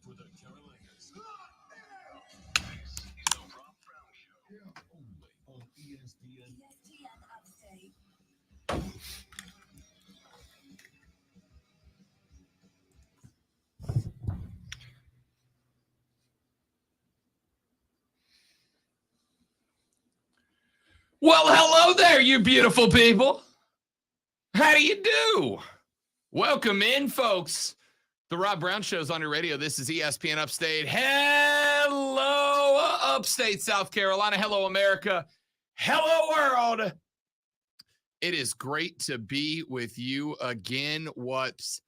for the Carolinas. This is the Rob Brown Show, only on ESPN. Upstate. Well, hello there, you beautiful people. How do you do? Welcome in, folks. The Rob Brown Show's on your radio. This is ESPN Upstate. Hello, Upstate, South Carolina. Hello, America. Hello, world. It is great to be with you again. What's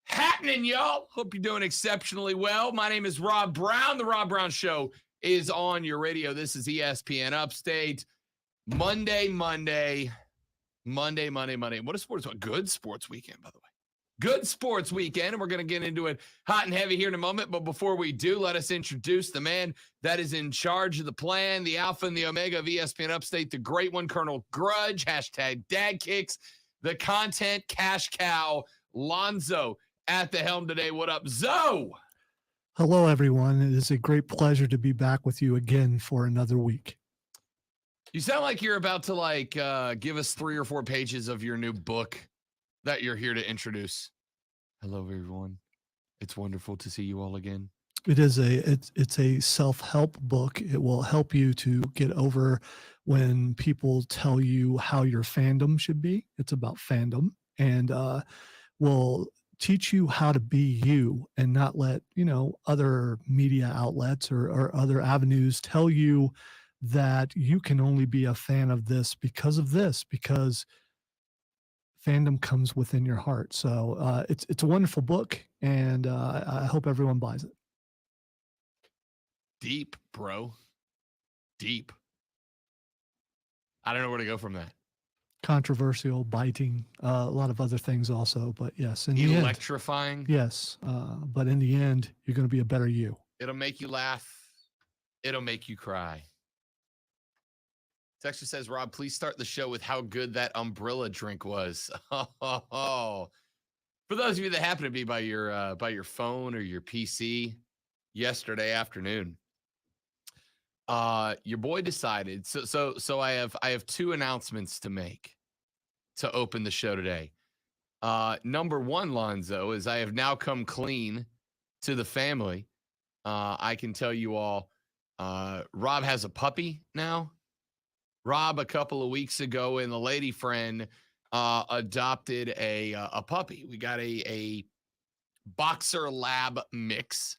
happening, y'all? Hope you're doing exceptionally well. My name is Rob Brown. The Rob Brown Show is on your radio. This is ESPN Upstate. Monday. What a sports, a good sports weekend, by the way. Good sports weekend, and we're going to get into it hot and heavy here in a moment. But before we do, let us introduce the man that is in charge of the plan, the alpha and the omega of ESPN Upstate, the great one, Colonel Grudge, hashtag Dad Kicks, the content cash cow, Lonzo, at the helm today. What up, Zoe? Hello, everyone. It is a great pleasure to be back with you again for another week. You sound like you're about to give us 3 or 4 pages of your new book that you're here to introduce. Hello, everyone. It's wonderful to see you all again. It's a self-help book. It will help you to get over when people tell you how your fandom should be. It's about fandom, and will teach you how to be you and not let, other media outlets or other avenues tell you that you can only be a fan of this, because fandom comes within your heart. So it's a wonderful book, and I hope everyone buys it. Deep, bro. Deep. I don't know where to go from that. Controversial, biting, a lot of other things also, but yes, in the electrifying. End, yes, but in the end, you're going to be a better you. It'll make you laugh. It'll make you cry. Texture says, Rob, please start the show with how good that umbrella drink was. For those of you that happen to be by your phone or your PC yesterday afternoon, your boy decided. So I have 2 announcements to make to open the show today. Number 1, Lonzo, is I have now come clean to the family. I can tell you all, Rob has a puppy now. Rob, a couple of weeks ago, and the lady friend adopted a puppy. We got a boxer lab mix.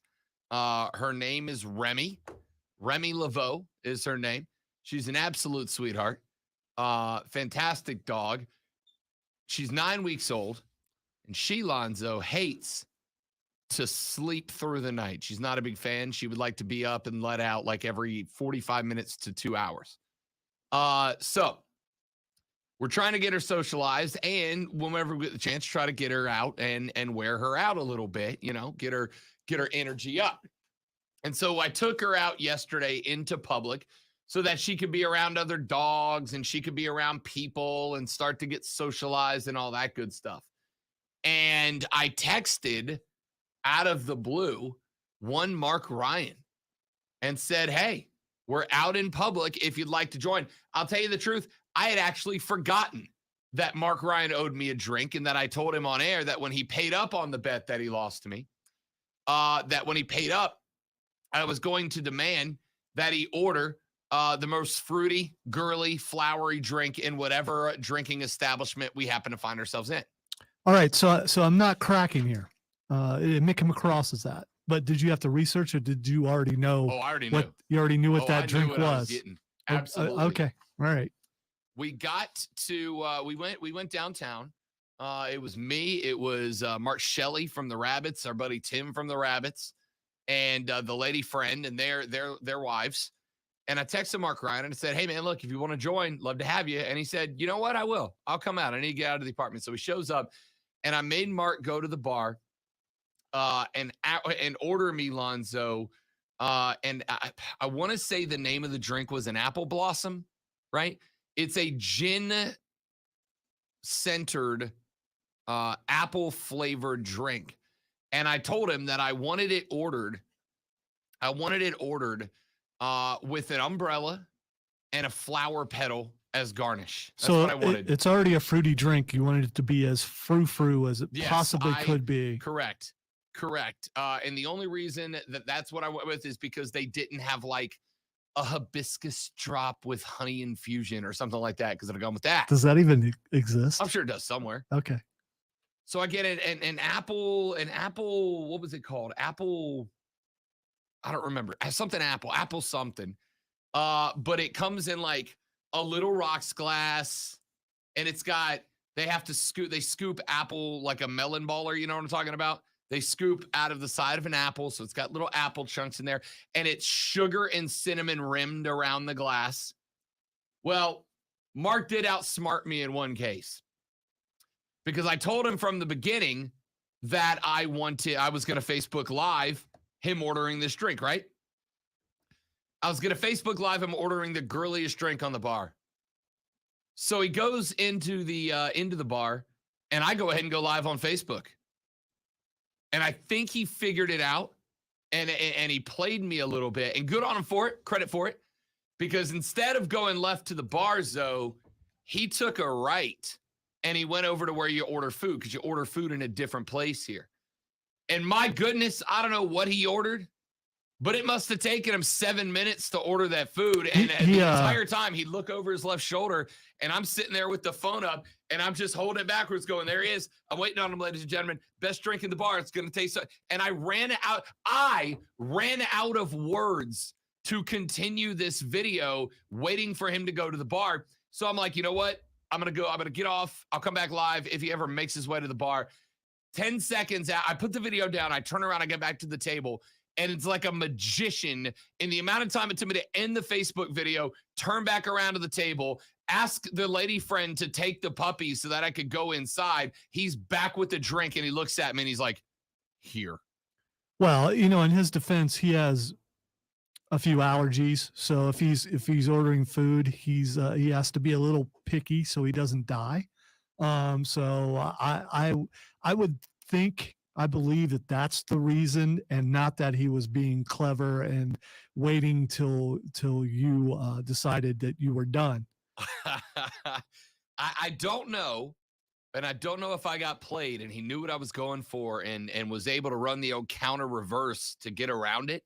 Her name is Remy. Remy Laveau is her name. She's an absolute sweetheart. Fantastic dog. She's 9 weeks old, and she, Lonzo, hates to sleep through the night. She's not a big fan. She would like to be up and let out like every 45 minutes to 2 hours. So we're trying to get her socialized, and whenever we get the chance, try to get her out and wear her out a little bit, get her energy up. And so I took her out yesterday into public so that she could be around other dogs and she could be around people and start to get socialized and all that good stuff. And I texted out of the blue one Mark Ryan and said, hey, we're out in public if you'd like to join. I'll tell you the truth. I had actually forgotten that Mark Ryan owed me a drink, and that I told him on air that when he paid up on the bet that he lost to me, that when he paid up, I was going to demand that he order the most fruity, girly, flowery drink in whatever drinking establishment we happen to find ourselves in. All right. So I'm not cracking here. It may come across as that. But did you have to research, or did you already know? Oh, I already knew. You already knew what that drink was. I was. getting. Absolutely. Okay. All right. We got to we went downtown. It was me. It was Mark Shelley from the Rabbits, our buddy Tim from the Rabbits, and the lady friend and their wives. And I texted Mark Ryan and I said, hey man, look, if you want to join, love to have you. And he said, you know what? I will. I'll come out. I need to get out of the apartment. So he shows up, and I made Mark go to the bar. And order me, Lonzo. And I want to say the name of the drink was an Apple Blossom, right? It's a gin-centered, apple-flavored drink. And I told him that I wanted it ordered. With an umbrella and a flower petal as garnish. That's So what I wanted. it's already a fruity drink. You wanted it to be as frou-frou as it possibly could be. Correct. And the only reason that's what I went with is because they didn't have like a hibiscus drop with honey infusion or something like that, because I'd have gone with that. Does that even exist? I'm sure it does somewhere. Okay. So I get an apple, what was it called? Apple, I don't remember. Something apple something. But it comes in like a little rocks glass, and they scoop apple like a melon baller, you know what I'm talking about? They scoop out of the side of an apple, so it's got little apple chunks in there, and it's sugar and cinnamon rimmed around the glass. Well, Mark did outsmart me in one case, because I told him from the beginning that I was going to Facebook Live him ordering this drink, right? I was going to Facebook Live him ordering the girliest drink on the bar. So he goes into the bar, and I go ahead and go live on Facebook. And I think he figured it out, and he played me a little bit. And good on him for it, credit for it, because instead of going left to the bar, Zoe, he took a right, and he went over to where you order food, because you order food in a different place here. And my goodness, I don't know what he ordered, but it must have taken him 7 minutes to order that food. And the entire time he'd look over his left shoulder, and I'm sitting there with the phone up, and I'm just holding it backwards going, there he is. I'm waiting on him, ladies and gentlemen. Best drink in the bar. It's going to taste so. And I ran out of words to continue this video, waiting for him to go to the bar. So I'm like, you know what? I'm going to get off. I'll come back live if he ever makes his way to the bar. 10 seconds out, I put the video down. I turn around, I get back to the table. And it's like a magician in the amount of time it took me to end the Facebook video, turn back around to the table, ask the lady friend to take the puppy so that I could go inside. He's back with the drink, and he looks at me and he's like, here. Well, in his defense, he has a few allergies. So if he's ordering food, he has to be a little picky so he doesn't die. So I would think, I believe that that's the reason, and not that he was being clever and waiting till you decided that you were done. I don't know, and I don't know if I got played and he knew what I was going for and was able to run the old counter reverse to get around it,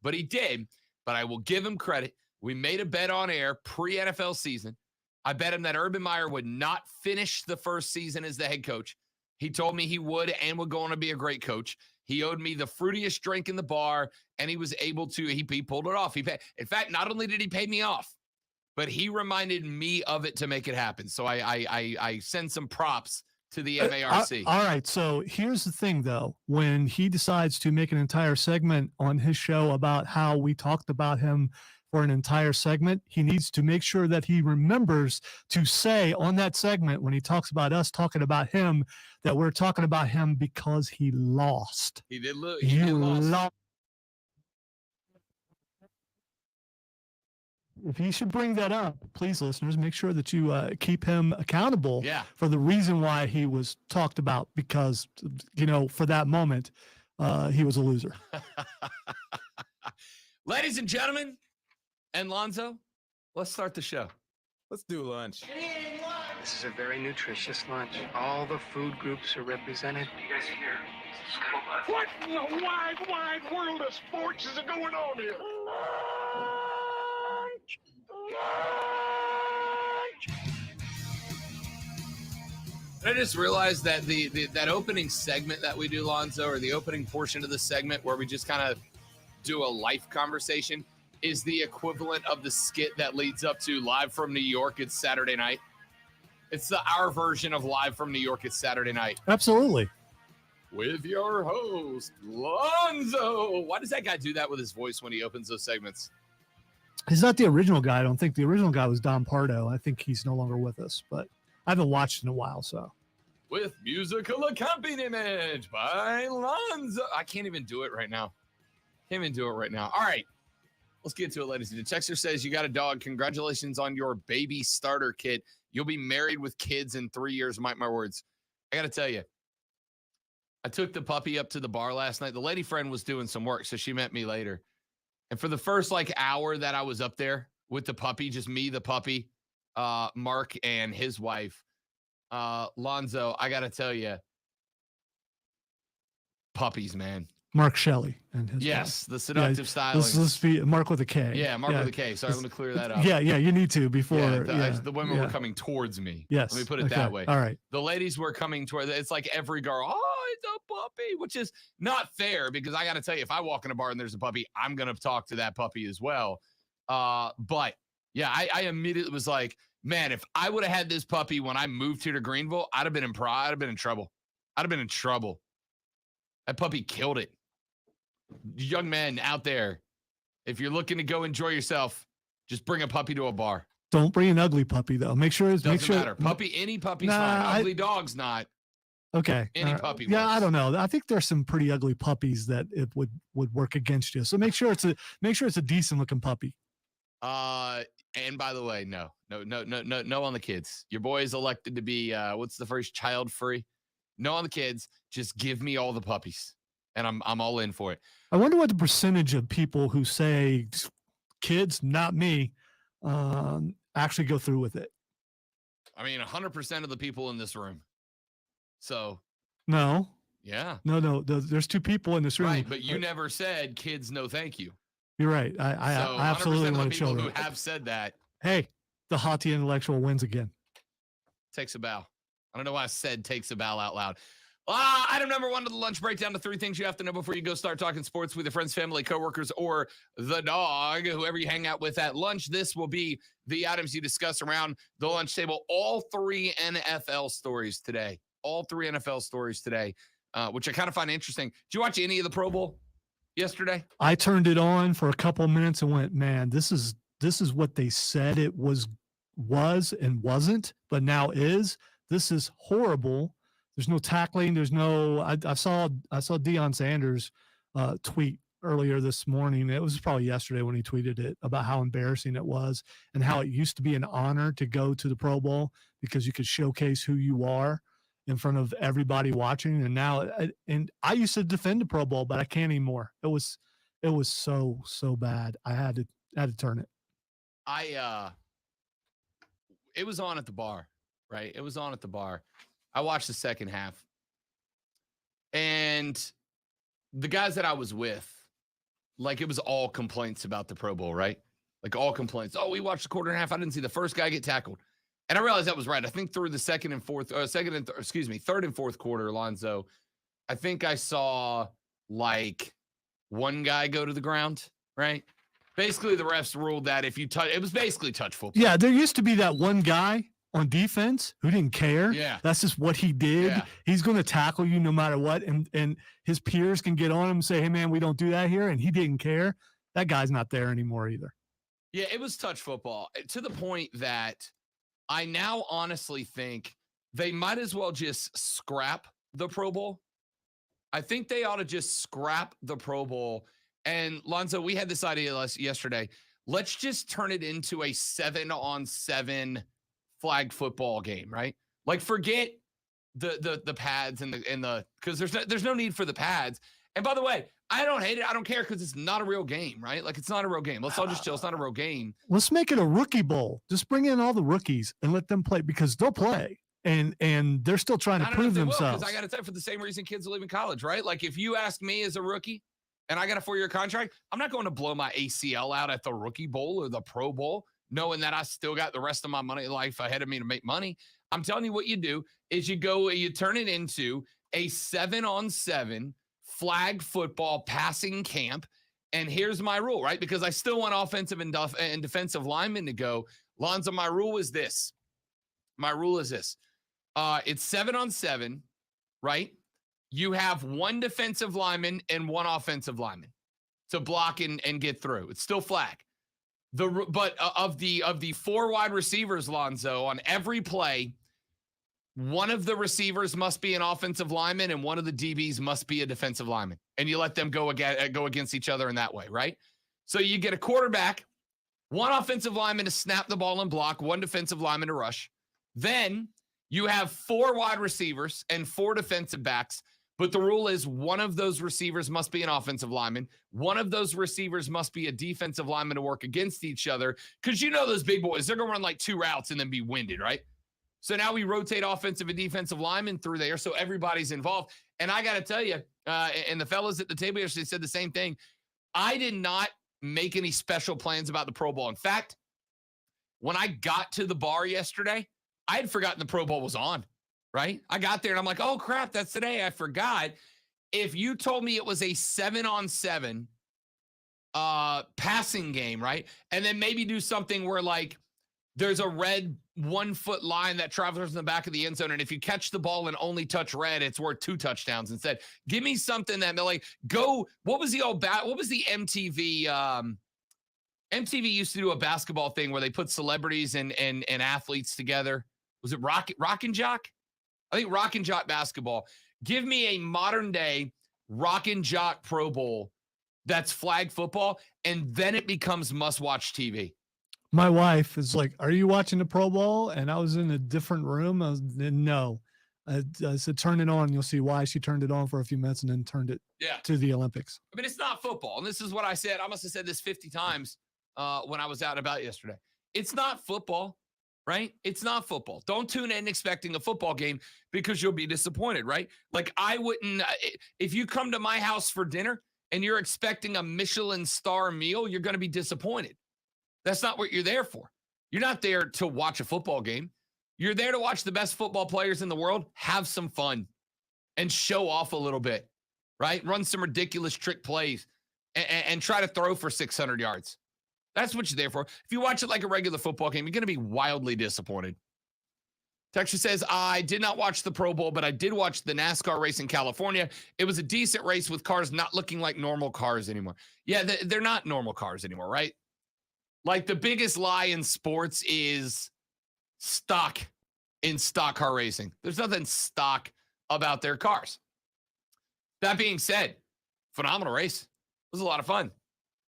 but he did. But I will give him credit. We made a bet on air pre-NFL season. I bet him that Urban Meyer would not finish the first season as the head coach. He told me he would and would go on to be a great coach. He owed me the fruitiest drink in the bar, and he was able to. He pulled it off. In fact, not only did he pay me off, but he reminded me of it to make it happen. So I send some props to the MARC. All right. So here's the thing, though. When he decides to make an entire segment on his show about how we talked about him for an entire segment, he needs to make sure that he remembers to say on that segment, when he talks about us talking about him, that we're talking about him because he lost. He did lose. He did lost. If he should bring that up, please, listeners, make sure that you keep him accountable for the reason why he was talked about, because, for that moment, he was a loser. Ladies and gentlemen, and Lonzo, let's start the show. Let's do lunch. This is a very nutritious lunch. All the food groups are represented. You guys hear? What in the wide world of sports is going on here? I just realized that that opening segment that we do, Lonzo, or the opening portion of the segment where we just kind of do a life conversation, is the equivalent of the skit that leads up to Live from New York. It's Saturday night. It's our version of Live from New York. It's Saturday night. Absolutely. With your host, Lonzo. Why does that guy do that with his voice when he opens those segments? He's not the original guy. I don't think the original guy was Don Pardo. I think he's no longer with us, but I haven't watched in a while, so. With musical accompaniment by Lonzo. I can't even do it right now. All right. Let's get to it, ladies and gentlemen. Texter says, you got a dog. Congratulations on your baby starter kit. You'll be married with kids in 3 years. Mark my words. I got to tell you, I took the puppy up to the bar last night. The lady friend was doing some work, so she met me later. And for the first hour that I was up there with the puppy, just me, the puppy, Mark and his wife, Lonzo, I got to tell you, puppies, man. Mark Shelley and his Yes, wife. the seductive styling. Let's be Mark with a K. Yeah, Mark with a K. Sorry, let me clear that up. Yeah, you need to before. The women were coming towards me. Yes. Let me put it that way. All right. The ladies were coming toward. It's like every girl, oh, it's a puppy, which is not fair because I got to tell you, if I walk in a bar and there's a puppy, I'm going to talk to that puppy as well. But yeah, I immediately was like, man, if I would have had this puppy when I moved here to Greenville, I'd have been in trouble. I'd have been in trouble. That puppy killed it. Young men out there, if you're looking to go enjoy yourself, just bring a puppy to a bar. Don't bring an ugly puppy though. Make sure Doesn't matter. Any puppy's fine. Ugly dog's not. Okay. Any puppy. Yeah, works. I don't know. I think there's some pretty ugly puppies that it would work against you. So make sure it's a decent looking puppy. And by the way, no on the kids. Your boy is elected to be what's the first, child free? No on the kids. Just give me all the puppies, and I'm all in for it. I wonder what the percentage of people who say kids, not me, actually go through with it. I mean, 100% of the people in this room. So. No. Yeah. No. There's two people in this room. Right, but you never said kids, no thank you. You're right. I absolutely want children. Who have said that. Hey, the haughty intellectual wins again. Takes a bow. I don't know why I said takes a bow out loud. Item number 1 to the lunch breakdown to 3 things you have to know before you go start talking sports with your friends, family, coworkers, or the dog, whoever you hang out with at lunch. This will be the items you discuss around the lunch table. All 3 NFL stories today. Which I kind of find interesting. Did you watch any of the Pro Bowl yesterday? I turned it on for a couple of minutes and went, man, this is what they said it was and wasn't, but now is. This is horrible. There's no tackling. There's no. I saw Deion Sanders tweet earlier this morning. It was probably yesterday when he tweeted it about how embarrassing it was and how it used to be an honor to go to the Pro Bowl because you could showcase who you are in front of everybody watching. And now, and I used to defend the Pro Bowl, but I can't anymore. It was so bad. I had to turn it. It was on at the bar, right? It was on at the bar. I watched the second half, and the guys that I was with, it was all complaints about the Pro Bowl, right? All complaints. Oh, we watched the quarter and a half. I didn't see the first guy get tackled. And I realized that was right. I think through the third and fourth quarter, Alonzo, I think I saw one guy go to the ground, right? Basically, the refs ruled that if you touch, it was basically touch football. Yeah, there used to be that one guy on defense who didn't care. Yeah. That's just what he did. Yeah. He's going to tackle you no matter what. And his peers can get on him and say, hey, man, we don't do that here. And he didn't care. That guy's not there anymore either. Yeah, it was touch football to the point that I now honestly think they might as well just scrap the Pro Bowl. I think they ought to just scrap the Pro Bowl. And Lonzo, we had this idea yesterday. Let's just turn it into a 7-on-7 flag football game, right? Forget the pads and the because there's no need for the pads. And by the way, I don't hate it. I don't care because it's not a real game, right? It's not a real game. Let's all just chill. It's not a real game. Let's make it a rookie bowl. Just bring in all the rookies and let them play because they'll play. And they're still trying to prove themselves. Because I got to tell you, for the same reason kids are leaving college, right? If you ask me as a rookie and I got a 4-year contract, I'm not going to blow my ACL out at the Rookie Bowl or the Pro Bowl, knowing that I still got the rest of my life ahead of me to make money. I'm telling you what you do is you turn it into a 7-on-7 flag football passing camp. And here's my rule, right? Because I still want offensive and defensive linemen to go. Lonzo, my rule is this. It's 7-on-7, right? You have one defensive lineman and one offensive lineman to block and get through. It's still flag. But of the 4 wide receivers, Lonzo, on every play, one of the receivers must be an offensive lineman and one of the DBs must be a defensive lineman. And you let them go against each other in that way, right? So you get a quarterback, one offensive lineman to snap the ball and block, one defensive lineman to rush. Then you have 4 wide receivers and 4 defensive backs But the rule is one of those receivers must be an offensive lineman. One of those receivers must be a defensive lineman to work against each other. Because you know those big boys, they're going to run like 2 routes and then be winded, right? So now we rotate offensive and defensive linemen through there, so everybody's involved. And I got to tell you, and the fellas at the table yesterday said the same thing. I did not make any special plans about the Pro Bowl. In fact, when I got to the bar yesterday, I had forgotten the Pro Bowl was on, right? I got there and I'm like, oh, crap, that's today. I forgot. If you told me it was a 7-on-7 passing game, right? And then maybe do something where like there's a red 1-foot line that travels in the back of the end zone. And if you catch the ball and only touch red, it's worth 2 touchdowns instead. Give me something that like what was the MTV? MTV used to do a basketball thing where they put celebrities and athletes together. Was it Rock and Jock? I think Rock and Jock basketball. Give me a modern day Rock and Jock Pro Bowl that's flag football, and then it becomes must-watch TV. My wife is like, "Are you watching the Pro Bowl?" And I was in a different room. No. I said, "Turn it on." You'll see why. She turned it on for a few minutes and then turned it to the Olympics. I mean, it's not football. And this is what I said. I must have said this 50 times when I was out and about yesterday. It's not football, right? It's not football. Don't tune in expecting a football game because you'll be disappointed, right? Like I wouldn't, if you come to my house for dinner and you're expecting a Michelin star meal, you're going to be disappointed. That's not what you're there for. You're not there to watch a football game. You're there to watch the best football players in the world have some fun and show off a little bit, right? Run some ridiculous trick plays and try to throw for 600 yards. That's what you're there for. If you watch it like a regular football game, you're going to be wildly disappointed. Texture says, I did not watch the Pro Bowl, but I did watch the NASCAR race in California. It was a decent race with cars not looking like normal cars anymore. Yeah, they're not normal cars anymore, right? Like the biggest lie in sports is stock car racing. There's nothing stock about their cars. That being said, phenomenal race. It was a lot of fun.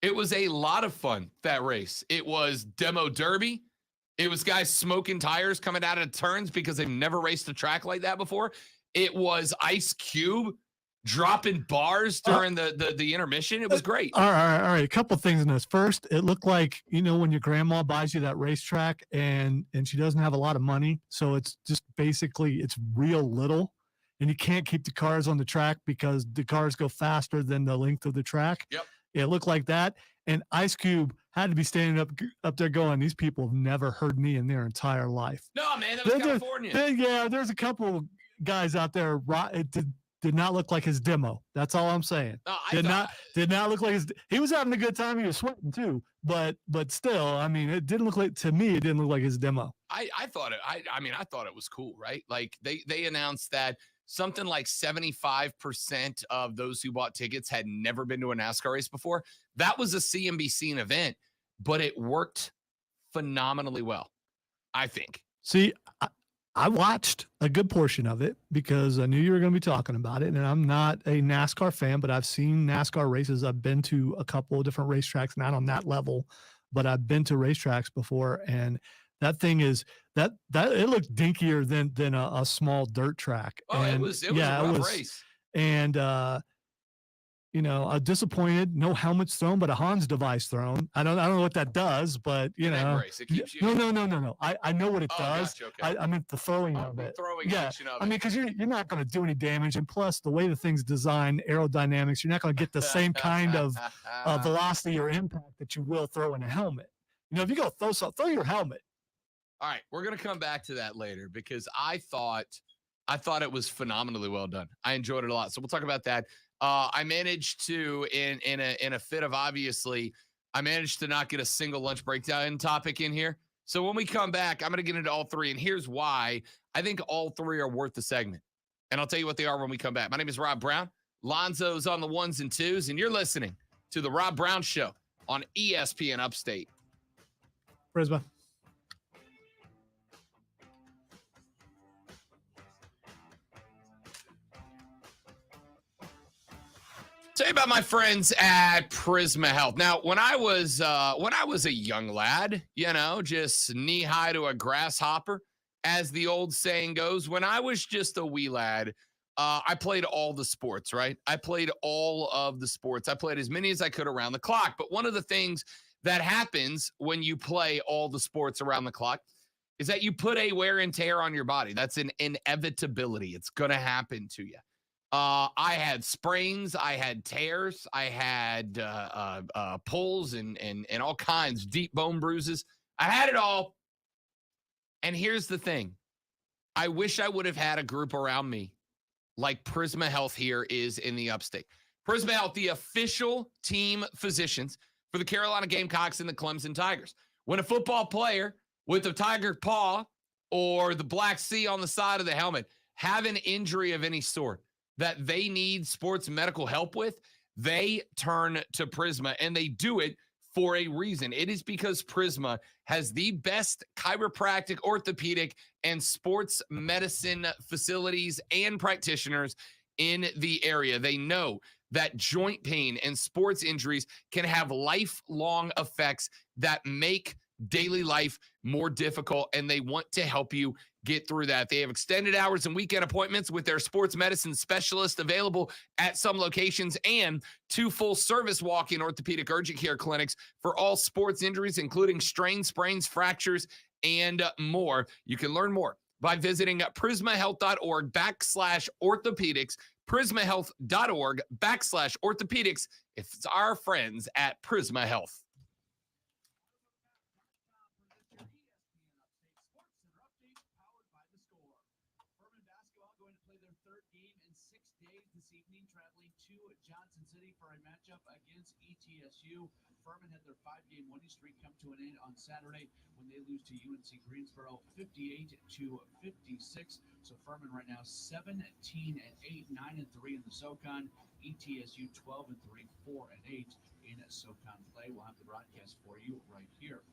It was a lot of fun, that race. It was demo derby. It was guys smoking tires coming out of turns because they've never raced a track like that before. It was Ice Cube dropping bars during the intermission. It was great. All right. A couple things in this. First, it looked like, when your grandma buys you that racetrack and she doesn't have a lot of money. So it's just basically it's real little. And you can't keep the cars on the track because the cars go faster than the length of the track. Yep. It looked like that. And Ice Cube had to be standing up there going, these people have never heard me in their entire life. No, man, that was California. There's a couple guys out there. It did not look like his demo. That's all I'm saying. No, did not look like he was having a good time. He was sweating too, but still, I mean, it didn't look like, to me, it didn't look like his demo. I thought it was cool, right? Like they announced that something like 75% of those who bought tickets had never been to a NASCAR race before. That was a CNBC event, but it worked phenomenally well, I think. See, I watched a good portion of it because I knew you were going to be talking about it. And I'm not a NASCAR fan, but I've seen NASCAR races. I've been to a couple of different racetracks, not on that level, but I've been to racetracks before. And that thing is that it looked dinkier than a small dirt track. Oh, and it was a rough race. And, I'm disappointed. No helmets thrown, but a Hans device thrown. I don't know what that does, but Race, it keeps you. No. I know what it does. Gotcha, okay. I meant the throwing of it. Throwing action of it. I mean, because you're not going to do any damage, and plus the way the thing's designed, aerodynamics, you're not going to get the same kind of velocity or impact that you will throw in a helmet. If you go throw your helmet. All right, we're gonna come back to that later because I thought it was phenomenally well done. I enjoyed it a lot. So we'll talk about that. I managed to, in a fit of obviously, I managed to not get a single lunch breakdown topic in here. So when we come back, I'm gonna get into all three, and here's why I think all three are worth the segment. And I'll tell you what they are when we come back. My name is Rob Brown. Lonzo's on the ones and twos, and you're listening to the Rob Brown Show on ESPN Upstate. Prisma. Tell you about my friends at Prisma Health. Now, when I was a young lad, just knee high to a grasshopper, as the old saying goes, when I was just a wee lad, I played all the sports, right? I played all of the sports. I played as many as I could around the clock. But one of the things that happens when you play all the sports around the clock is that you put a wear and tear on your body. That's an inevitability. It's going to happen to you. I had sprains, I had tears, I had pulls and all kinds, deep bone bruises. I had it all. And here's the thing. I wish I would have had a group around me like Prisma Health here is in the Upstate. Prisma Health, the official team physicians for the Carolina Gamecocks and the Clemson Tigers. When a football player with a tiger paw or the black C on the side of the helmet have an injury of any sort that they need sports medical help with, they turn to Prisma, and they do it for a reason. It is because Prisma has the best chiropractic, orthopedic, and sports medicine facilities and practitioners in the area. They know that joint pain and sports injuries can have lifelong effects that make daily life more difficult, and they want to help you get through that. They have extended hours and weekend appointments with their sports medicine specialist available at some locations, and 2 full-service walk-in orthopedic urgent care clinics for all sports injuries, including strains, sprains, fractures, and more. You can learn more by visiting prismahealth.org/orthopedics, prismahealth.org/orthopedics. It's our friends at Prisma Health. Against ETSU. Furman had their 5-game winning streak come to an end on Saturday when they lose to UNC Greensboro 58-56. So Furman right now 17-8, 9-3 in the SoCon. ETSU 12-3, 4-8 in SoCon play. We'll have the broadcast for you right here.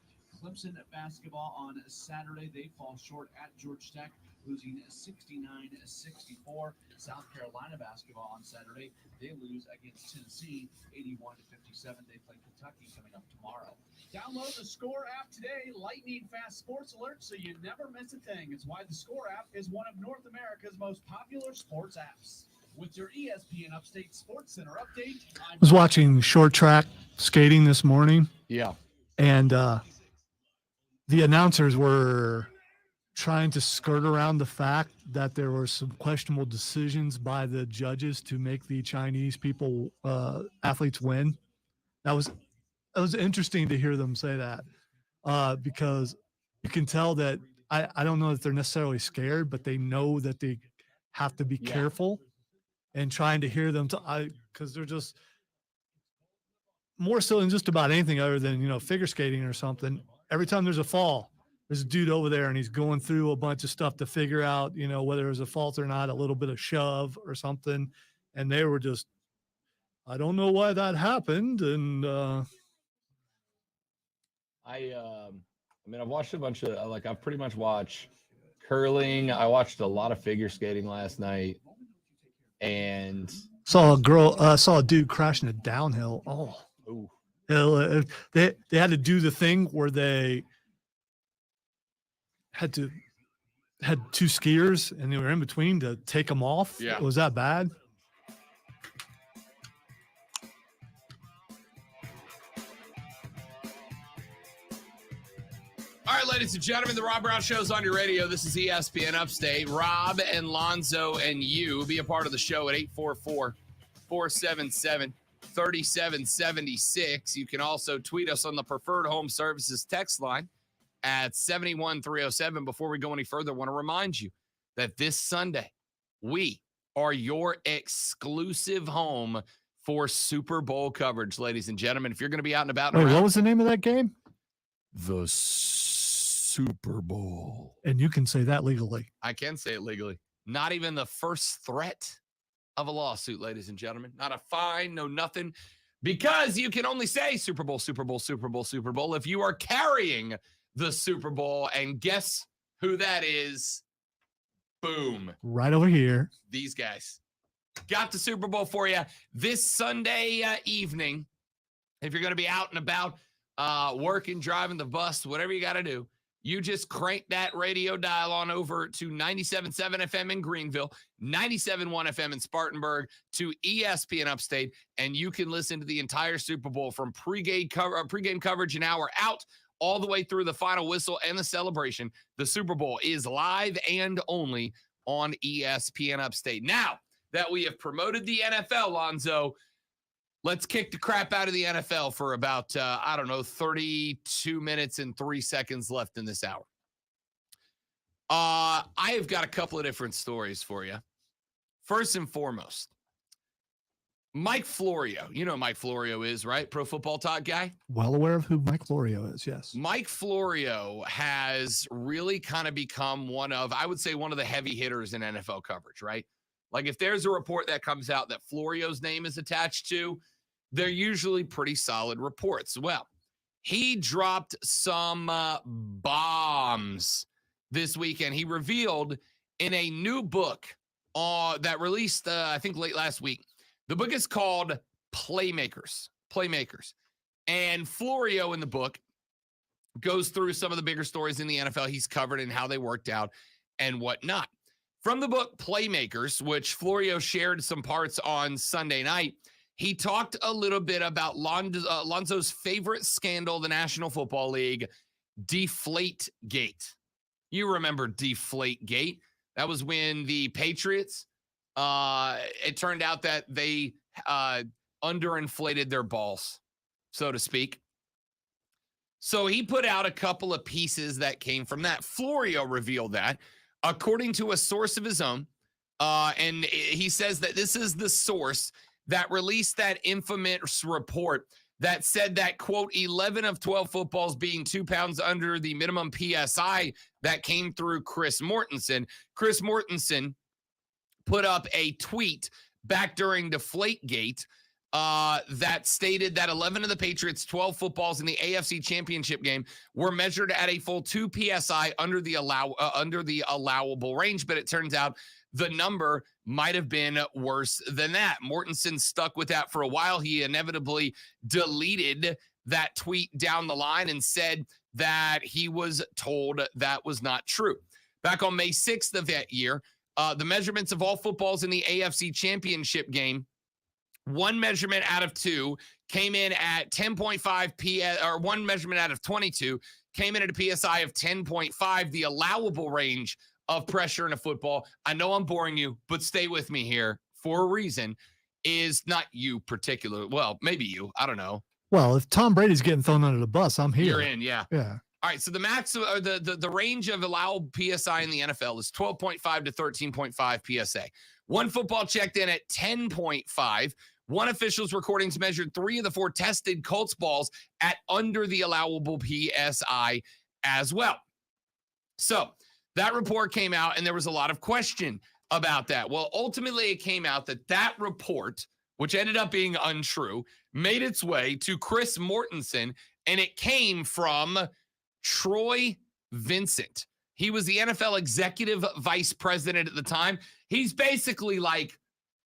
Clemson basketball on Saturday. They fall short at Georgia Tech, losing 69-64. South Carolina basketball on Saturday. They lose against Tennessee 81-57. They play Kentucky coming up tomorrow. Download the Score app today. Lightning fast sports alerts so you never miss a thing. It's why the Score app is one of North America's most popular sports apps. With your ESPN Upstate Sports Center update. I was watching short track skating this morning. Yeah. And the announcers were trying to skirt around the fact that there were some questionable decisions by the judges to make the Chinese people athletes win. That was interesting to hear them say that because you can tell that I don't know that they're necessarily scared, but they know that they have to be careful, and trying to hear them because they're just more so than just about anything other than, figure skating or something. Every time there's a fall, there's a dude over there and he's going through a bunch of stuff to figure out, whether it was a fault or not, a little bit of shove or something. And they were just, I don't know why that happened. And I've watched a bunch of, I've pretty much watched curling. I watched a lot of figure skating last night and saw a dude crashing a downhill. Oh, ooh. They had to do the thing where they had 2 skiers and they were in between to take them off. Yeah. Was that bad? All right, ladies and gentlemen, the Rob Brown Show's on your radio. This is ESPN Upstate. Rob and Lonzo and you be a part of the show at 844-477-3776. You can also tweet us on the Preferred Home Services text line at 71307. Before we go any further, I want to remind you that this Sunday, we are your exclusive home for Super Bowl coverage, ladies and gentlemen. If you're going to be out and about. Wait, what was the name of that game? The Super Bowl. And you can say that legally. I can say it legally. Not even the first threat of a lawsuit, ladies and gentlemen. Not a fine, no nothing. Because you can only say Super Bowl, Super Bowl, Super Bowl, Super Bowl if you are carrying the Super Bowl. And guess who that is? Boom. Right over here. These guys. Got the Super Bowl for you this Sunday evening. If you're going to be out and about, working, driving the bus, whatever you got to do, You just crank that radio dial on over to 97.7 FM in Greenville, 97.1 FM in Spartanburg, to ESPN Upstate, and you can listen to the entire Super Bowl from pregame coverage an hour out all the way through the final whistle and the celebration. The Super Bowl is live and only on ESPN Upstate. Now that we have promoted the NFL, Lonzo, let's kick the crap out of the NFL for about, 32 minutes and 3 seconds left in this hour. I have got a couple of different stories for you. First and foremost, Mike Florio. You know who Mike Florio is, right? Pro Football Talk guy. Well aware of who Mike Florio is, yes. Mike Florio has really kind of become one of the heavy hitters in NFL coverage, right? Like if there's a report that comes out that Florio's name is attached to, they're usually pretty solid reports. Well, he dropped some bombs this weekend. He revealed in a new book that released, I think, late last week. The book is called Playmakers. And Florio in the book goes through some of the bigger stories in the NFL he's covered and how they worked out and whatnot. From the book Playmakers, which Florio shared some parts on Sunday night, he talked a little bit about Lonzo's favorite scandal, the National Football League, Deflategate. You remember Deflategate. That was when the Patriots, it turned out that they underinflated their balls, so to speak. So he put out a couple of pieces that came from that. Florio revealed that, according to a source of his own, and he says that this is the source that released that infamous report that said that, quote, 11 of 12 footballs being 2 pounds under the minimum PSI that came through Chris Mortensen. Chris Mortensen put up a tweet back during Deflategate that stated that 11 of the Patriots' 12 footballs in the AFC Championship game were measured at a full 2 PSI under the allowable range, but it turns out the number might have been worse than that. Mortensen stuck with that for a while. He inevitably deleted that tweet down the line and said that he was told that was not true. Back on May 6th of that year, the measurements of all footballs in the AFC Championship game, one measurement out of 2 came in at 10.5 or one measurement out of 22 came in at a PSI of 10.5, the allowable range of pressure in a football. I know I'm boring you, but stay with me here for a reason. Is not you particular. Well, maybe you. I don't know. Well, if Tom Brady's getting thrown under the bus, I'm here. You're in, yeah. Yeah. All right, so the max, or the range of allowable PSI in the NFL is 12.5 to 13.5 PSA. One football checked in at 10.5. One official's recordings measured 3 of the 4 tested Colts balls at under the allowable PSI as well. So that report came out, and there was a lot of question about that. Well, ultimately, it came out that that report, which ended up being untrue, made its way to Chris Mortensen, and it came from Troy Vincent. He was the NFL executive vice president at the time. He's basically like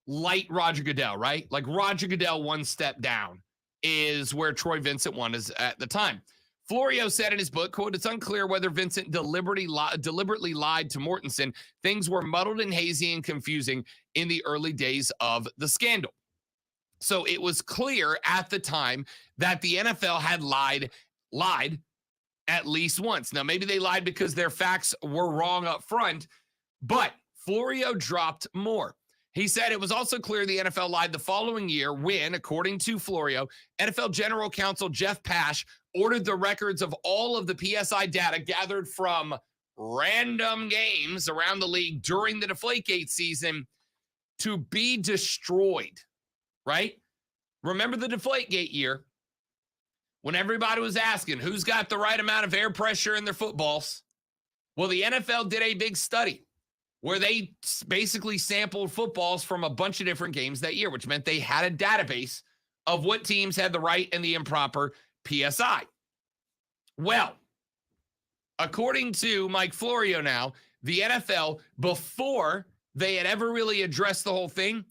light Roger Goodell, right? Like Roger Goodell, one step down is where Troy Vincent was at the time. Florio said in his book, quote, "It's unclear whether Vincent deliberately lied to Mortensen. Things were muddled and hazy and confusing in the early days of the scandal." So it was clear at the time that the NFL had lied at least once. Now, maybe they lied because their facts were wrong up front, but Florio dropped more. He said it was also clear the NFL lied the following year when, according to Florio, NFL General Counsel Jeff Pash ordered the records of all of the PSI data gathered from random games around the league during the Deflategate season to be destroyed, right? Remember the Deflategate year when everybody was asking who's got the right amount of air pressure in their footballs? Well, the NFL did a big study where they basically sampled footballs from a bunch of different games that year, which meant they had a database of what teams had the right and the improper PSI. Well, according to Mike Florio now, the NFL, before they had ever really addressed the whole thing,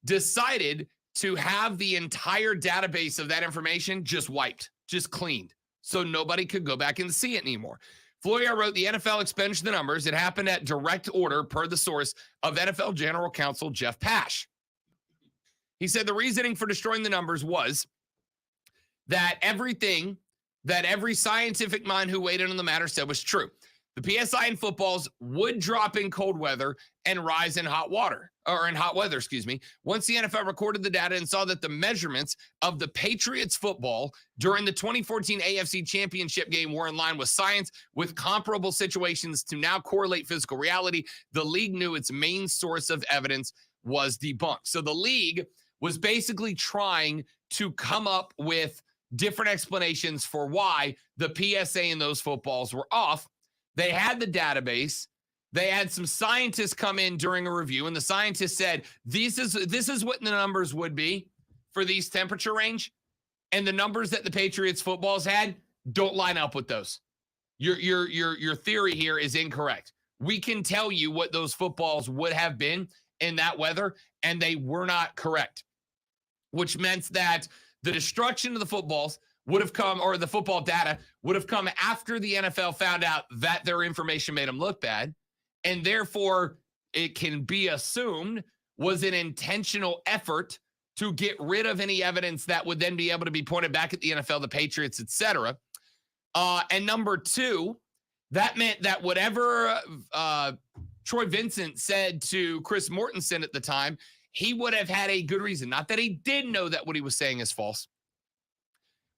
decided to have the entire database of that information just wiped, just cleaned, so nobody could go back and see it anymore. Florio wrote, the NFL expunged the numbers. It happened at direct order per the source of NFL General Counsel Jeff Pash. He said the reasoning for destroying the numbers was that everything that every scientific mind who weighed in on the matter said was true. The PSI in footballs would drop in cold weather and rise in hot weather. Once the NFL recorded the data and saw that the measurements of the Patriots football during the 2014 AFC Championship game were in line with science, with comparable situations to now correlate physical reality, the league knew its main source of evidence was debunked. So the league was basically trying to come up with different explanations for why the PSA in those footballs were off. They had the database. They had some scientists come in during a review, and the scientists said, this is what the numbers would be for these temperature range, and the numbers that the Patriots footballs had don't line up with those. Your theory here is incorrect. We can tell you what those footballs would have been in that weather, and they were not correct, which meant that the destruction of the footballs would have come, or the football data would have come after the NFL found out that their information made them look bad. And therefore, it can be assumed was an intentional effort to get rid of any evidence that would then be able to be pointed back at the NFL, the Patriots, etc. And number two, that meant that whatever Troy Vincent said to Chris Mortensen at the time, he would have had a good reason. Not that he did know that what he was saying is false,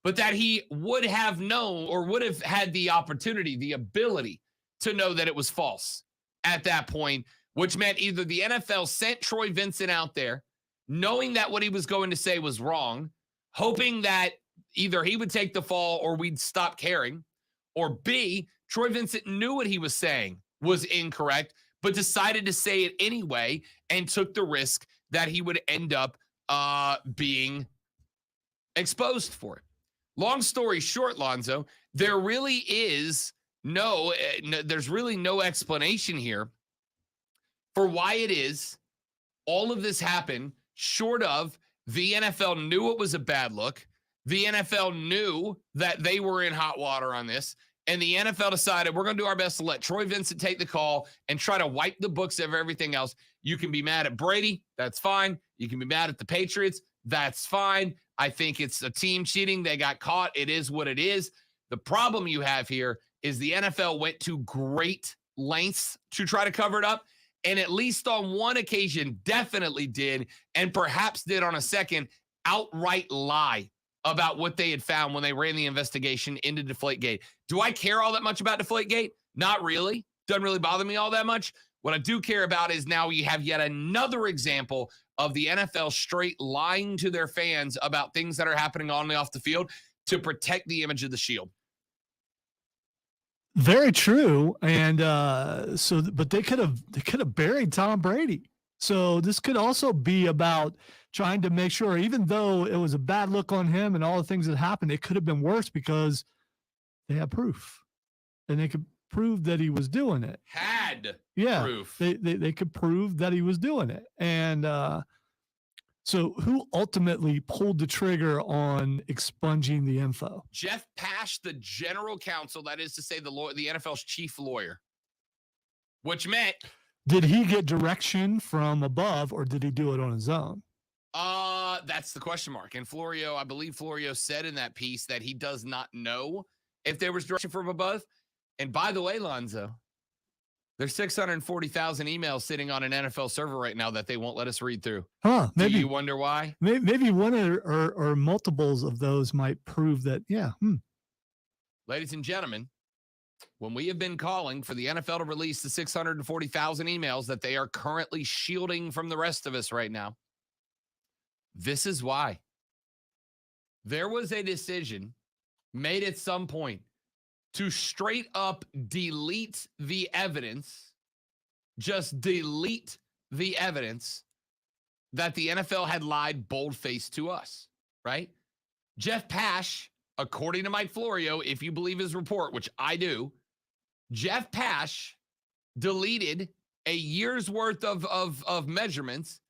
but that he would have known, or would have had the opportunity, the ability to know that it was false at that point, which meant either the NFL sent Troy Vincent out there knowing that what he was going to say was wrong, hoping that either he would take the fall or we'd stop caring, or B, Troy Vincent knew what he was saying was incorrect, but decided to say it anyway and took the risk that he would end up being exposed for it. Long story short, Lonzo, there really is there's really no explanation here for why it is all of this happened, short of the NFL knew it was a bad look. The NFL knew that they were in hot water on this, and the NFL decided we're going to do our best to let Troy Vincent take the call and try to wipe the books of everything else. You can be mad at Brady. That's fine. You can be mad at the Patriots. That's fine. I think it's a team cheating. They got caught. It is what it is. The problem you have here is the NFL went to great lengths to try to cover it up, and at least on one occasion definitely did, and perhaps did on a second, outright lie about what they had found when they ran the investigation into Deflategate. Do I care all that much about Deflategate? Not really. Doesn't really bother me all that much. What I do care about is now you have yet another example of the NFL straight lying to their fans about things that are happening on and off the field to protect the image of the Shield. Very true. And but they could have buried Tom Brady. So this could also be about trying to make sure, even though it was a bad look on him and all the things that happened, it could have been worse because they had proof, and they could prove that he was doing it. Proof. They could prove that he was doing it. And so who ultimately pulled the trigger on expunging the info? Jeff Pash, the general counsel, that is to say the NFL's chief lawyer, which meant... Did he get direction from above, or did he do it on his own? That's the question mark. And Florio, I believe Florio said in that piece that he does not know if there was direction from above. And by the way, Lonzo, there's 640,000 emails sitting on an NFL server right now that they won't let us read through. Maybe Do you wonder why? Maybe one or multiples of those might prove that, Ladies and gentlemen, when we have been calling for the NFL to release the 640,000 emails that they are currently shielding from the rest of us right now, this is why. There was a decision made at some point to straight up delete the evidence, just delete the evidence that the NFL had lied bold-faced to us, right? Jeff Pash, according to Mike Florio, if you believe his report, which I do, Jeff Pash deleted a year's worth of measurements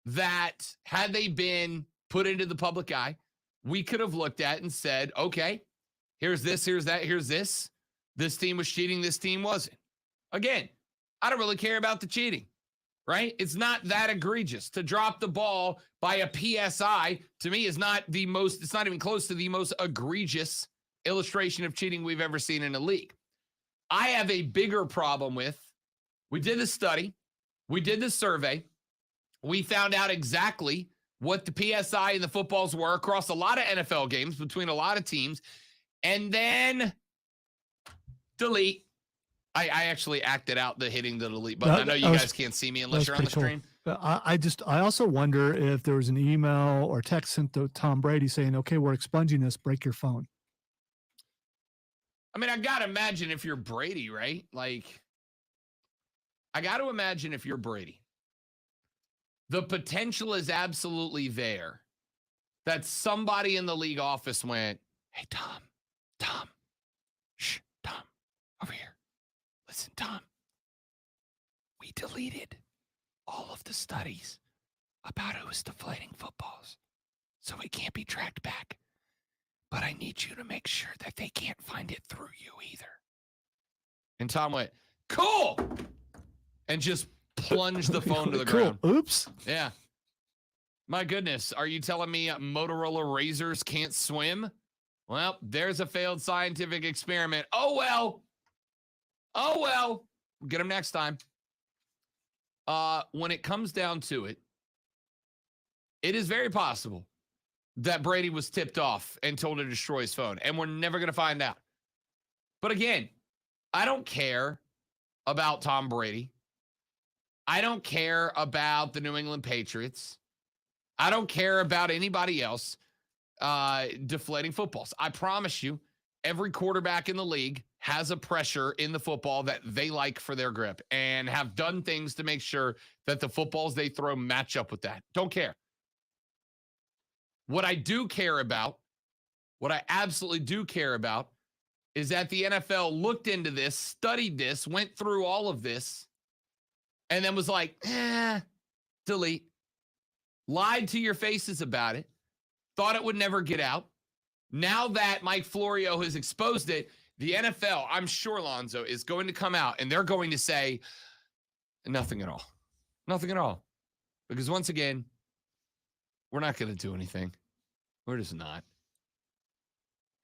that, had they been put into the public eye, we could have looked at and said, okay, here's this, here's that, here's this. This team was cheating. This team wasn't. Again, I don't really care about the cheating, right? It's not that egregious. To drop the ball by a PSI, to me, is not the most, it's not even close to the most egregious illustration of cheating we've ever seen in a league. I have a bigger problem with, we did the study, we did the survey, we found out exactly what the PSI and the footballs were across a lot of NFL games between a lot of teams, and then delete. I actually acted out the hitting the delete button. I know you guys can't see me unless you're on the stream. Cool. I also wonder if there was an email or text sent to Tom Brady saying, okay, we're expunging this, break your phone. I mean, I got to imagine if you're Brady, right? Like, I got to imagine if you're Brady, the potential is absolutely there that somebody in the league office went, hey, Tom, shh, Tom, over here. Listen, Tom, we deleted all of the studies about who's deflating footballs, so it can't be tracked back. But I need you to make sure that they can't find it through you either. And Tom went, cool, and just plunged the phone to the ground. Oops. Yeah. My goodness, are you telling me Motorola Razors can't swim? Well, there's a failed scientific experiment. Oh, well. We'll get them next time. When it comes down to it, it is very possible that Brady was tipped off and told to destroy his phone, and we're never going to find out. But again, I don't care about Tom Brady. I don't care about the New England Patriots. I don't care about anybody else deflating footballs. I promise you, every quarterback in the league has a pressure in the football that they like for their grip and have done things to make sure that the footballs they throw match up with that. Don't care. What I do care about, what I absolutely do care about, is that the NFL looked into this, studied this, went through all of this, and then was like, delete. Lied to your faces about it. Thought it would never get out. Now that Mike Florio has exposed it, the NFL, I'm sure, Lonzo, is going to come out and they're going to say nothing at all. Nothing at all. Because once again, we're not going to do anything. We're just not.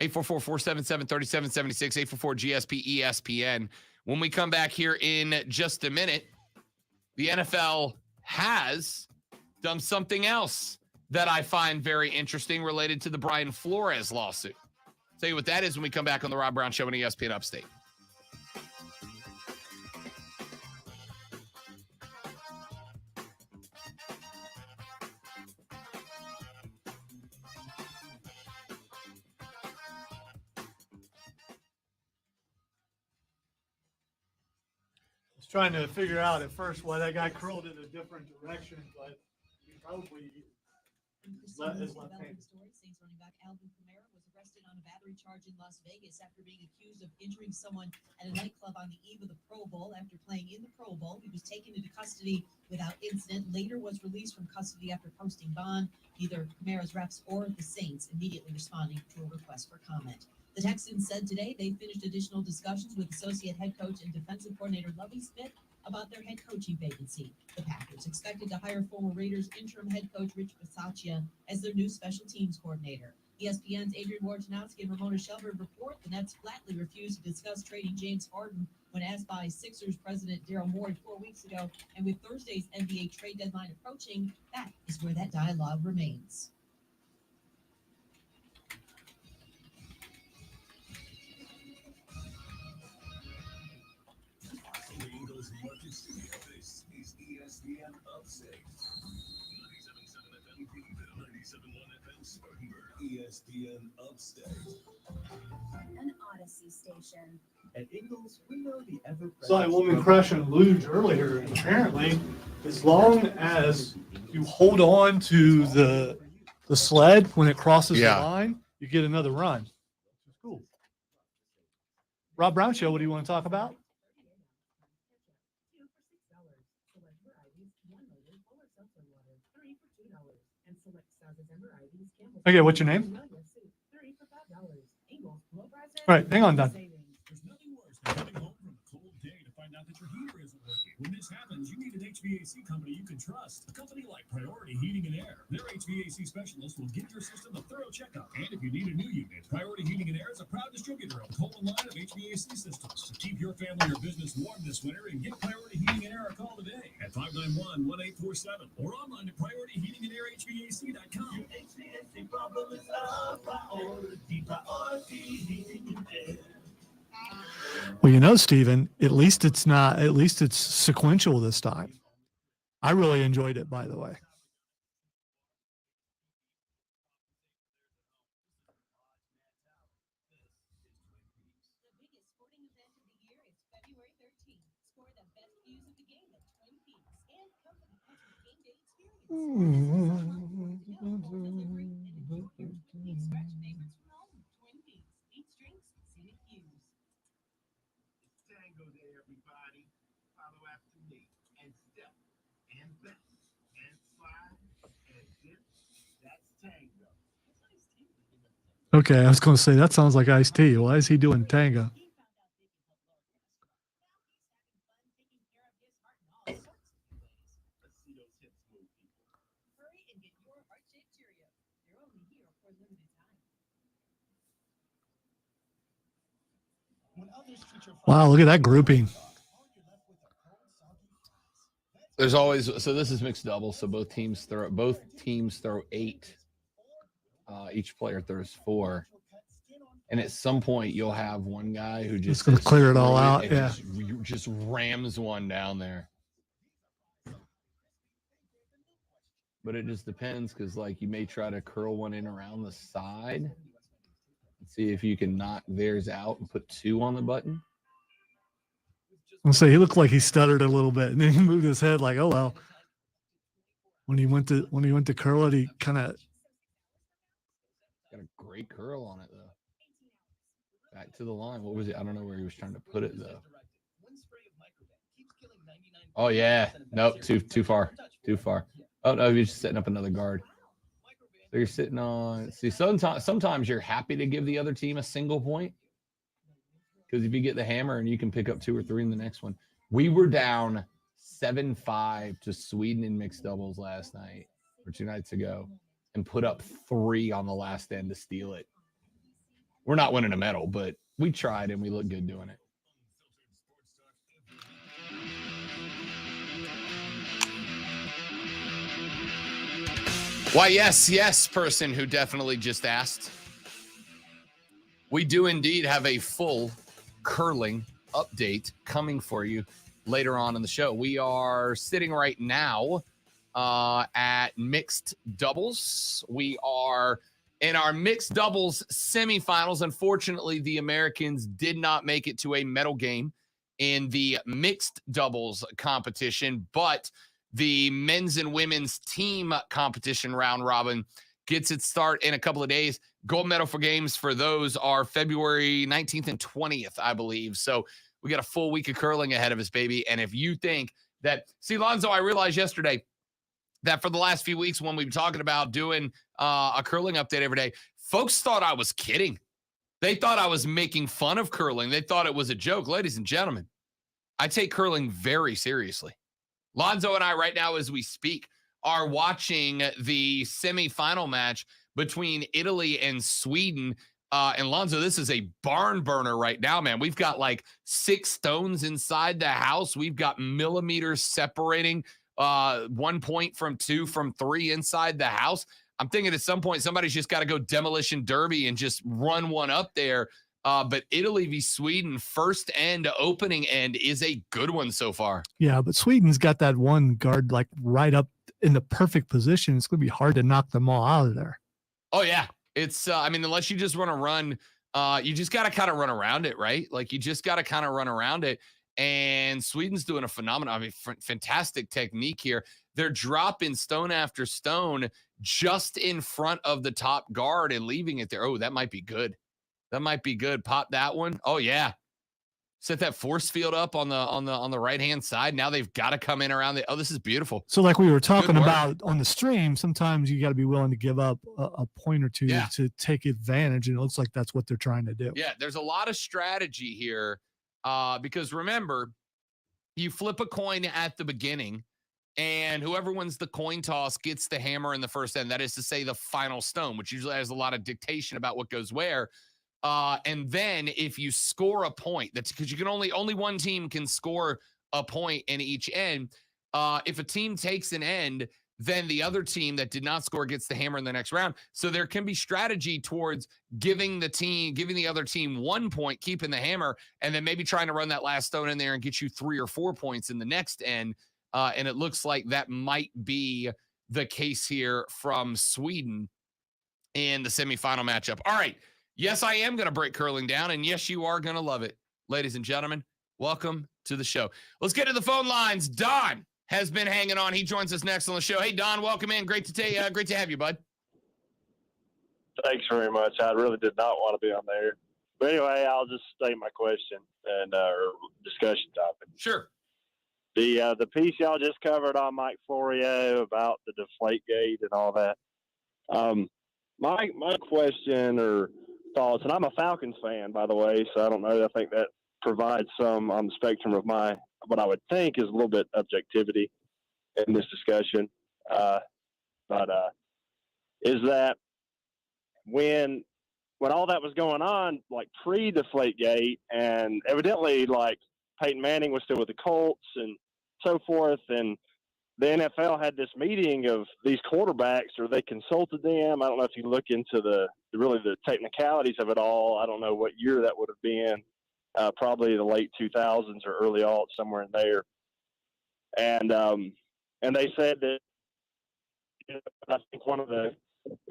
844-477-3776, 844-GSP-ESPN. When we come back here in just a minute, the NFL has done something else that I find very interesting related to the Brian Flores lawsuit. I'll tell you what that is when we come back on the Rob Brown Show on ESPN Upstate. Trying to figure out at first why that guy curled in a different direction, but he probably his left hand. Saints running back Alvin Kamara was arrested on a battery charge in Las Vegas after being accused of injuring someone at a nightclub on the eve of the Pro Bowl. After playing in the Pro Bowl, he was taken into custody without incident. Later was released from custody after posting bond. Neither Kamara's refs or the Saints immediately responding to a request for comment. The Texans said today they finished additional discussions with associate head coach and defensive coordinator Lovie Smith about their head coaching vacancy. The Packers expected to hire former Raiders interim head coach Rich Bisaccia as their new special teams coordinator. ESPN's Adrian Wojnarowski and Ramona Shelburne report the Nets flatly refused to discuss trading James Harden when asked by Sixers president Daryl Morey 4 weeks ago. And with Thursday's NBA trade deadline approaching, that is where that dialogue remains. This is ESPN Upstate. 97.7 FM Greenville, 97.1 FM Spartanburg. ESPN Upstate. An Odyssey station. At Ingles, we know the ever-present. Saw a woman crash in luge earlier, and apparently, as long as you hold on to the sled when it crosses the line, you get another run. Which is cool. Rob Brown Show, what do you want to talk about? Okay, what's your name? All right, hang on, Don. HVAC company you can trust. A company like Priority Heating and Air. Their HVAC specialist will give your system a thorough checkup. And if you need a new unit, Priority Heating and Air is a proud distributor of the Coleman line of HVAC systems. To keep your family or business warm this winter, and give Priority Heating and Air a call today at 591-1847 or online at PriorityHeatingandAirHVAC.com. Your HVAC problem is our priority. Priority heating and air. Well, you know, Stephen, at least it's not, at least it's sequential this time. I really enjoyed it, by the way. The biggest sporting event of the year is February 13th. Score the best views of the game at Twin Peaks and come for the ultimate game day experience. Delivery and enjoy your Twin Peaks fresh favorites from home. Twin Peaks, beach drinks, scenic views. Tango Day, everybody. Follow after me. And step, and back, and slide, and dip. That's tango. Okay, I was going to say, that sounds like Ice-T. Why is he doing tango? He found out they could help lower cholesterol. Now he's having fun taking care of his heart in all sorts of new ways. Let's see those hips move, people. Hurry and get your heart-shaped Cheerio. They're only here for a limited time. When others treat your Wow, look at that grouping. all you're left with are cold, soggy fries. There's always, so this is mixed doubles. So both teams throw 8. Each player throws 4. And at some point, you'll have one guy who just gonna says, clear it all "Screw out," and yeah. just rams one down there. But it just depends, because like you may try to curl one in around the side and see if you can knock theirs out and put 2 on the button. I'll say he looked like he stuttered a little bit, and then he moved his head like, oh well. When he went to curl it, he kind of Got a great curl on it though. Back to the line. What was it? I don't know where he was trying to put it though. Oh yeah. Nope. Too far. Too far. Oh no, you're just setting up another guard. So you're sitting on. See, sometimes you're happy to give the other team a single point, because if you get the hammer and you can pick up 2 or 3 in the next one. We were down 7-5 to Sweden in mixed doubles last night or 2 nights ago, and put up 3 on the last end to steal it. We're not winning a medal, but we tried and we looked good doing it. Why, yes, person who definitely just asked. We do indeed have a full curling update coming for you later on in the show. We are sitting right now at mixed doubles. We are in our mixed doubles semifinals. Unfortunately, the Americans did not make it to a medal game in the mixed doubles competition, but the men's and women's team competition round robin gets its start in a couple of days. Gold medal for games for those are February 19th and 20th, I believe. So we got a full week of curling ahead of us, baby. And if you think that, see, Lonzo, I realized yesterday that for the last few weeks when we've been talking about doing a curling update every day, folks thought I was kidding. They thought I was making fun of curling. They thought it was a joke. Ladies and gentlemen, I take curling very seriously. Lonzo and I right now, as we speak, are watching the semifinal match between Italy and Sweden. And Lonzo, this is a barn burner right now, man. We've got like 6 stones inside the house. We've got millimeters separating 1 point from 2 from 3 inside the house. I'm thinking at some point somebody's just got to go demolition derby and just run one up there. But Italy v. Sweden, first and opening end, is a good one so far. Yeah, but Sweden's got that one guard like right up in the perfect position. It's going to be hard to knock them all out of there. Oh, yeah. It's, I mean, unless you just want to run, you just got to kind of run around it, right? Like, you just got to kind of run around it. And Sweden's doing a phenomenal, I mean, fantastic technique here. They're dropping stone after stone just in front of the top guard and leaving it there. Oh, that might be good. That might be good. Pop that one. Oh, yeah. Set that force field up on the right-hand side. Now they've got to come in around the, oh, this is beautiful. So like we were talking about on the stream, sometimes you got to be willing to give up a point or two to take advantage. And it looks like that's what they're trying to do. Yeah, there's a lot of strategy here because remember, you flip a coin at the beginning And whoever wins the coin toss gets the hammer in the first end. That is to say, the final stone, which usually has a lot of dictation about what goes where. And then if you score a point, that's because you can only one team can score a point in each end. If a team takes an end, then the other team that did not score gets the hammer in the next round. So there can be strategy towards giving the other team 1 point, keeping the hammer, and then maybe trying to run that last stone in there and get you 3 or 4 points in the next end. And it looks like that might be the case here from Sweden in the semifinal matchup. All right. Yes, I am going to break curling down, and yes, you are going to love it. Ladies and gentlemen, welcome to the show. Let's get to the phone lines. Don has been hanging on. He joins us next on the show. Hey, Don, welcome in. Great to have you, bud. Thanks very much. I really did not want to be on there. But anyway, I'll just state my question and or discussion topic. Sure. The piece y'all just covered on Mike Florio about the Deflategate and all that. My question or thoughts, and I'm a Falcons fan, by the way, so I don't know. I think that provides some on the spectrum of what I would think is a little bit objectivity in this discussion. Is that when all that was going on, like pre-Deflategate, and evidently like Peyton Manning was still with the Colts and so forth, and the NFL had this meeting of these quarterbacks, or they consulted them. I don't know if you look into the technicalities of it all. I don't know what year that would have been, probably the late 2000s or early aughts, somewhere in there. And they said that, I think one of the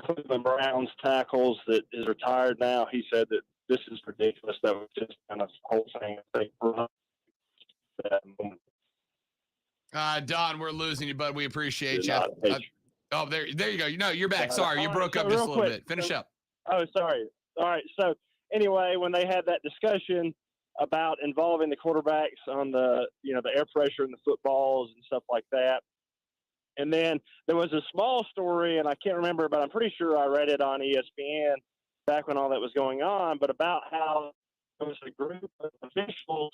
Cleveland Browns tackles that is retired now, he said that this is ridiculous. That was just kind of whole thing. Don, we're losing you, bud. We appreciate you. There you go. No, you're back. Sorry, you broke up just a little bit. Finish up. Oh, sorry. All right. So anyway, when they had that discussion about involving the quarterbacks on the air pressure in the footballs and stuff like that, and then there was a small story, and I can't remember, but I'm pretty sure I read it on ESPN back when all that was going on, but about how there was a group of officials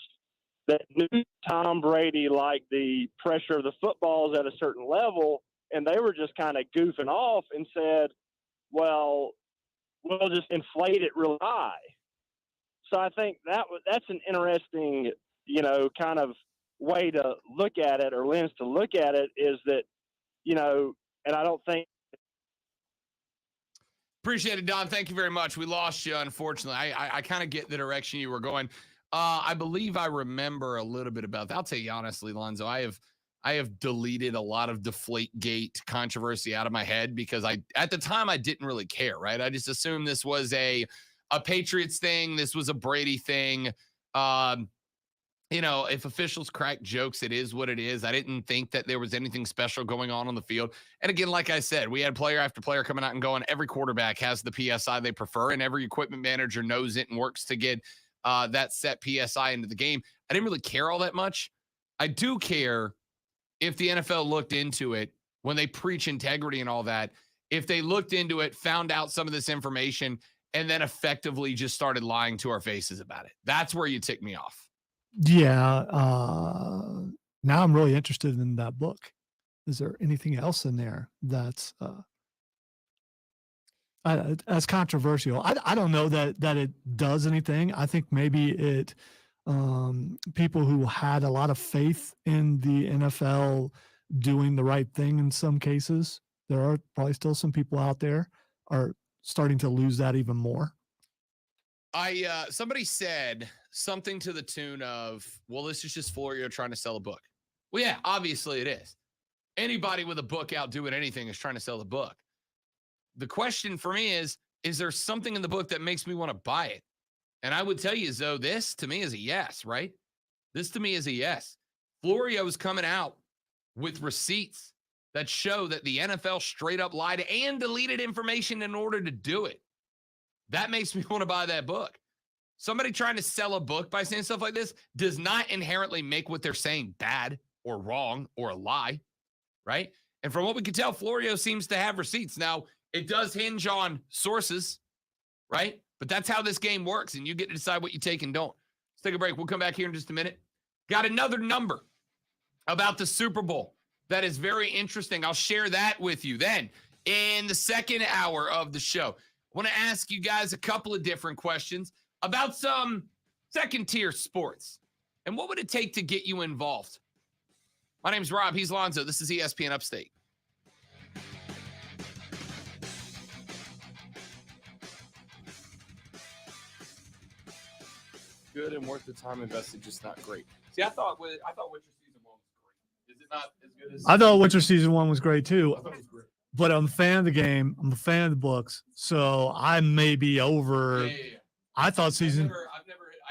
that knew Tom Brady liked the pressure of the footballs at a certain level, and they were just kind of goofing off and said, well, we'll just inflate it real high. So I think that's an interesting, kind of way to look at it, or lens to look at it, is that, and I don't think. Appreciate it, Don. Thank you very much. We lost you, unfortunately. I kind of get the direction you were going. I believe I remember a little bit about that. I'll tell you honestly, Lonzo, I have deleted a lot of Deflategate controversy out of my head because at the time I didn't really care, right? I just assumed this was a Patriots thing. This was a Brady thing. If officials crack jokes, it is what it is. I didn't think that there was anything special going on the field. And again, like I said, we had player after player coming out and going, every quarterback has the PSI they prefer, and every equipment manager knows it and works to get that set PSI into the game. I didn't really care all that much. I do care if the NFL looked into it when they preach integrity and all that, if they looked into it, found out some of this information, and then effectively just started lying to our faces about it. That's where you tick me off. Yeah. Now I'm really interested in that book. Is there anything else in there that's controversial? I don't know that it does anything. I think maybe it people who had a lot of faith in the NFL doing the right thing in some cases, there are probably still some people out there are starting to lose that even more. Somebody said something to the tune of, well, this is just Florio trying to sell a book. Well, yeah, obviously it is. Anybody with a book out doing anything is trying to sell the book. The question for me is there something in the book that makes me want to buy it? And I would tell you, Zoe, this to me is a yes, right? This to me is a yes. Florio is coming out with receipts that show that the NFL straight up lied and deleted information in order to do it. That makes me want to buy that book. Somebody trying to sell a book by saying stuff like this does not inherently make what they're saying bad or wrong or a lie, right? And from what we can tell, Florio seems to have receipts. Now, it does hinge on sources, right? But that's how this game works, and you get to decide what you take and don't. Let's take a break. We'll come back here in just a minute. Got another number about the Super Bowl. that is very interesting. I'll share that with you then in the second hour of the show. I want to ask you guys a couple of different questions about some second-tier sports. And what would it take to get you involved? My name's Rob. He's Lonzo. This is ESPN Upstate. Good and worth the time invested, just not great. See, I thought Winter Season 1 was great. Is it not as good as? I thought Winter Season 1 was great too. I thought it was great. But I'm a fan of the game. I'm a fan of the books. So I may be over. Yeah. I thought season. I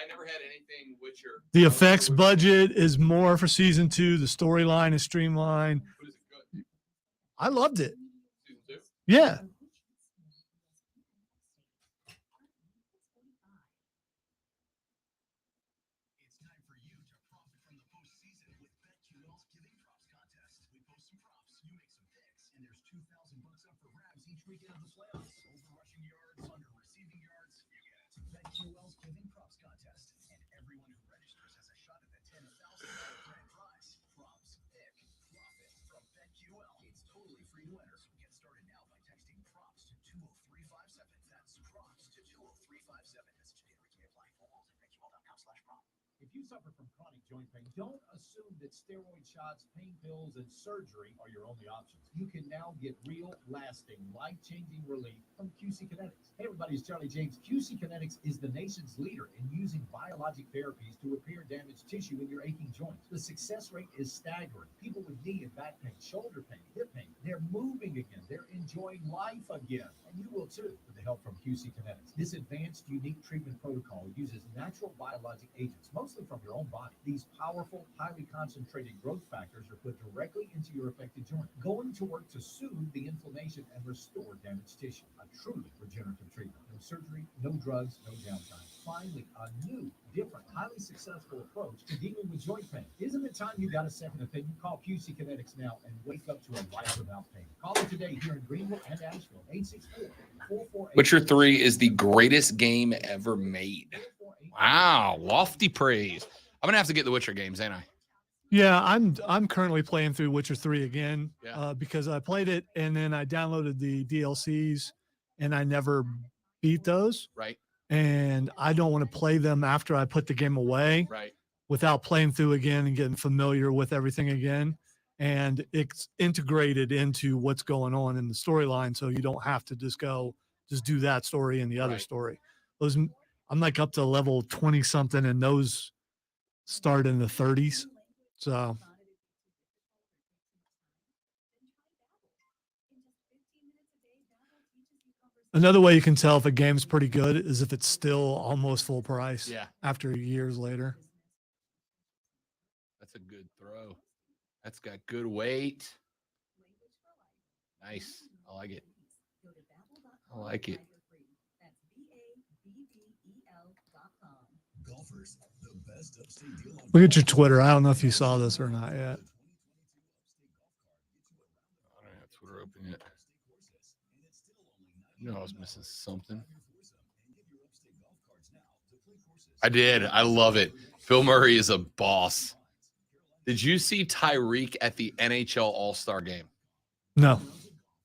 never had anything Witcher. The effects budget is more for season 2. The storyline is streamlined. But is it good? I loved it. Season 2? Yeah. It's time for you to profit from the postseason with BetQL's Giving Props Contest. We post some props, you make some picks, and there's $2,000 up for grabs each weekend of the playoffs. Over rushing yards, under receiving yards, you get it. BetQL's Giving Props Contest, and everyone who registers has a shot at the $10,000 grand prize. Props, pick, profit from BetQL. It's totally free to enter, so get started now by texting props to 20357. That's props to 20357. Message and data rates may apply. Full rules at BetQL.com/prop. If you suffer from chronic joint pain, don't assume that steroid shots, pain pills, and surgery are your only options. You can now get real, lasting, life-changing relief from QC Kinetics. Hey everybody, it's Charlie James. QC Kinetics is the nation's leader in using biologic therapies to repair damaged tissue in your aching joints. The success rate is staggering. People with knee and back pain, shoulder pain, hip pain, they're moving again. They're enjoying life again. And you will too with the help from QC Kinetics. This advanced, unique treatment protocol uses natural biologic agents, mostly from your own body. These powerful, highly concentrated growth factors are put directly into your affected joint, going to work to soothe the inflammation and restore damaged tissue. A truly regenerative treatment. No surgery, no drugs, no downtime. Finally, a new, different, highly successful approach to dealing with joint pain. Isn't it time you got a second opinion? Call QC Kinetics now and wake up to a life without pain. Call it today here in Greenville and Asheville. 864-448. Witcher 3 is the greatest game ever made. Wow, lofty praise. I'm gonna have to get the Witcher games, ain't I? Yeah, I'm currently playing through Witcher 3 again Yeah. because I played it and then I downloaded the DLCs and I never beat those. Right, And I don't want to play them after I put the game away right. without playing through again and getting familiar with everything again. And it's integrated into what's going on in the storyline. So you don't have to just do that story and the other Right. story. Those, I'm like up to level 20 something and those start in the 30s. So another way you can tell if a game's pretty good is if it's still almost full price Yeah, after years later. that's a good throw. That's got good weight. Nice. I like it. I like it. Golfers, the best upstate deal on Look at your Twitter. I don't know if you saw this or not yet. I don't have Twitter open yet. No, I was missing something. I did. I love it. Phil Murray is a boss. Did you see Tyreek at the NHL All-Star game? No.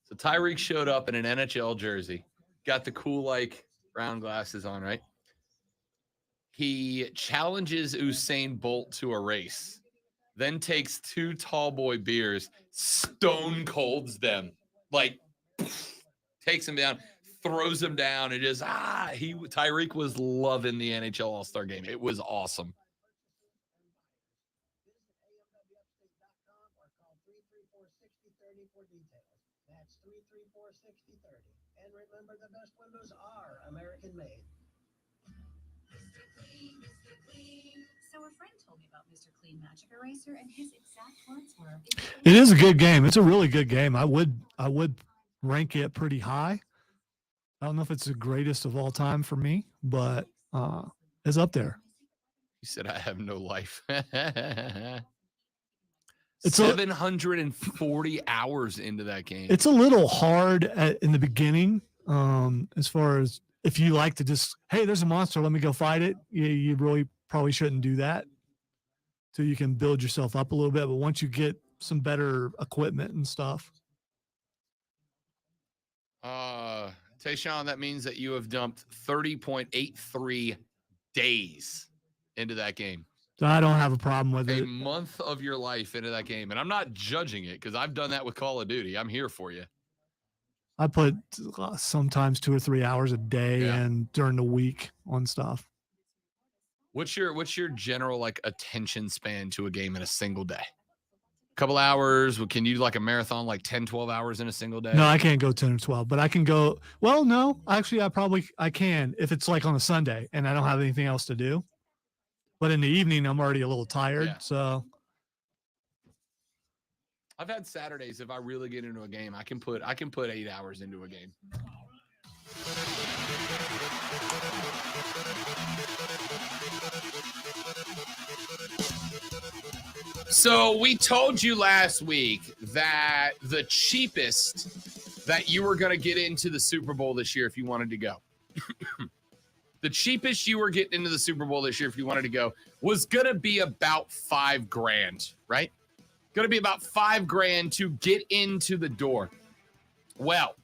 So Tyreek showed up in an NHL jersey, got the cool, like, round glasses on, right? He challenges Usain Bolt to a race, then takes 2 tall boy beers, stone colds them, like, takes him down, throws him down, and just, Tyreek was loving the NHL All-Star game. It was awesome. That's 334-6030. And remember, the best windows are American made. So a friend told me about Mr. Clean Magic Eraser, and his exact words were, It is a good game. It's a really good game. I would rank it pretty high. I don't know if it's the greatest of all time for me, but it's up there. He said, I have no life. It's 740 hours into that game. It's a little hard in the beginning, as far as if you like to just, hey, there's a monster, let me go fight it. You really probably shouldn't do that. So you can build yourself up a little bit. But once you get some better equipment and stuff. Tayshawn, that means that you have dumped 30.83 days into that game. So I don't have a problem with A it. month of your life into that game. And I'm not judging it because I've done that with Call of Duty. I'm here for you. I put sometimes 2 or 3 hours a day Yeah. and during the week on stuff. What's your general like attention span to a game in a single day? Couple hours? Can you do like a marathon, like 10, 12 hours in a single day? No, I can't go 10 or 12, but I can go. Well, no, actually, I can if it's like on a Sunday and I don't have anything else to do. But in the evening, I'm already a little tired. Yeah. So I've had Saturdays. If I really get into a game, I can put 8 hours into a game. So we told you last week that the cheapest that you were going to get into the Super Bowl this year if you wanted to go. The cheapest you were getting into the Super Bowl this year if you wanted to go was going to be about $5,000, right? Going to be about $5,000 to get into the door. Well,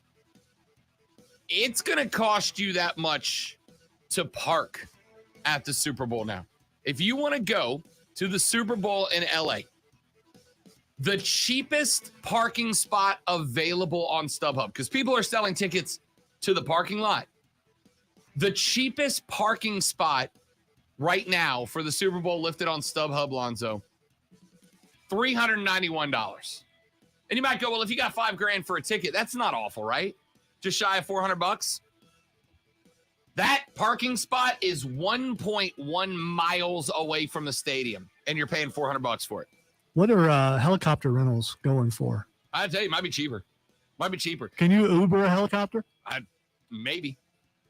it's going to cost you that much to park at the Super Bowl now. If you want to go to the Super Bowl in LA, the cheapest parking spot available on StubHub, because people are selling tickets to the parking lot. The cheapest parking spot right now for the Super Bowl lifted on StubHub, Lonzo, $391. And you might go, well, if you got $5,000 for a ticket, that's not awful, right? Just shy of $400. That parking spot is 1.1 miles away from the stadium, and you're paying $400 for it. what are helicopter rentals going for? I tell you, it might be cheaper. Can you Uber a helicopter? Maybe.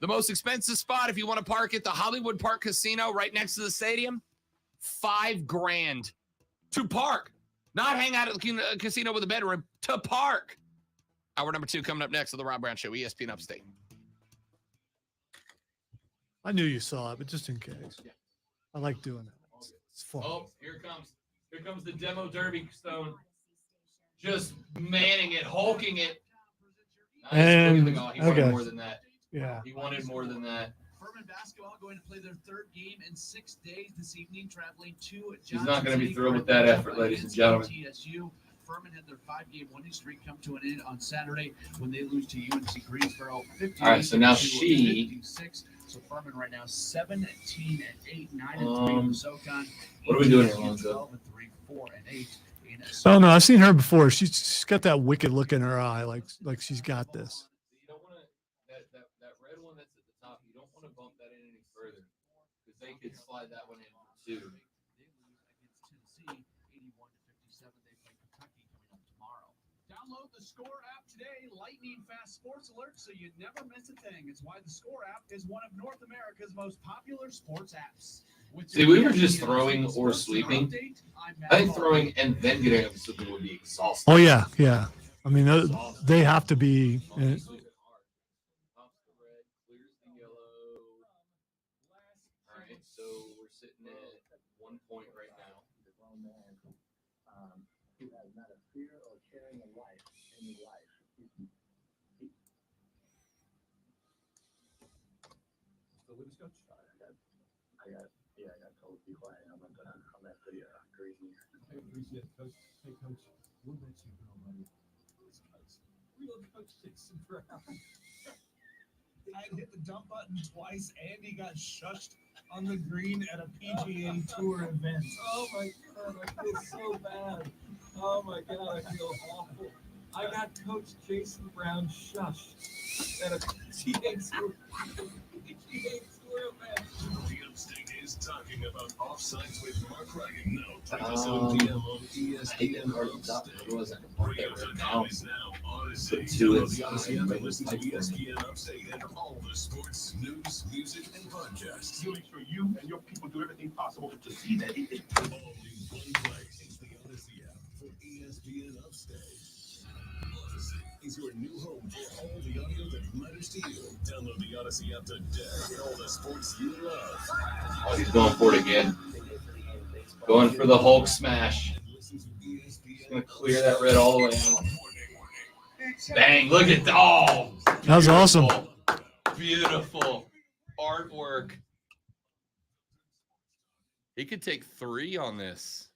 The most expensive spot, if you want to park at the Hollywood Park Casino right next to the stadium, $5,000 to park. Not hang out at the casino with a bedroom, to park. Hour number 2 coming up next on the Rob Brown Show, ESPN Upstate. I knew you saw it, but just in case. Yeah. I like doing that. It's fun. Oh, here comes the demo derby, Stone. Just manning it, hulking it. Nice. And Look at the goal. He wanted more than that. Yeah. He wanted more than that. Furman basketball going to play their third game in 6 days this evening, traveling to He's not going to be thrilled with that effort, ladies and gentlemen. TSU. Furman had their 5-game winning streak come to an end on Saturday when they lose to UNC Greensboro 58. All right, so now she. 56. So Furman right now 17-8, 9-3 in the SoCon. What are we doing here, Lonzo? 12-3, 4-8 in Oh no, I've seen her before. She's got that wicked look in her eye, like she's got this. You don't want to that red one that's at the top. You don't want to bump that in any further because they could slide that one in for 2. They lose against Tennessee 81-57. They play Kentucky coming up tomorrow. Download the Score app today. Lightning fast sports alerts so you never miss a thing. It's why the Score app is one of North America's most popular sports apps. See, we were just throwing or sleeping. I think throwing and then getting up to sleep would be exhausting. Oh yeah. I mean, they have to be. All right, so we're sitting at 1 point right now. Who has not a fear or caring a life, any life. I got told to be quiet. I'm at the greasy. Hey, Coach, we'll bet you nobody is Coach. Real Coach Jason Brown. I hit the dump button twice. Andy got shushed on the green at a PGA Tour event. Oh my God, I feel so bad. Oh my God, I feel awful. I got Coach Jason Brown shushed at a PGA Tour event. The Upstate is talking about offsides with Mark Ryan. Now, 3 p.m. on ESPN Upstate. Radio.com is now Odyssey. Download the Odyssey app and listen to ESPN Upstate and all the sports, news, music, and podcasts. We'll make sure you and your people do everything possible to see that it is. All in one place. It's the Odyssey app for ESPN Upstate. Odyssey is your new home for all the audio that matters to you. Download the Odyssey app today for all the sports you love. Oh, he's going for it again. Going for the Hulk smash. He's gonna clear that red all the way out. Bang! Look at that. That was awesome. Beautiful artwork. He could take 3 on this.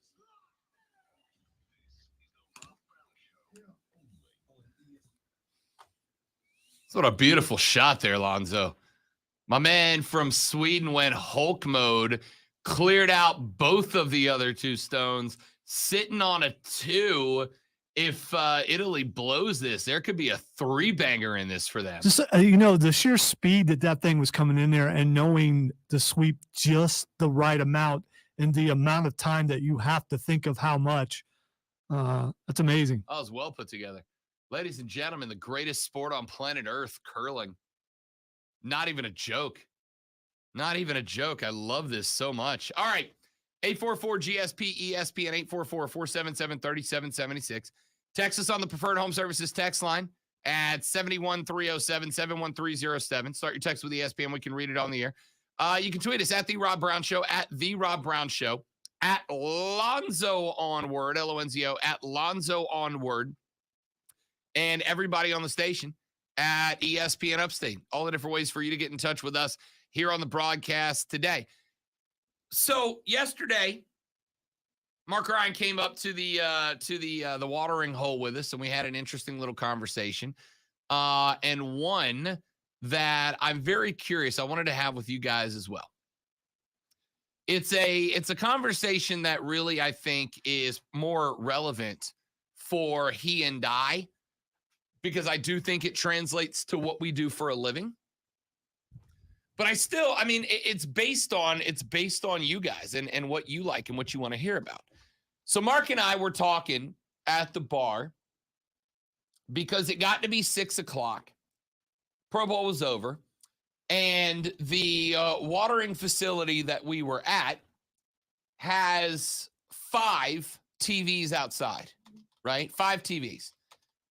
What a beautiful shot there, Lonzo. My man from Sweden went Hulk mode, cleared out both of the other 2 stones, sitting on a 2. If Italy blows this, there could be a 3-banger in this for them. Just the sheer speed that thing was coming in there, and knowing to sweep just the right amount and the amount of time that you have to think of how much. That's amazing. That was well put together. Ladies and gentlemen, the greatest sport on planet Earth, curling. Not even a joke. Not even a joke. I love this so much. All right. 844-GSP-ESPN, 844-477-3776. Text us on the Preferred Home Services text line at 71307, Start your text with ESPN. We can read it on the air. You can tweet us at The Rob Brown Show, at The Rob Brown Show, at Lonzo Onward, Lonzo, at Lonzo Onward, and everybody on the station at ESPN Upstate. All the different ways for you to get in touch with us here on the broadcast today. So yesterday, Mark Ryan came up to the watering hole with us, and we had an interesting little conversation, and one that I'm very curious. I wanted to have with you guys as well. It's a conversation that really I think is more relevant for he and I, because I do think it translates to what we do for a living. But it's based on you guys and what you like and what you want to hear about. So Mark and I were talking at the bar because it got to be 6:00. Pro Bowl was over, and the watering facility that we were at has 5 TVs outside, right? 5 TVs.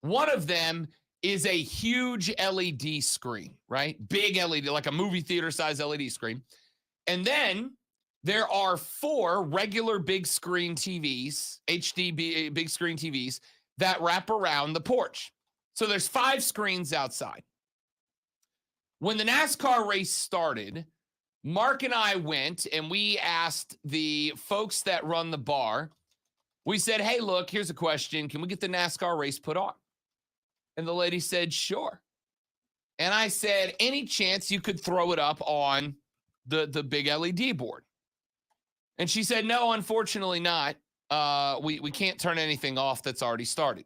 One of them is a huge LED screen, right? Big LED, like a movie theater size LED screen. And then there are 4 regular big screen TVs, HD big screen TVs that wrap around the porch. So there's 5 screens outside. When the NASCAR race started, Mark and I went and we asked the folks that run the bar, we said, hey, look, here's a question. Can we get the NASCAR race put on? And the lady said, sure. And I said, any chance you could throw it up on the big LED board? And she said, no, unfortunately not. We can't turn anything off that's already started.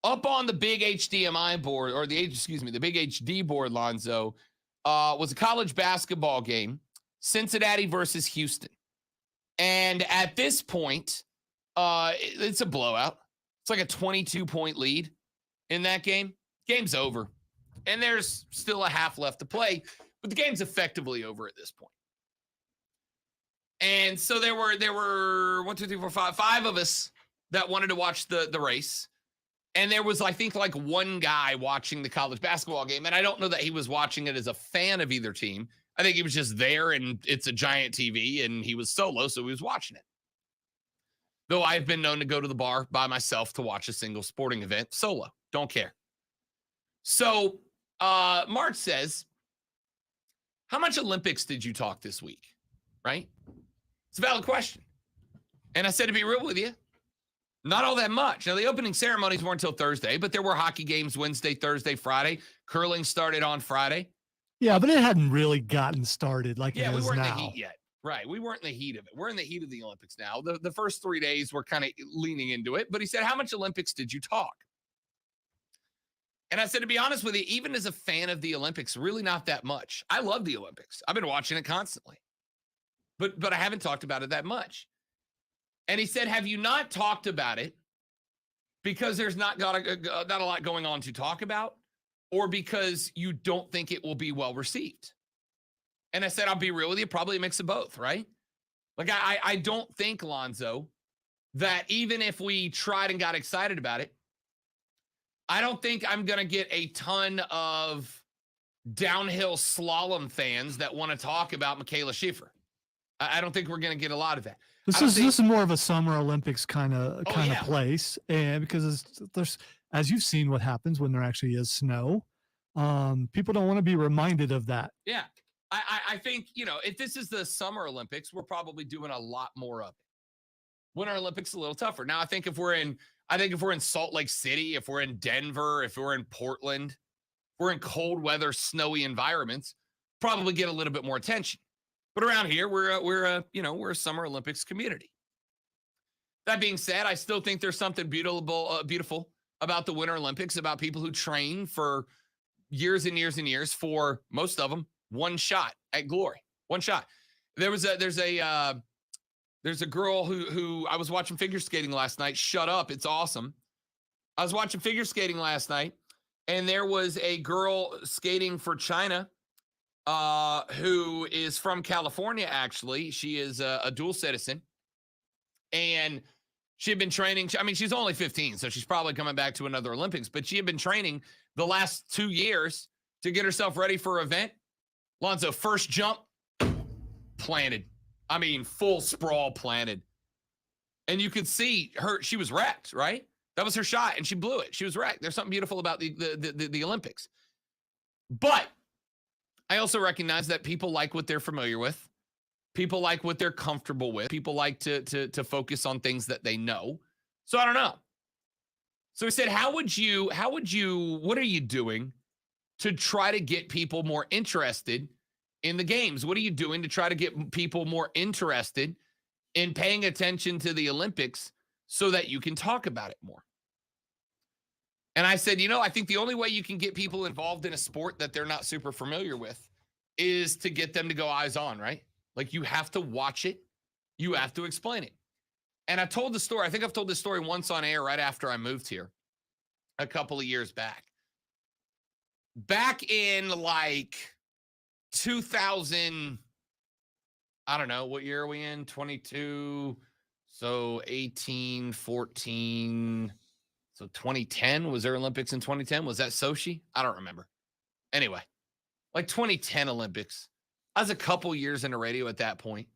Up on the big HDMI board, or the big HD board, Lonzo, was a college basketball game, Cincinnati versus Houston. And at this point, it's a blowout. It's like a 22-point lead in that game. Game's over. And there's still a half left to play, but the game's effectively over at this point. And so there were 1, 2, 3, 4, 5 of us that wanted to watch the race. And there was, I think, like one guy watching the college basketball game. And I don't know that he was watching it as a fan of either team. I think he was just there, and it's a giant TV, and he was solo, so he was watching it. Though I've been known to go to the bar by myself to watch a single sporting event solo. Don't care. So Mark says, how much Olympics did you talk this week? Right? It's a valid question. And I said, to be real with you, not all that much. Now, the opening ceremonies weren't until Thursday, but there were hockey games Wednesday, Thursday, Friday. Curling started on Friday. Yeah, but it hadn't really gotten started like it is now. Yeah, we weren't in the heat yet. Right. We weren't in the heat of it. We're in the heat of the Olympics now. The first 3 days we're kind of leaning into it. But he said, how much Olympics did you talk? And I said, to be honest with you, even as a fan of the Olympics, really not that much. I love the Olympics. I've been watching it constantly. But I haven't talked about it that much. And he said, have you not talked about it because there's not a lot going on to talk about, or because you don't think it will be well received? And I said, I'll be real with you, probably a mix of both, right? Like, I don't think, Lonzo, that even if we tried and got excited about it, I don't think I'm going to get a ton of downhill slalom fans that want to talk about Michaela Schiffer. I don't think we're going to get a lot of that. This is more of a Summer Olympics kind of place, and because there's, as you've seen, what happens when there actually is snow. People don't want to be reminded of that. Yeah, I think, if this is the Summer Olympics, we're probably doing a lot more of it. Winter Olympics a little tougher. Now, I think if we're in Salt Lake City, if we're in Denver, if we're in Portland, if we're in cold weather, snowy environments, probably get a little bit more attention. But around here, we're a Summer Olympics community. That being said, I still think there's something beautiful about the Winter Olympics, about people who train for years and years and years, for most of them, one shot at glory. One shot. There's a girl who I was watching figure skating last night. Shut up. It's awesome. I was watching figure skating last night, and there was a girl skating for China who is from California, actually. She is a dual citizen, and she had been training. I mean, she's only 15, so she's probably coming back to another Olympics, but she had been training the last 2 years to get herself ready for an event. Lonzo, first jump, planted. I mean, full sprawl planted. And you could see she was wrecked, right? That was her shot, and she blew it. She was wrecked. There's something beautiful about the Olympics. But I also recognize that people like what they're familiar with. People like what they're comfortable with. People like to focus on things that they know. So I don't know. So he said, what are you doing to try to get people more interested in the games? What are you doing to try to get people more interested in paying attention to the Olympics so that you can talk about it more? And I said, I think the only way you can get people involved in a sport that they're not super familiar with is to get them to go eyes on, right? Like, you have to watch it. You have to explain it. And I told the story. I think I've told this story once on air right after I moved here a couple of years back. Back in like 2000, I don't know, what year are we in? 22, so 18, 14, so 2010. Was there Olympics in 2010? Was that Sochi? I don't remember. Anyway, like 2010 Olympics. I was a couple years into radio at that point,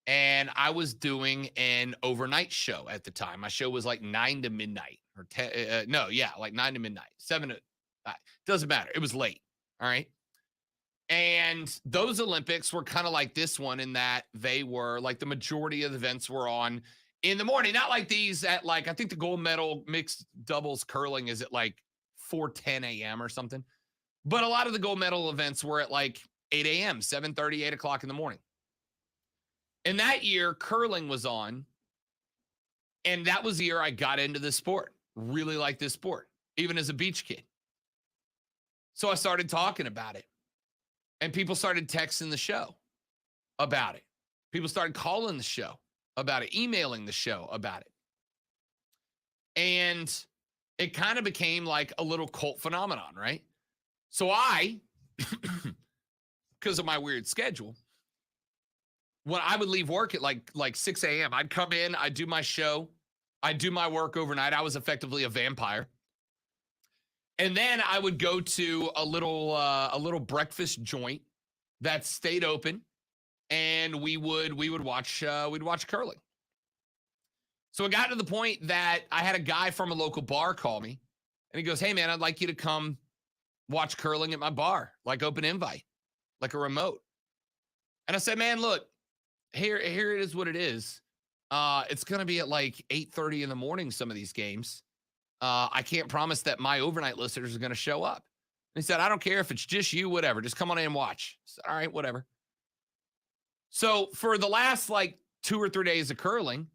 and I was doing an overnight show at the time. My show was like 9 to midnight or 10. Like 9 to midnight, 7 to, doesn't matter. It was late. All right. And those Olympics were kind of like this one, in that they were like, the majority of the events were on in the morning, not like these at like, I think the gold medal mixed doubles curling is at like 4:10 a.m. or something. But a lot of the gold medal events were at like 8 a.m., 7:30, 8 o'clock in the morning. And that year, curling was on. And that was the year I got into this sport. Really liked this sport, even as a beach kid. So I started talking about it. And people started texting the show about it. People started calling the show about it, emailing the show about it. And it kind of became like a little cult phenomenon, right? So I, because of my weird schedule, when I would leave work at like 6 a.m., I'd come in, I'd do my show, I'd do my work overnight. I was effectively a vampire. And then I would go to a little breakfast joint that stayed open, and we'd watch curling. So it got to the point that I had a guy from a local bar call me, and he goes, "Hey man, I'd like you to come watch curling at my bar, like open invite, like a remote." And I said, "Man, look, here it is what it is. It's going to be at like 8:30 in the morning, some of these games. I can't promise that my overnight listeners are going to show up." And he said, "I don't care if it's just you, whatever. Just come on in and watch." I said, "All right, whatever." So for the last like 2 or 3 days of curling,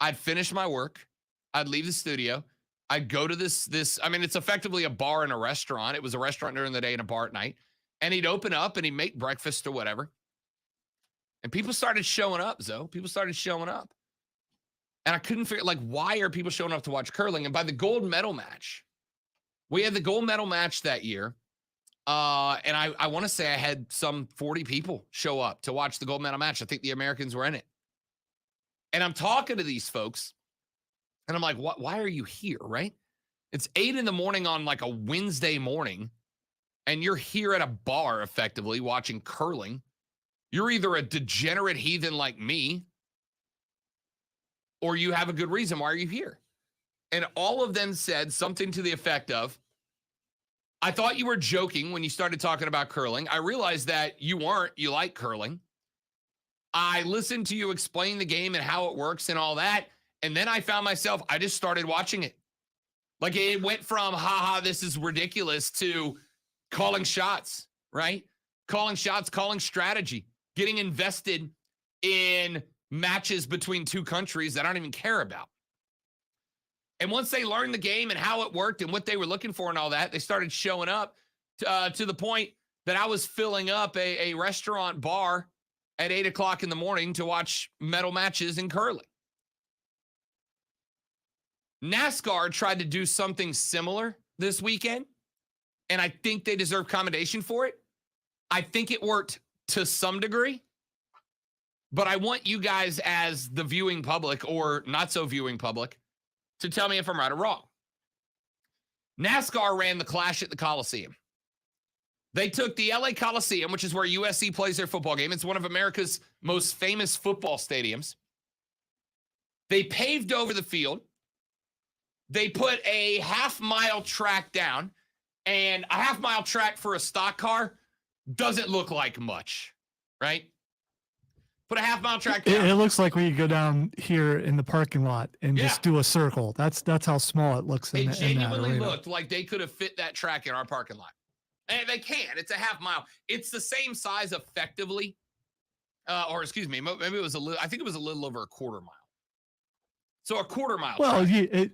I'd finish my work. I'd leave the studio. I'd go to this. I mean, it's effectively a bar and a restaurant. It was a restaurant during the day and a bar at night. And he'd open up and he'd make breakfast or whatever. And people started showing up, Zoe. People started showing up. And I couldn't figure, like, why are people showing up to watch curling? And by the gold medal match, we had the gold medal match that year. And I want to say I had some 40 people show up to watch the gold medal match. I think the Americans were in it. And I'm talking to these folks, and I'm like, why are you here, right? It's 8 in the morning on like a Wednesday morning, and you're here at a bar effectively watching curling. You're either a degenerate heathen like me, or you have a good reason. Why are you here? And all of them said something to the effect of, I thought you were joking when you started talking about curling. I realized that you weren't. You like curling. I listened to you explain the game and how it works and all that. And then I found myself, I just started watching it. Like it went from, haha, this is ridiculous, to calling shots, right? Calling shots, calling strategy, getting invested in matches between two countries that I don't even care about. And once they learned the game and how it worked and what they were looking for and all that, they started showing up to the point that I was filling up a restaurant bar at 8 o'clock in the morning to watch medal matches in curling. NASCAR tried to do something similar this weekend, and I think they deserve commendation for it. I think it worked to some degree, but I want you guys as the viewing public or not so viewing public to tell me if I'm right or wrong. NASCAR ran the Clash at the Coliseum. They took the LA Coliseum, which is where USC plays their football game. It's one of America's most famous football stadiums. They paved over the field. They put a half-mile track down, and a half-mile track for a stock car doesn't look like much, right? Put a half-mile track down. It looks like we go down here in the parking lot and just do a circle. That's how small it looks. It genuinely looked like they could have fit that track in our parking lot. And they can. It's a half mile. It's the same size effectively. Or excuse me, maybe it was I think it was a little over a quarter mile. So a quarter mile. Well,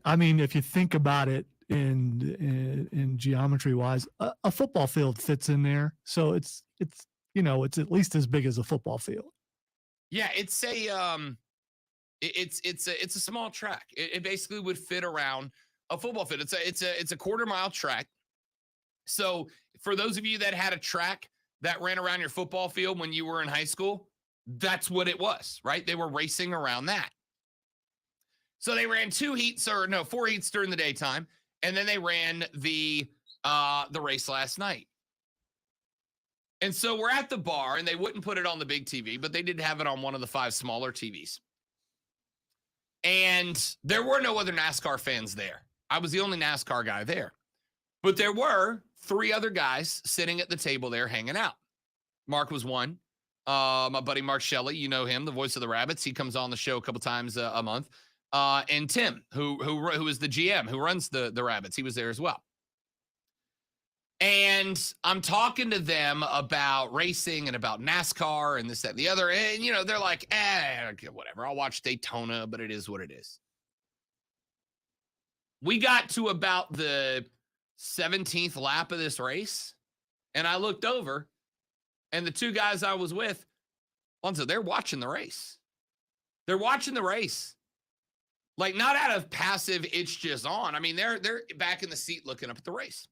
I mean, if you think about it in geometry wise, a football field fits in there. So it's at least as big as a football field. Yeah, it's a small track. It basically would fit around a football field. It's a quarter mile track. So for those of you that had a track that ran around your football field when you were in high school, that's what it was, right? They were racing around that. So they ran 4 heats during the daytime, and then they ran the race last night. And so we're at the bar, and they wouldn't put it on the big TV, but they did have it on one of the 5 smaller TVs. And there were no other NASCAR fans there. I was the only NASCAR guy there. But there were 3 other guys sitting at the table there hanging out. Mark was one. My buddy Mark Shelley, you know him, the voice of the Rabbits. He comes on the show a couple times a month. And Tim, who is the GM, who runs the Rabbits. He was there as well. And I'm talking to them about racing and about NASCAR and this, that, and the other. And, they're like, whatever. I'll watch Daytona, but it is what it is. We got to about the 17th lap of this race, and I looked over, and the 2 guys I was with, Lonzo, they're watching the race. They're watching the race. Like, not out of passive, it's just on. I mean, they're back in the seat looking up at the race.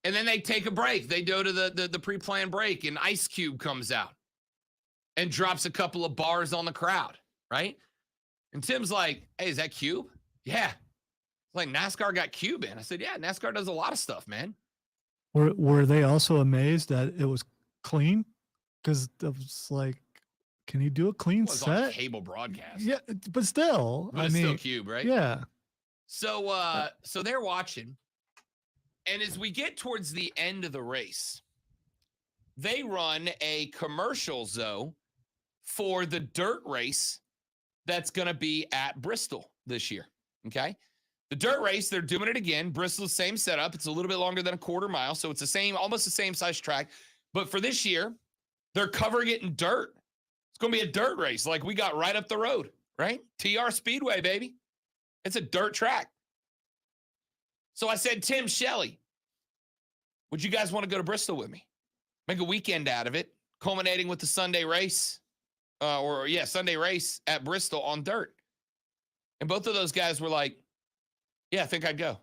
And then they take a break. They go to the pre-planned break, and Ice Cube comes out and drops a couple of bars on the crowd, right? And Tim's like, hey, is that Cube? Yeah. Like, NASCAR got Cube in. I said, yeah, NASCAR does a lot of stuff, man. Were they also amazed that it was clean? Because it was like, can he do a clean set? On cable broadcast. Yeah, but still. But it's still Cube, right? Yeah. So they're watching. And as we get towards the end of the race, they run a commercial, Zoe, for the dirt race that's going to be at Bristol this year, okay? The dirt race, they're doing it again. Bristol's same setup. It's a little bit longer than a quarter mile, so it's almost the same size track. But for this year, they're covering it in dirt. It's going to be a dirt race like we got right up the road, right? TR Speedway, baby. It's a dirt track. So I said, Tim, Shelley, would you guys want to go to Bristol with me? Make a weekend out of it, culminating with the Sunday race, Sunday race at Bristol on dirt. And both of those guys were like, yeah, I think I'd go.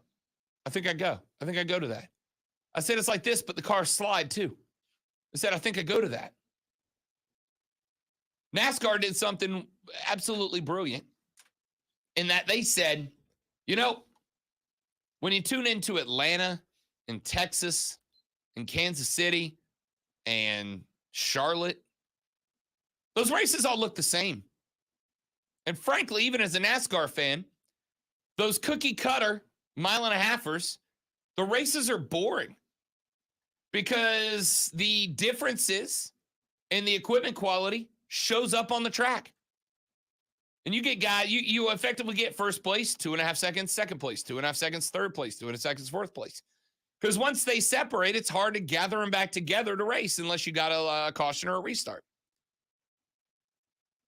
I think I'd go to that. I said, it's like this, but the cars slide too. I said, I think I'd go to that. NASCAR did something absolutely brilliant in that they said, when you tune into Atlanta and Texas and Kansas City and Charlotte, those races all look the same. And frankly, even as a NASCAR fan, those cookie cutter mile and a halfers, the races are boring because the differences in the equipment quality shows up on the track. And you get you effectively get first place, 2.5 seconds, second place, 2.5 seconds, third place, 2.5 seconds, fourth place. Because once they separate, it's hard to gather them back together to race unless you got a caution or a restart.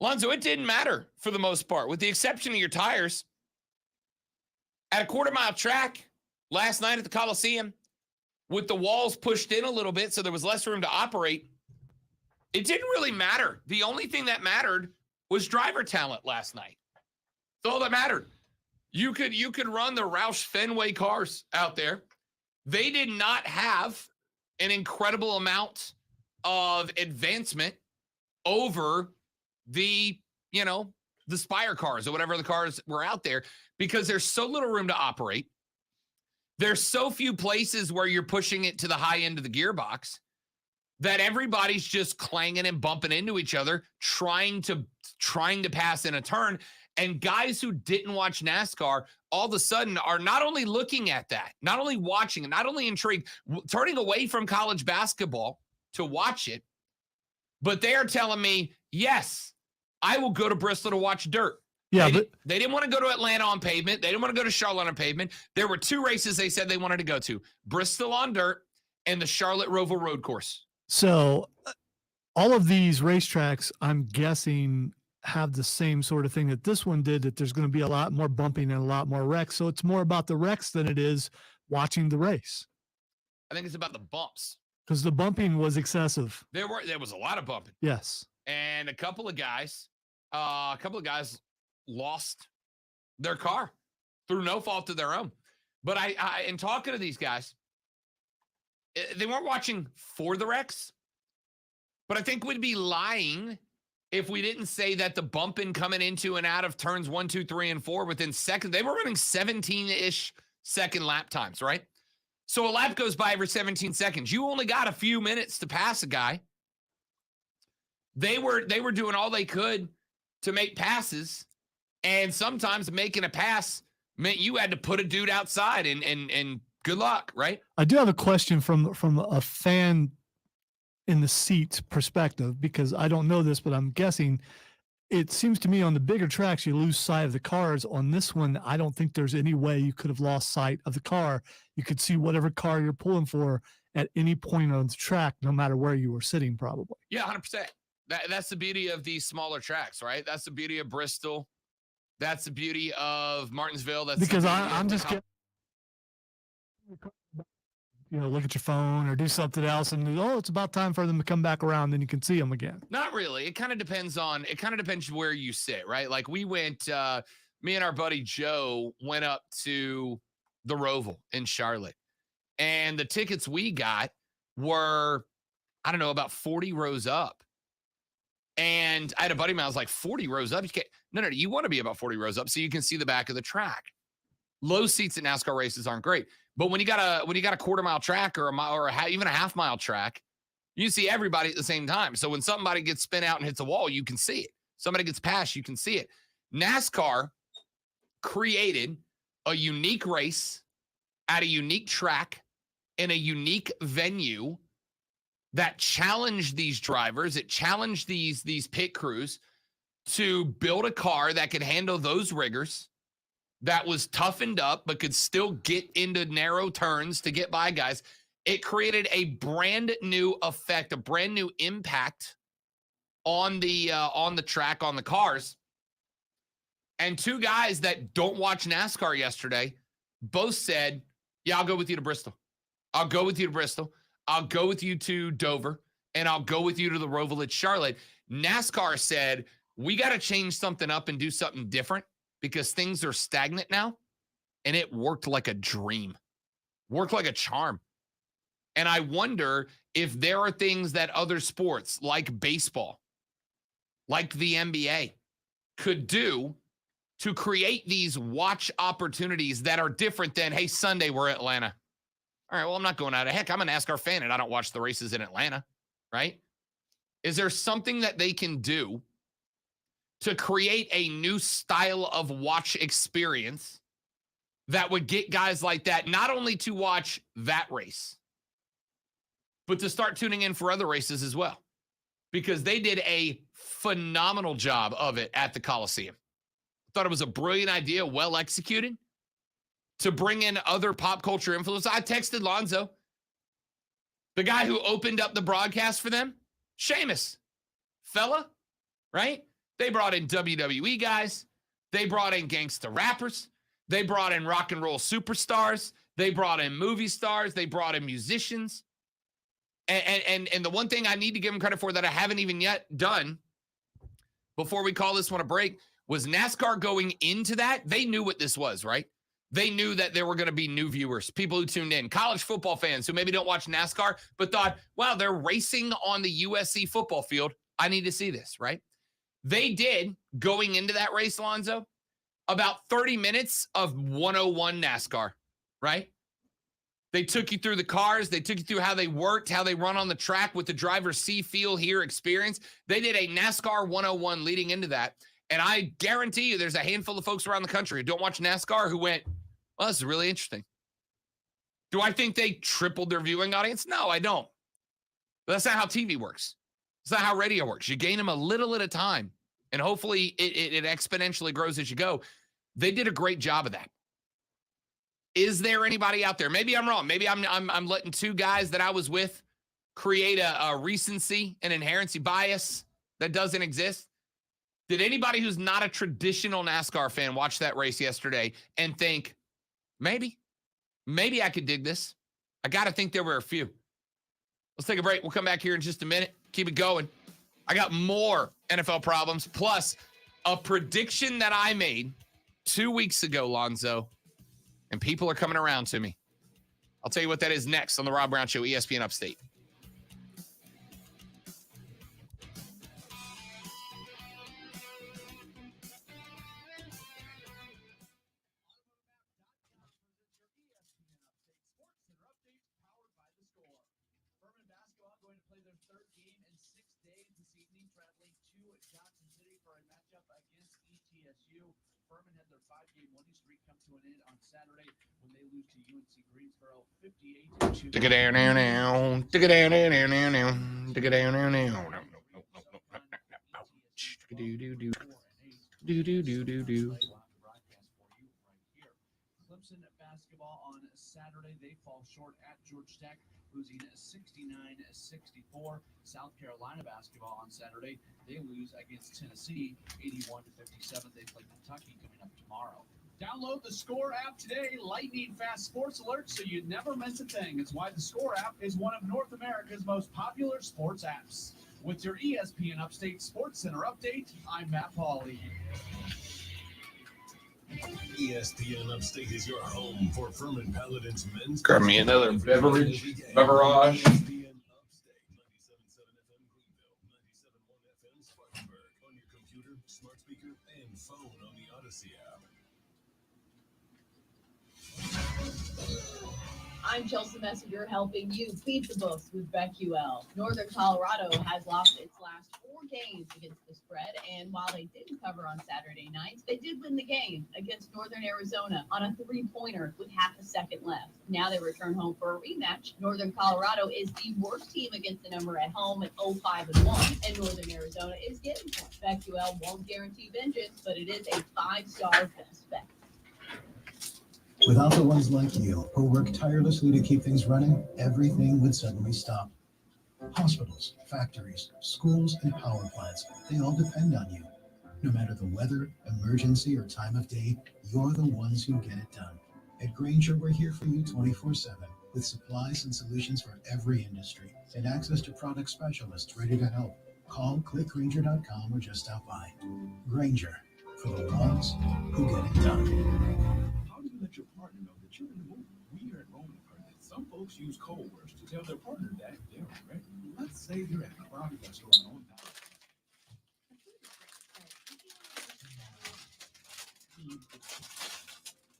Lonzo, it didn't matter for the most part, with the exception of your tires. At a quarter-mile track last night at the Coliseum, with the walls pushed in a little bit so there was less room to operate, it didn't really matter. The only thing that mattered was driver talent last night. That's all that mattered. You could run the Roush Fenway cars out there. They did not have an incredible amount of advancement over the Spire cars or whatever the cars were out there because there's so little room to operate. There's so few places where you're pushing it to the high end of the gearbox that everybody's just clanging and bumping into each other, trying to pass in a turn. And guys who didn't watch NASCAR all of a sudden are not only looking at that, not only watching it, not only intrigued, turning away from college basketball to watch it, but they are telling me, yes, I will go to Bristol to watch dirt. Yeah, they didn't want to go to Atlanta on pavement. They didn't want to go to Charlotte on pavement. There were 2 races they said they wanted to go to, Bristol on dirt and the Charlotte Roval Road Course. So all of these racetracks, I'm guessing, have the same sort of thing that this one did, that there's going to be a lot more bumping and a lot more wrecks. So it's more about the wrecks than it is watching the race. I think it's about the bumps. Because the bumping was excessive. There was a lot of bumping. Yes. And a couple of guys lost their car through no fault of their own. But I in talking to these guys, they weren't watching for the wrecks. But I think we'd be lying if we didn't say that the bumping coming into and out of turns 1, 2, 3, and 4 within seconds, they were running 17-ish second lap times, right? So a lap goes by every 17 seconds. You only got a few minutes to pass a guy. They were doing all they could to make passes, and sometimes making a pass meant you had to put a dude outside and good luck, right? I do have a question from a fan in the seat perspective, because I don't know this, but I'm guessing it seems to me on the bigger tracks, you lose sight of the cars. On this one, I don't think there's any way you could have lost sight of the car. You could see whatever car you're pulling for at any point on the track, no matter where you were sitting, probably. Yeah, 100%. That's the beauty of these smaller tracks, right? That's the beauty of Bristol. That's the beauty of Martinsville. That's because I'm just getting, look at your phone or do something else, and it's about time for them to come back around. Then you can see them again. Not really. It kind of depends where you sit, right? Like we went, me and our buddy Joe went up to the Roval in Charlotte, and the tickets we got were, I don't know, about 40 rows up. And I had a buddy of mine, I was like, 40 rows up? You can't, no, you want to be about 40 rows up so you can see the back of the track. Low seats at NASCAR races aren't great. But when you got a quarter-mile track or a mile or even a half-mile track, you see everybody at the same time. So when somebody gets spin out and hits a wall, you can see it. Somebody gets past, you can see it. NASCAR created a unique race at a unique track in a unique venue that challenged these drivers. It challenged these pit crews to build a car that could handle those rigors, that was toughened up but could still get into narrow turns to get by guys. It created a brand new effect, a brand new impact on the track, on the cars. And 2 guys that don't watch NASCAR yesterday both said, yeah, I'll go with you to Bristol. I'll go with you to Bristol. I'll go with you to Dover, and I'll go with you to the Roval at Charlotte. NASCAR said, we got to change something up and do something different because things are stagnant now. And it worked like a dream, worked like a charm. And I wonder if there are things that other sports like baseball, like the NBA, could do to create these watch opportunities that are different than, hey, Sunday we're at Atlanta. All right, well, I'm not going out of heck. I'm a NASCAR fan and I don't watch the races in Atlanta, right? Is there something that they can do to create a new style of watch experience that would get guys like that not only to watch that race, but to start tuning in for other races as well, because they did a phenomenal job of it at the Coliseum. Thought it was a brilliant idea, well executed, to bring in other pop culture influences. I texted Lonzo, the guy who opened up the broadcast for them, Sheamus, fella, right? They brought in WWE guys. They brought in gangsta rappers. They brought in rock and roll superstars. They brought in movie stars. They brought in musicians. And the one thing I need to give them credit for that I haven't even yet done before we call this one a break was NASCAR going into that. They knew what this was, right? They knew that there were going to be new viewers, people who tuned in, college football fans who maybe don't watch NASCAR, but thought, wow, they're racing on the USC football field. I need to see this, right? They did, going into that race, Lonzo, about 30 minutes of 101 NASCAR, right? They took you through the cars. They took you through how they worked, how they run on the track with the driver see, feel, hear experience. They did a NASCAR 101 leading into that. And I guarantee you there's a handful of folks around the country who don't watch NASCAR who went, well, this is really interesting. Do I think they tripled their viewing audience? No, I don't. But that's not how TV works. It's not how radio works. You gain them a little at a time, and hopefully it exponentially grows as you go. They did a great job of that. Is there anybody out there? Maybe I'm wrong. Maybe I'm letting two guys that I was with create a recency and inherency bias that doesn't exist. Did anybody who's not a traditional NASCAR fan watch that race yesterday and think, maybe I could dig this? I got to think there were a few. Let's take a break. We'll come back here in just a minute. Keep it going. I got more NFL problems, plus a prediction that I made 2 weeks ago, Lonzo, and people are coming around to me. I'll tell you what that is next on the Rob Brown Show, ESPN Upstate. Furman had their 5-game winning streak come to an end on Saturday when they lose to UNC Greensboro 58-2. Dig it down now. Dig it down now. Dig it down now. Do. Clemson basketball on Saturday, they fall short at Georgia Tech, losing 69-64. South Carolina basketball on Saturday, they lose against Tennessee 81-57. They play Kentucky coming up tomorrow. Download the Score app today, lightning fast sports alerts, so you never miss a thing. It's why the Score app is one of North America's most popular sports apps. With your ESPN Upstate Sports Center update, I'm Matt Pauley. ESPN Upstate is your home for Furman Paladins men's. Grab me another beverage. ESPN Upstate, 97.7 FM Greenville, 97.1 FM Spartanburg, on your computer, smart speaker, and phone on the Odyssey app. I'm Chelsea Messenger, helping you beat the books with BetQL. Northern Colorado has lost its last 4 games against the spread, and while they didn't cover on Saturday night, they did win the game against Northern Arizona on a 3-pointer with half a second left. Now they return home for a rematch. Northern Colorado is the worst team against the number at home at 0-5-1, and Northern Arizona is getting points. BetQL won't guarantee vengeance, but it is a 5-star best bet. Without the ones like you, who work tirelessly to keep things running, everything would suddenly stop. Hospitals, factories, schools, and power plants, they all depend on you. No matter the weather, emergency, or time of day, you're the ones who get it done. At Grainger, we're here for you 24/7, with supplies and solutions for every industry, and access to product specialists ready to help. Call, click Grainger.com, or just stop by. Grainger, for the ones who get it done. How do you let your partner know that you're in the mood? We here at Bowman heard that some folks use code words to tell their partner that they're ready. Let's say they're at a crowded restaurant on time.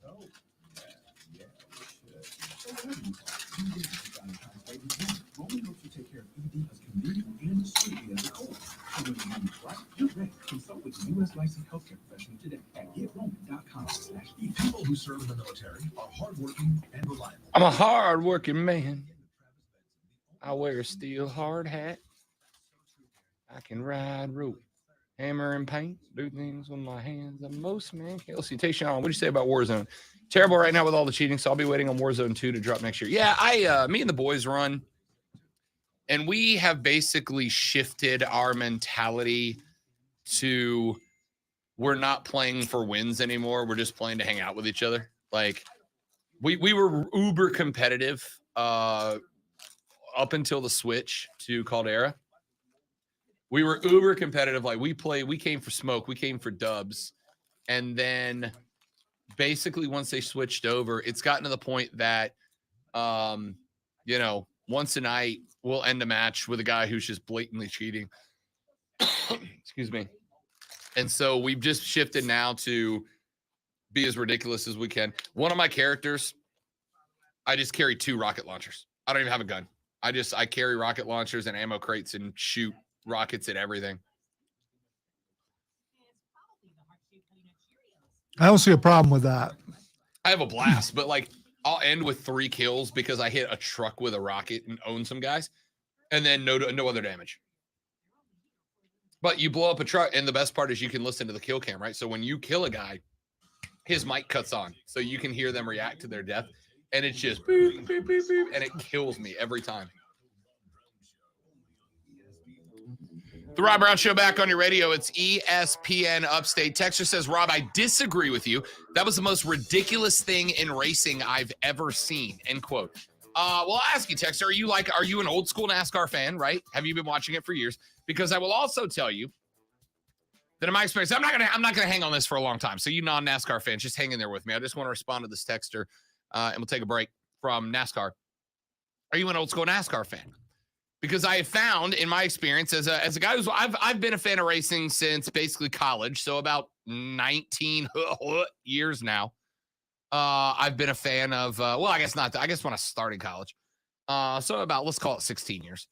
Oh, yeah, we should. So whatever you call it, you get to Valentine's Day with Bowman helps you take care of ED as convenient and sweetly as a code. So when you need it right, you're ready. Consult with the U.S. I'm a hard-working man. I wear a steel hard hat. I can ride rope, hammer and paint, do things with my hands. The most man. Kelsey, Tayshawn, what do you say about Warzone? Terrible right now with all the cheating, so I'll be waiting on Warzone 2 to drop next year. Yeah, me and the boys run, and we have basically shifted our mentality to we're not playing for wins anymore. We're just playing to hang out with each other. Like we were uber competitive up until the switch to Caldera. We were uber competitive. Like we came for smoke, we came for dubs. And then basically once they switched over, it's gotten to the point that once a night we'll end a match with a guy who's just blatantly cheating. Excuse me. And so we've just shifted now to be as ridiculous as we can. One of my characters, I just carry 2 rocket launchers. I don't even have a gun. I carry rocket launchers and ammo crates and shoot rockets at everything. I don't see a problem with that. I have a blast, but like I'll end with 3 kills because I hit a truck with a rocket and own some guys, and then no other damage. But you blow up a truck, and the best part is you can listen to the kill cam, right? So when you kill a guy, his mic cuts on, so you can hear them react to their death, and it's just boop, boop, boop, boop, and it kills me every time. The Rob Brown Show back on your radio. It's ESPN Upstate. Texter says, Rob, I disagree with you. That was the most ridiculous thing in racing I've ever seen. End quote. Well, I'll ask you, Texter, are you an old school NASCAR fan, right? Have you been watching it for years? Because I will also tell you that in my experience, I'm not gonna hang on this for a long time. So you non-NASCAR fans, just hang in there with me. I just want to respond to this texter, and we'll take a break from NASCAR. Are you an old school NASCAR fan? Because I have found in my experience as a guy who's I've been a fan of racing since basically college, so about 19 years now. I've been a fan of I guess not. I guess when I started college, so about let's call it 16 years.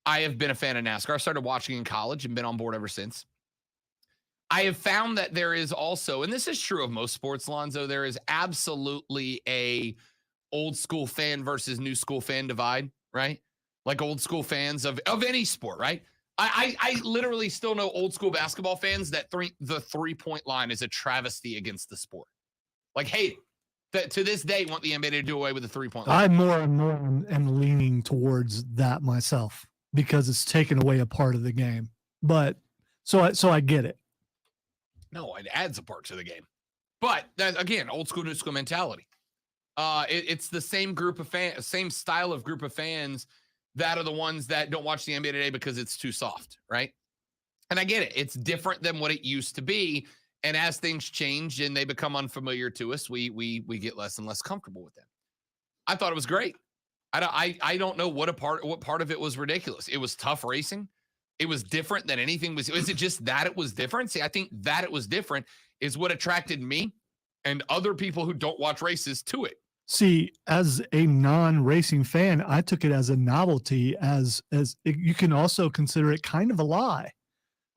I have been a fan of NASCAR. I started watching in college and been on board ever since. I have found that there is also, and this is true of most sports, Lonzo, there is absolutely a old school fan versus new school fan divide, right? Like old school fans of any sport, right? I literally still know old school basketball fans that the 3-point line is a travesty against the sport. Like, hey, to this day, want the NBA to do away with the 3-point line. I more and more am leaning towards that myself because it's taken away a part of the game. But so I get it. No, it adds a part to the game. But that, again, old school, new school mentality. It's the same group of fans, same style of group of fans that are the ones that don't watch the NBA today because it's too soft, right? And I get it. It's different than what it used to be. And as things change and they become unfamiliar to us, we get less and less comfortable with them. I thought it was great. I don't know what part of it was ridiculous. It was tough racing. It was different than anything was. Is it just that it was different? See, I think that it was different is what attracted me and other people who don't watch races to it. See, as a non-racing fan, I took it as a novelty, as you can also consider it kind of a lie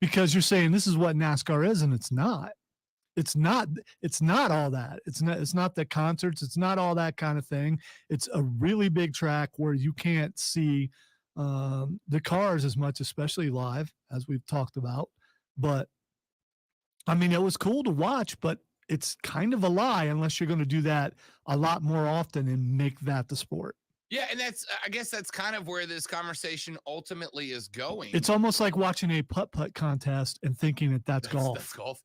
because you're saying this is what NASCAR is, and it's not. It's not all that. It's not the concerts. It's not all that kind of thing. It's a really big track where you can't see the cars as much, especially live, as we've talked about. But I mean, it was cool to watch, but it's kind of a lie unless you're going to do that a lot more often and make that the sport. Yeah, and I guess that's kind of where this conversation ultimately is going. It's almost like watching a putt-putt contest and thinking that's golf. That's golf.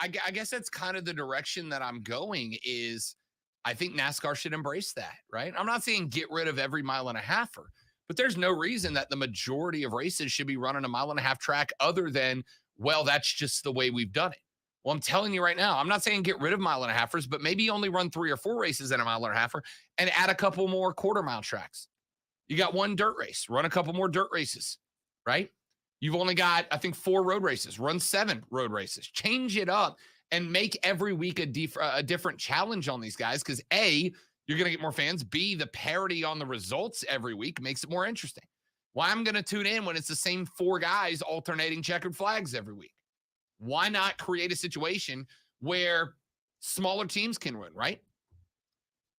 I guess that's kind of the direction that I'm going is I think NASCAR should embrace that, right? I'm not saying get rid of every mile and a halfer, but there's no reason that the majority of races should be running a mile and a half track other than, well, that's just the way we've done it. Well, I'm telling you right now, I'm not saying get rid of mile and a halfers, but maybe only run 3 or 4 races in a mile and a halfer and add a couple more quarter mile tracks. You got 1 dirt race, run a couple more dirt races, right? You've only got, I think, 4 road races, run 7 road races, change it up and make every week a different challenge on these guys. Cause A, you're going to get more fans. B, the parity on the results every week makes it more interesting. Well, I'm going to tune in when it's the same 4 guys alternating checkered flags every week. Why not create a situation where smaller teams can win, right?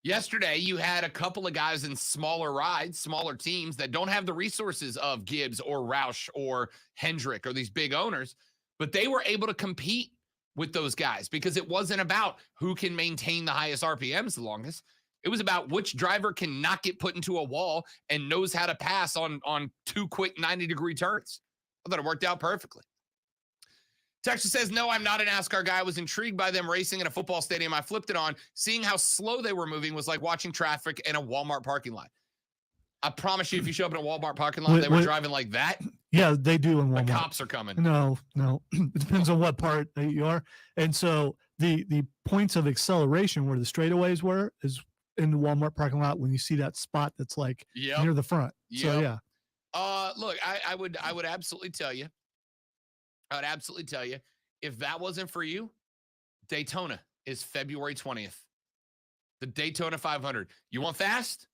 Yesterday, you had a couple of guys in smaller rides, smaller teams that don't have the resources of Gibbs or Roush or Hendrick or these big owners, but they were able to compete with those guys because it wasn't about who can maintain the highest RPMs the longest. It was about which driver can not get put into a wall and knows how to pass on 2 quick 90-degree turns. I thought it worked out perfectly. Texas says, no, I'm not a NASCAR guy. I was intrigued by them racing in a football stadium. I flipped it on. Seeing how slow they were moving was like watching traffic in a Walmart parking lot. I promise you, if you show up in a Walmart parking lot, they were driving like that. Yeah, they do in Walmart. The cops are coming. No. It depends on what part that you are. And so the points of acceleration where the straightaways were is in the Walmart parking lot when you see that spot that's like near the front. So yeah. Look, I would absolutely tell you. If that wasn't for you, Daytona is February 20th. The Daytona 500. You want fast?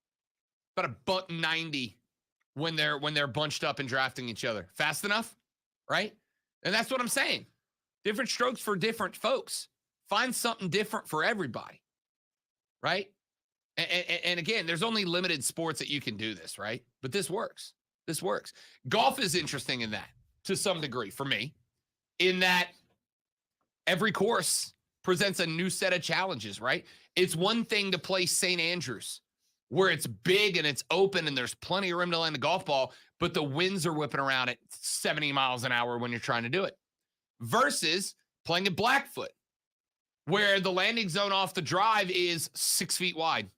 About $190 when they're bunched up and drafting each other. Fast enough, right? And that's what I'm saying. Different strokes for different folks. Find something different for everybody, right? And again, there's only limited sports that you can do this, right? But this works. This works. Golf is interesting in that, to some degree, for me, in that every course presents a new set of challenges, right? It's one thing to play St. Andrews, where it's big and it's open and there's plenty of room to land a golf ball, but the winds are whipping around at 70 miles an hour when you're trying to do it. Versus playing at Blackfoot, where the landing zone off the drive is 6 feet wide.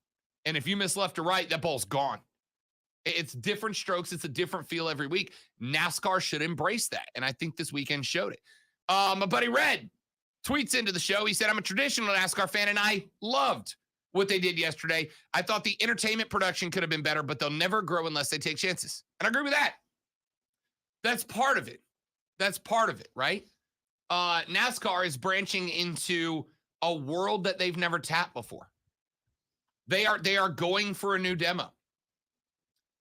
And if you miss left or right, that ball's gone. It's different strokes. It's a different feel every week. NASCAR should embrace that. And I think this weekend showed it. My buddy Red tweets into the show. He said, I'm a traditional NASCAR fan, and I loved what they did yesterday. I thought the entertainment production could have been better, but they'll never grow unless they take chances. And I agree with that. That's part of it. That's part of it, right? NASCAR is branching into a world that they've never tapped before. They are going for a new demo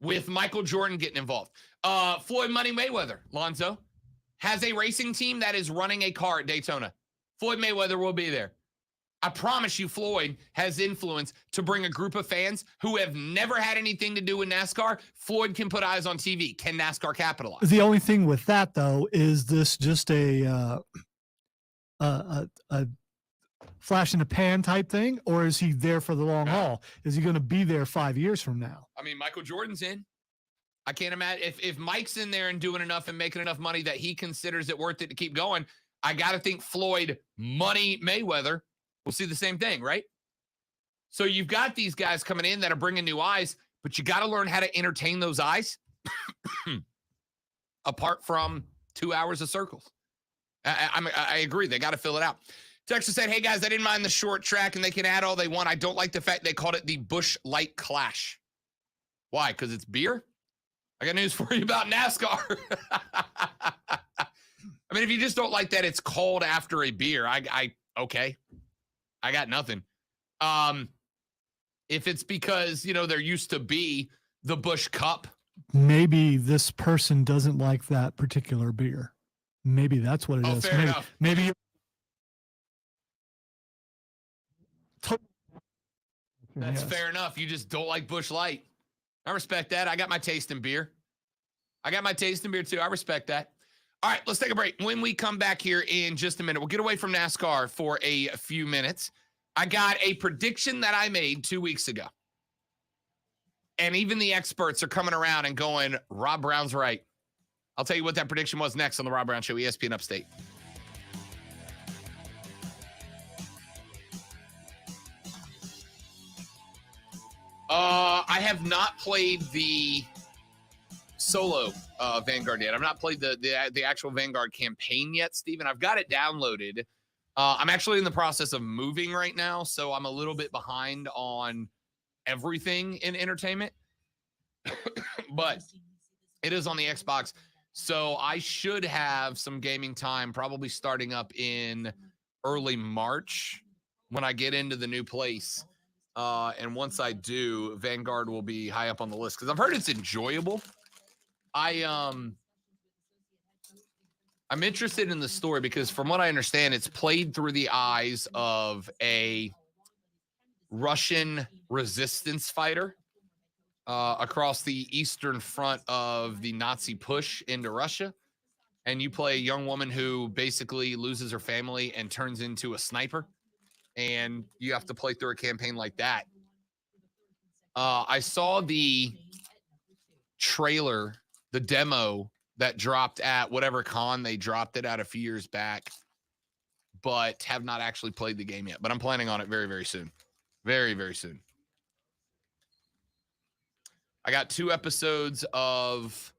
with Michael Jordan getting involved. Floyd Money Mayweather, Lonzo, has a racing team that is running a car at Daytona. Floyd Mayweather will be there. I promise you, Floyd has influence to bring a group of fans who have never had anything to do with NASCAR. Floyd can put eyes on TV. Can NASCAR capitalize? The only thing with that, though, is this just a flash in the pan type thing, or is he there for the long haul? Is he going to be there 5 years from now? I mean, Michael Jordan's in. I can't imagine if Mike's in there and doing enough and making enough money that he considers it worth it to keep going. I got to think Floyd Money Mayweather will see the same thing, right? So you've got these guys coming in that are bringing new eyes, but you got to learn how to entertain those eyes apart from 2 hours of circles. I agree. They got to fill it out. Texas said, hey, guys, I didn't mind the short track, and they can add all they want. I don't like the fact they called it the Busch Light Clash. Why? Because it's beer? I got news for you about NASCAR. I mean, if you just don't like that it's called after a beer, okay. I got nothing. If it's because, there used to be the Busch Cup. Maybe this person doesn't like that particular beer. Maybe that's what it is. Fair enough. Maybe That's fair enough. You just don't like Busch Light. I respect that. I got my taste in beer. Too. I respect that. All right, let's take a break. When we come back here in just a minute, we'll get away from NASCAR for a few minutes. I got a prediction that I made 2 weeks ago. And even the experts are coming around and going, Rob Brown's right. I'll tell you what that prediction was next on the Rob Brown Show, ESPN Upstate. I have not played the solo Vanguard yet. I've not played the actual Vanguard campaign yet, Steven. I've got it downloaded. I'm actually in the process of moving right now, so I'm a little bit behind on everything in entertainment. But it is on the Xbox, so I should have some gaming time probably starting up in early March when I get into the new place. And once I do, Vanguard will be high up on the list because I've heard it's enjoyable. I'm interested in the story because from what I understand, it's played through the eyes of a Russian resistance fighter across the eastern front of the Nazi push into Russia. And you play a young woman who basically loses her family and turns into a sniper. And you have to play through a campaign like that. I saw the trailer, the demo that dropped at whatever con they dropped it at a few years back, but have not actually played the game yet. But I'm planning on it very, very soon. Very, very soon. I got 2 episodes of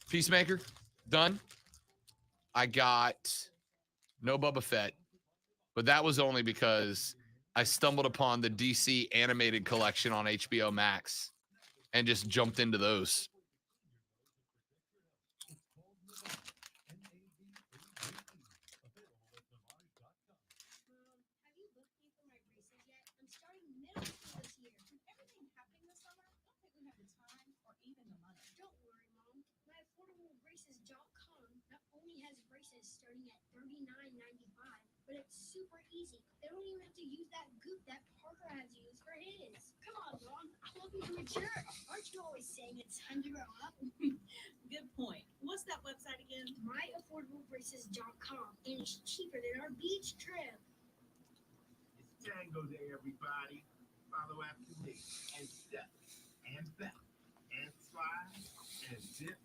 Peacemaker done. I got no Boba Fett, but that was only because I stumbled upon the DC animated collection on HBO Max and just jumped into those. Starting at $39.95, but it's super easy. They don't even have to use that goop that Parker has used for his. Come on, Mom. I'm looking to mature. Aren't you always saying it's time to grow up? Good point. What's that website again? MyAffordableBraces.com, and it's cheaper than our beach trip. It's Tango Day, everybody. Follow after me. And step, and back, and slide, and dip.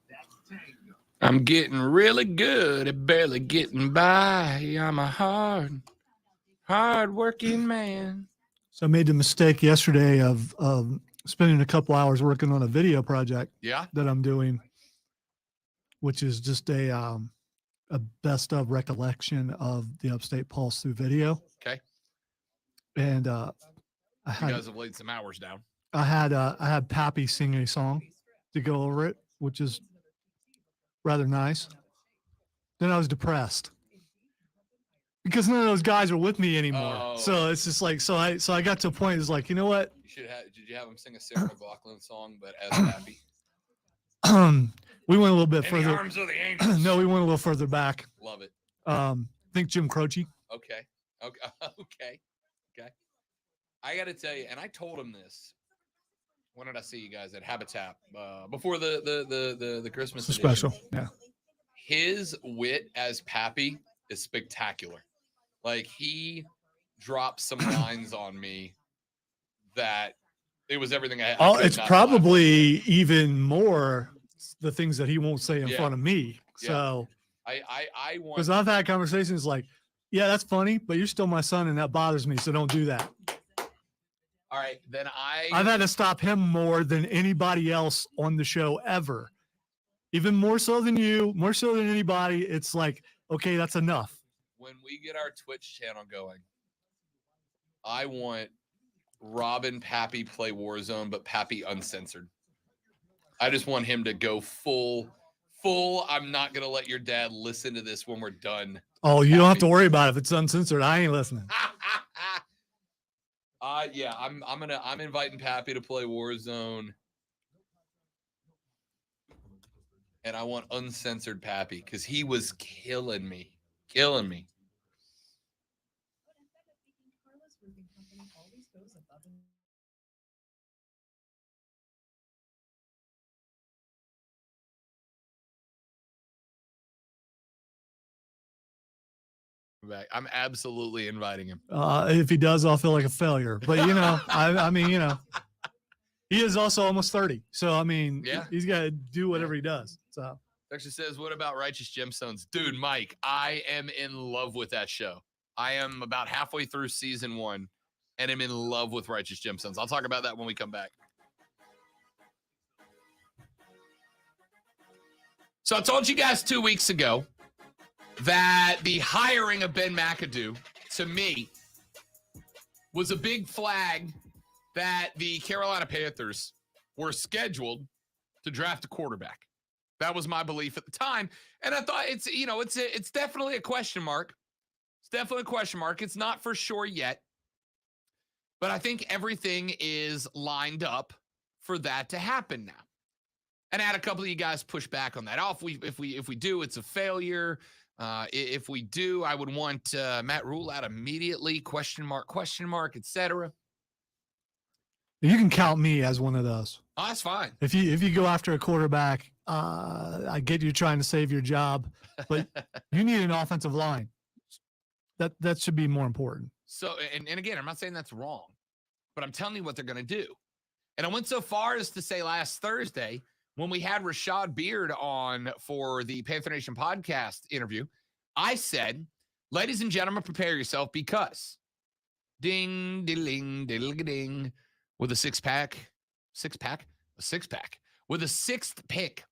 That's Tango. I'm getting really good at barely getting by. I'm a hard-working man. So I made the mistake yesterday of spending a couple hours working on a video project that I'm doing, which is just a best of recollection of the Upstate Pulse through video. Okay. And you guys have laid some hours down. I had Pappy sing a song to go over it, which is rather nice. Then I was depressed because none of those guys are with me anymore. Oh. So it's just like, so I got to a point. It's like, you know what? Did you have him sing a Sarah McLachlan song, but as Pappy? We went a little bit In further. the arms of the angels. No, we went a little further back. Love it. Think Jim Croce. Okay. I got to tell you, and I told him this. When did I see you guys at Habitat? Before the Christmas Special. Yeah. His wit as Pappy is spectacular. Like, he dropped some lines on me that it was everything I had. It's probably even more the things that he won't say in front of me. Yeah. So I want, because I've had conversations like, yeah, that's funny, but you're still my son and that bothers me. So don't do that. All right, then I've had to stop him more than anybody else on the show ever. Even more so than you, more so than anybody. It's like, okay, that's enough. When we get our Twitch channel going, I want Robin Pappy play Warzone, but Pappy uncensored. I just want him to go full. I'm not going to let your dad listen to this when we're done. Oh, you don't have to worry about it. If it's uncensored, I ain't listening. Yeah, I'm inviting Pappy to play Warzone. And I want uncensored Pappy because he was killing me. Back. I'm absolutely inviting him. If he does, I'll feel like a failure. But, you know, I mean, you know, he is also almost 30. So, I mean, he's got to do whatever he does. So, Actually says, what about Righteous Gemstones? Dude, Mike, I am in love with that show. I am about halfway through season 1 and I'm in love with Righteous Gemstones. I'll talk about that when we come back. So I told you guys 2 weeks ago that the hiring of Ben McAdoo, to me, was a big flag that the Carolina Panthers were scheduled to draft a quarterback. That was my belief at the time. And I thought it's definitely a question mark. It's definitely a question mark. It's not for sure yet. But I think everything is lined up for that to happen now. And I had a couple of you guys push back on that. If we do, it's a failure. If we do, I would want Matt Rule out immediately, question mark, etc. You can count me as one of those. Oh, that's fine. If you go after a quarterback, I get you trying to save your job, but you need an offensive line. That should be more important. So, and again, I'm not saying that's wrong, but I'm telling you what they're going to do. And I went so far as to say last Thursday, when we had Rashad Beard on for the Panther Nation podcast interview, I said, ladies and gentlemen, prepare yourself because ding, diddling, diddle-ga-ding, with a six-pack, with a sixth pick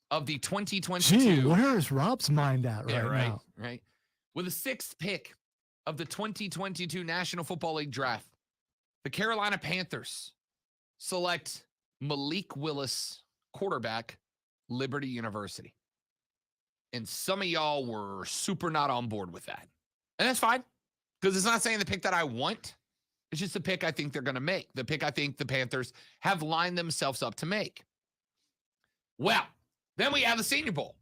of the 2022. Gee, where is Rob's mind at now? Right. With a sixth pick of the 2022 National Football League draft, the Carolina Panthers select Malik Willis, quarterback, Liberty University. And some of y'all were super not on board with that. And that's fine, because it's not saying the pick that I want. It's just the pick I think they're going to make, the pick I think the Panthers have lined themselves up to make. Well, then we have the Senior Bowl.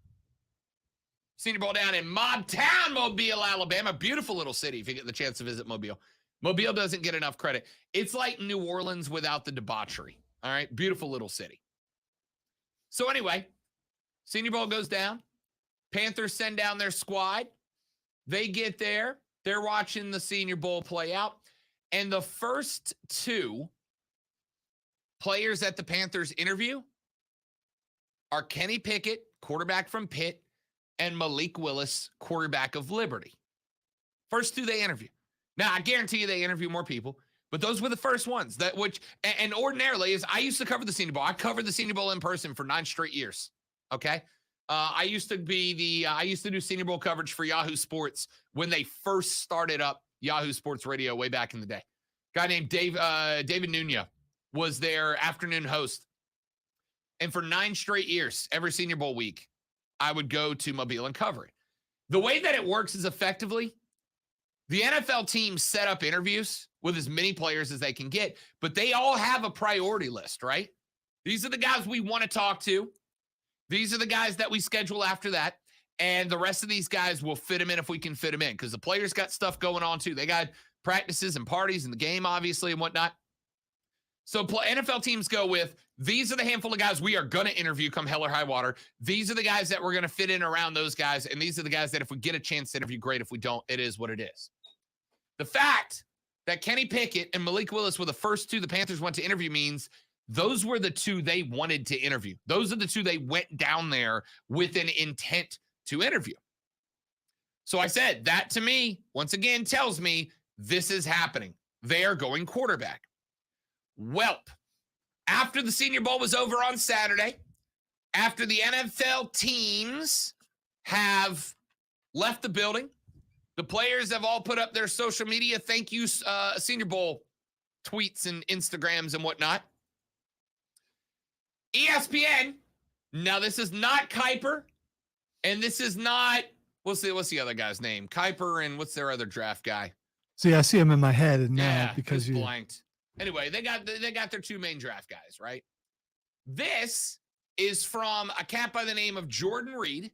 Senior Bowl down in Mob Town, Mobile, Alabama. Beautiful little city if you get the chance to visit Mobile. Mobile doesn't get enough credit. It's like New Orleans without the debauchery. All right? Beautiful little city. So anyway, Senior Bowl goes down. Panthers send down their squad. They get there. They're watching the Senior Bowl play out. And the first two players at the Panthers interview are Kenny Pickett, quarterback from Pitt, and Malik Willis, quarterback of Liberty. First two they interview. Now, I guarantee you they interview more people, but those were the first ones. And ordinarily, is I used to cover the Senior Bowl. I covered the Senior Bowl in person for 9 straight years, okay? I used to do Senior Bowl coverage for Yahoo Sports when they first started up Yahoo Sports Radio way back in the day. A guy named David Nunya was their afternoon host. And for 9 straight years, every Senior Bowl week, I would go to Mobile and cover it. The way that it works is effectively the NFL teams set up interviews with as many players as they can get, but they all have a priority list, right? These are the guys we want to talk to. These are the guys that we schedule after that. And the rest of these guys will fit them in if we can fit them in, because the players got stuff going on too. They got practices and parties and the game, obviously, and whatnot. So NFL teams go with, these are the handful of guys we are going to interview come hell or high water. These are the guys that we're going to fit in around those guys. And these are the guys that if we get a chance to interview, great. If we don't, it is what it is. The fact that Kenny Pickett and Malik Willis were the first two the Panthers went to interview means those were the two they wanted to interview. Those are the two they went down there with an intent to interview. So I said that to me, once again, tells me this is happening. They are going quarterback. Welp, after the Senior Bowl was over on Saturday, after the NFL teams have left the building, the players have all put up their social media thank you Senior Bowl tweets and Instagrams and whatnot. ESPN, now this is not Kuiper, and this is not, what's the other guy's name? Kuiper and what's their other draft guy? See, I see him in my head and now because you blanked. Anyway, they got their two main draft guys, right? This is from a cat by the name of Jordan Reed,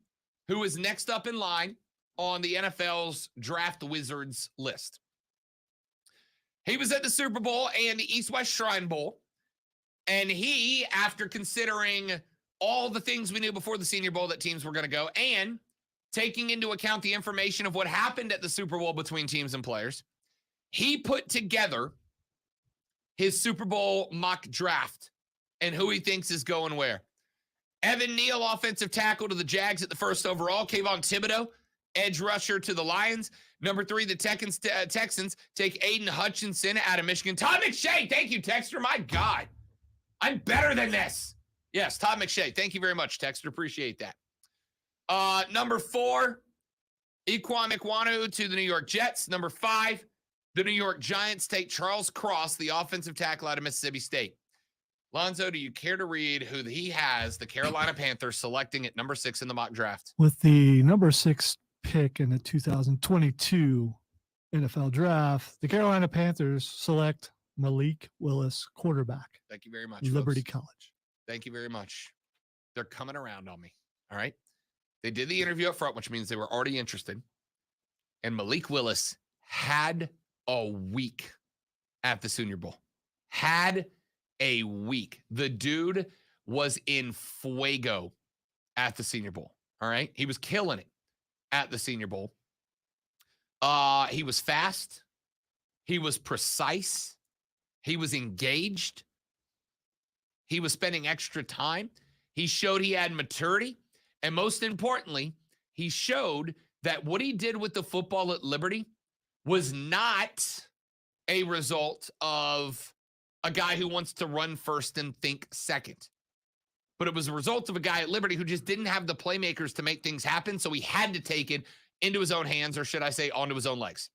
who is next up in line on the NFL's Draft Wizards list. He was at the Super Bowl and the East-West Shrine Bowl, and he, after considering all the things we knew before the Senior Bowl that teams were going to go and taking into account the information of what happened at the Super Bowl between teams and players, he put together his Super Bowl mock draft and who he thinks is going where. Evan Neal, offensive tackle to the Jags at the first overall. Kayvon Thibodeau, edge rusher to the Lions. Number 3, the Texans take Aiden Hutchinson out of Michigan. Todd McShay, thank you, Texter. My God, I'm better than this. Yes, Todd McShay. Thank you very much, Texter. Appreciate that. Number 4, Equan Ekwonu to the New York Jets. Number 5, the New York Giants take Charles Cross, the offensive tackle out of Mississippi State. Lonzo, do you care to read who he has, the Carolina Panthers, selecting at number 6 in the mock draft? With the number 6 pick in the 2022 NFL draft, the Carolina Panthers select Malik Willis, quarterback. Thank you very much, Liberty folks. College. Thank you very much. They're coming around on me. All right. They did the interview up front, which means they were already interested. And Malik Willis had a week at the Senior Bowl. Had a week. The dude was in fuego at the Senior Bowl. All right. He was killing it at the Senior Bowl. He was fast. He was precise. He was engaged. He was spending extra time. He showed he had maturity. And most importantly, he showed that what he did with the football at Liberty was not a result of a guy who wants to run first and think second. But it was a result of a guy at Liberty who just didn't have the playmakers to make things happen, so he had to take it into his own hands, or should I say, onto his own legs.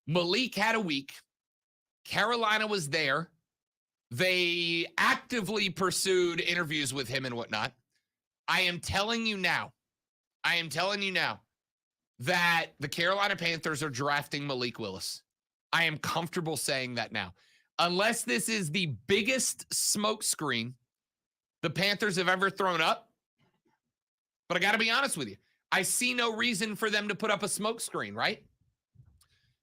Malik had a week. Carolina was there. They actively pursued interviews with him and whatnot. I am telling you now that the Carolina Panthers are drafting Malik Willis. I am comfortable saying that now. Unless this is the biggest smokescreen the Panthers have ever thrown up. But I got to be honest with you. I see no reason for them to put up a smokescreen, right?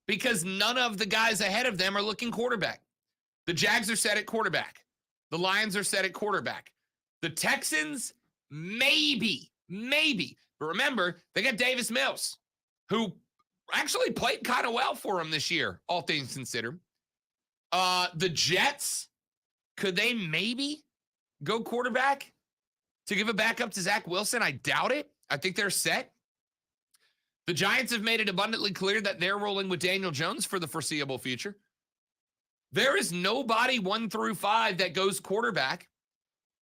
Because none of the guys ahead of them are looking quarterback. The Jags are set at quarterback. The Lions are set at quarterback. The Texans, maybe. But remember, they got Davis Mills, who actually played kind of well for him this year, all things considered. The Jets, could they maybe go quarterback to give a backup to Zach Wilson? I doubt it. I think they're set. The Giants have made it abundantly clear that they're rolling with Daniel Jones for the foreseeable future. There is nobody 1 through 5 that goes quarterback.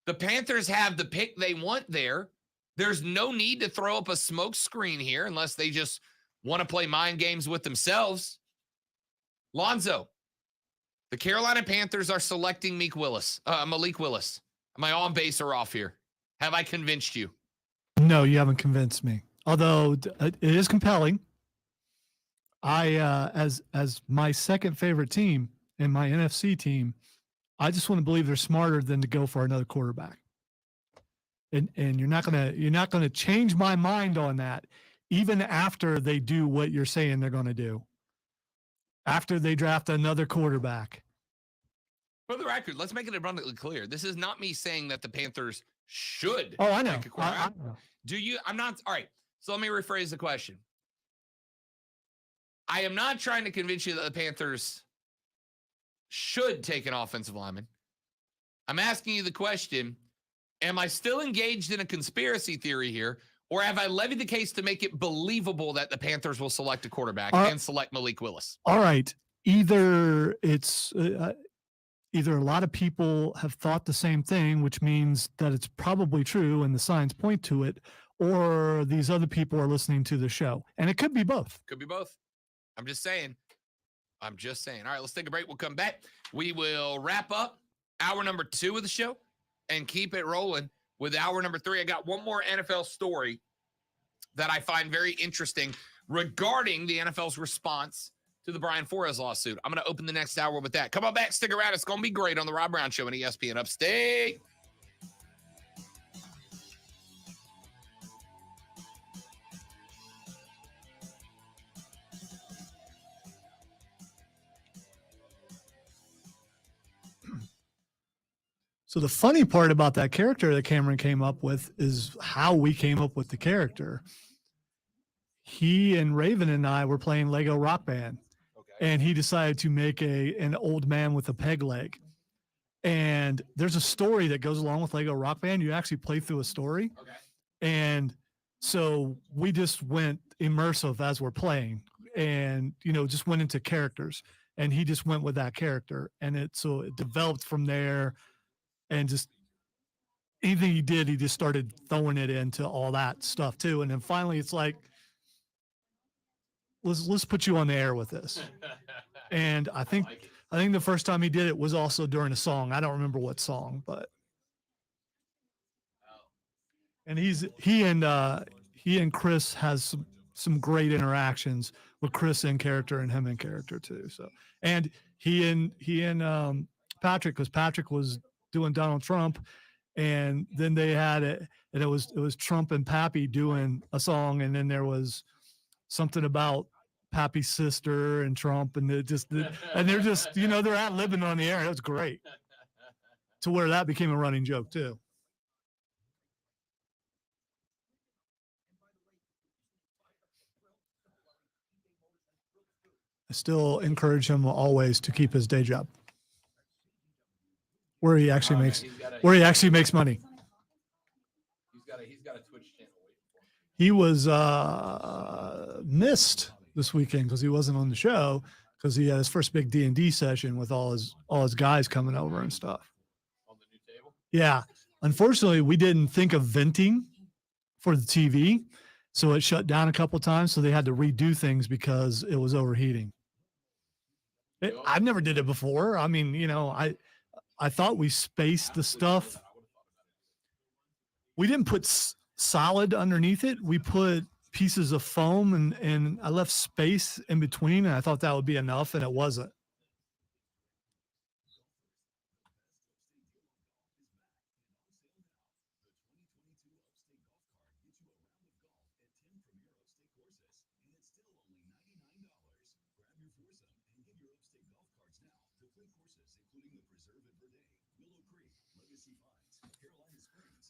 The Panthers have the pick they want there. There's no need to throw up a smoke screen here unless they just want to play mind games with themselves. Lonzo, the Carolina Panthers are selecting Malik Willis. Am I on base or off here? Have I convinced you? No, you haven't convinced me. Although it is compelling. As my second favorite team and my NFC team, I just want to believe they're smarter than to go for another quarterback. And you're not gonna change my mind on that, even after they do what you're saying they're going to do. After they draft another quarterback. For the record, let's make it abundantly clear. This is not me saying that the Panthers should. Oh, I know. Take a quarterback. I know. Do you? I'm not. All right. So let me rephrase the question. I am not trying to convince you that the Panthers should take an offensive lineman. I'm asking you the question, am I still engaged in a conspiracy theory here, or have I levied the case to make it believable that the Panthers will select a quarterback and select Malik Willis? All right. Either it's either a lot of people have thought the same thing, which means that it's probably true and the signs point to it, or these other people are listening to the show. And it could be both. Could be both. I'm just saying. All right, let's take a break. We'll come back. We will wrap up hour number 2 of the show and keep it rolling with hour number 3. I got one more NFL story that I find very interesting regarding the NFL's response to the Brian Flores lawsuit. I'm going to open the next hour with that. Come on back. Stick around. It's going to be great on the Rob Brown Show on ESPN Upstate. So the funny part about that character that Cameron came up with is how we came up with the character. He and Raven and I were playing Lego Rock Band, and he decided to make an old man with a peg leg. And there's a story that goes along with Lego Rock Band. You actually play through a story. Okay. And so we just went immersive as we're playing and, just went into characters. And he just went with that character. And it developed from there. And just anything he did, he just started throwing it into all that stuff too. And then finally it's like, let's put you on the air with this. And I think the first time he did it was also during a song. I don't remember what song, but and he and Chris has some great interactions with Chris in character and him in character too. So, and he and Patrick, because Patrick was doing Donald Trump, And then they had it, and it was Trump and Pappy doing a song, and then there was something about Pappy's sister and Trump, and and they're just they're ad libbing on the air. It was great, to where that became a running joke too. I still encourage him always to keep his day job, where he actually makes money. He's got a Twitch channel. He was missed this weekend because he wasn't on the show, because he had his first big D&D session with all his guys coming over and stuff. On the new table? Yeah. Unfortunately, we didn't think of venting for the TV, so it shut down a couple times, so they had to redo things because it was overheating. I've never did it before. I mean, I thought we spaced the stuff. We didn't put solid underneath it. We put pieces of foam, and I left space in between, and I thought that would be enough, and it wasn't.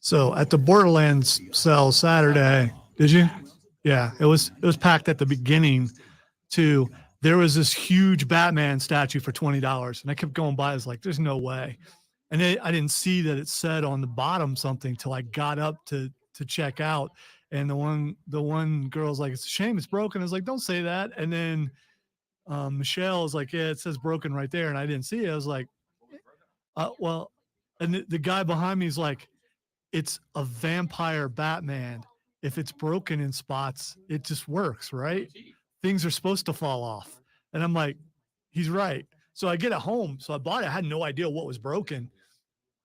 So at the Borderlands sale Saturday, did you? Yeah, it was packed at the beginning too. There was this huge Batman statue for $20, and I kept going by. I was like, "There's no way," and I didn't see that it said on the bottom something till I got up to check out. And the one girl's like, "It's a shame it's broken." I was like, "Don't say that." And then Michelle was like, "Yeah, it says broken right there," and I didn't see it. I was like, "Well," and the guy behind me is like, "It's a vampire Batman. If it's broken in spots, it just works, right? Things are supposed to fall off." And I'm like, he's right. So I get it home. So I bought it. I had no idea what was broken.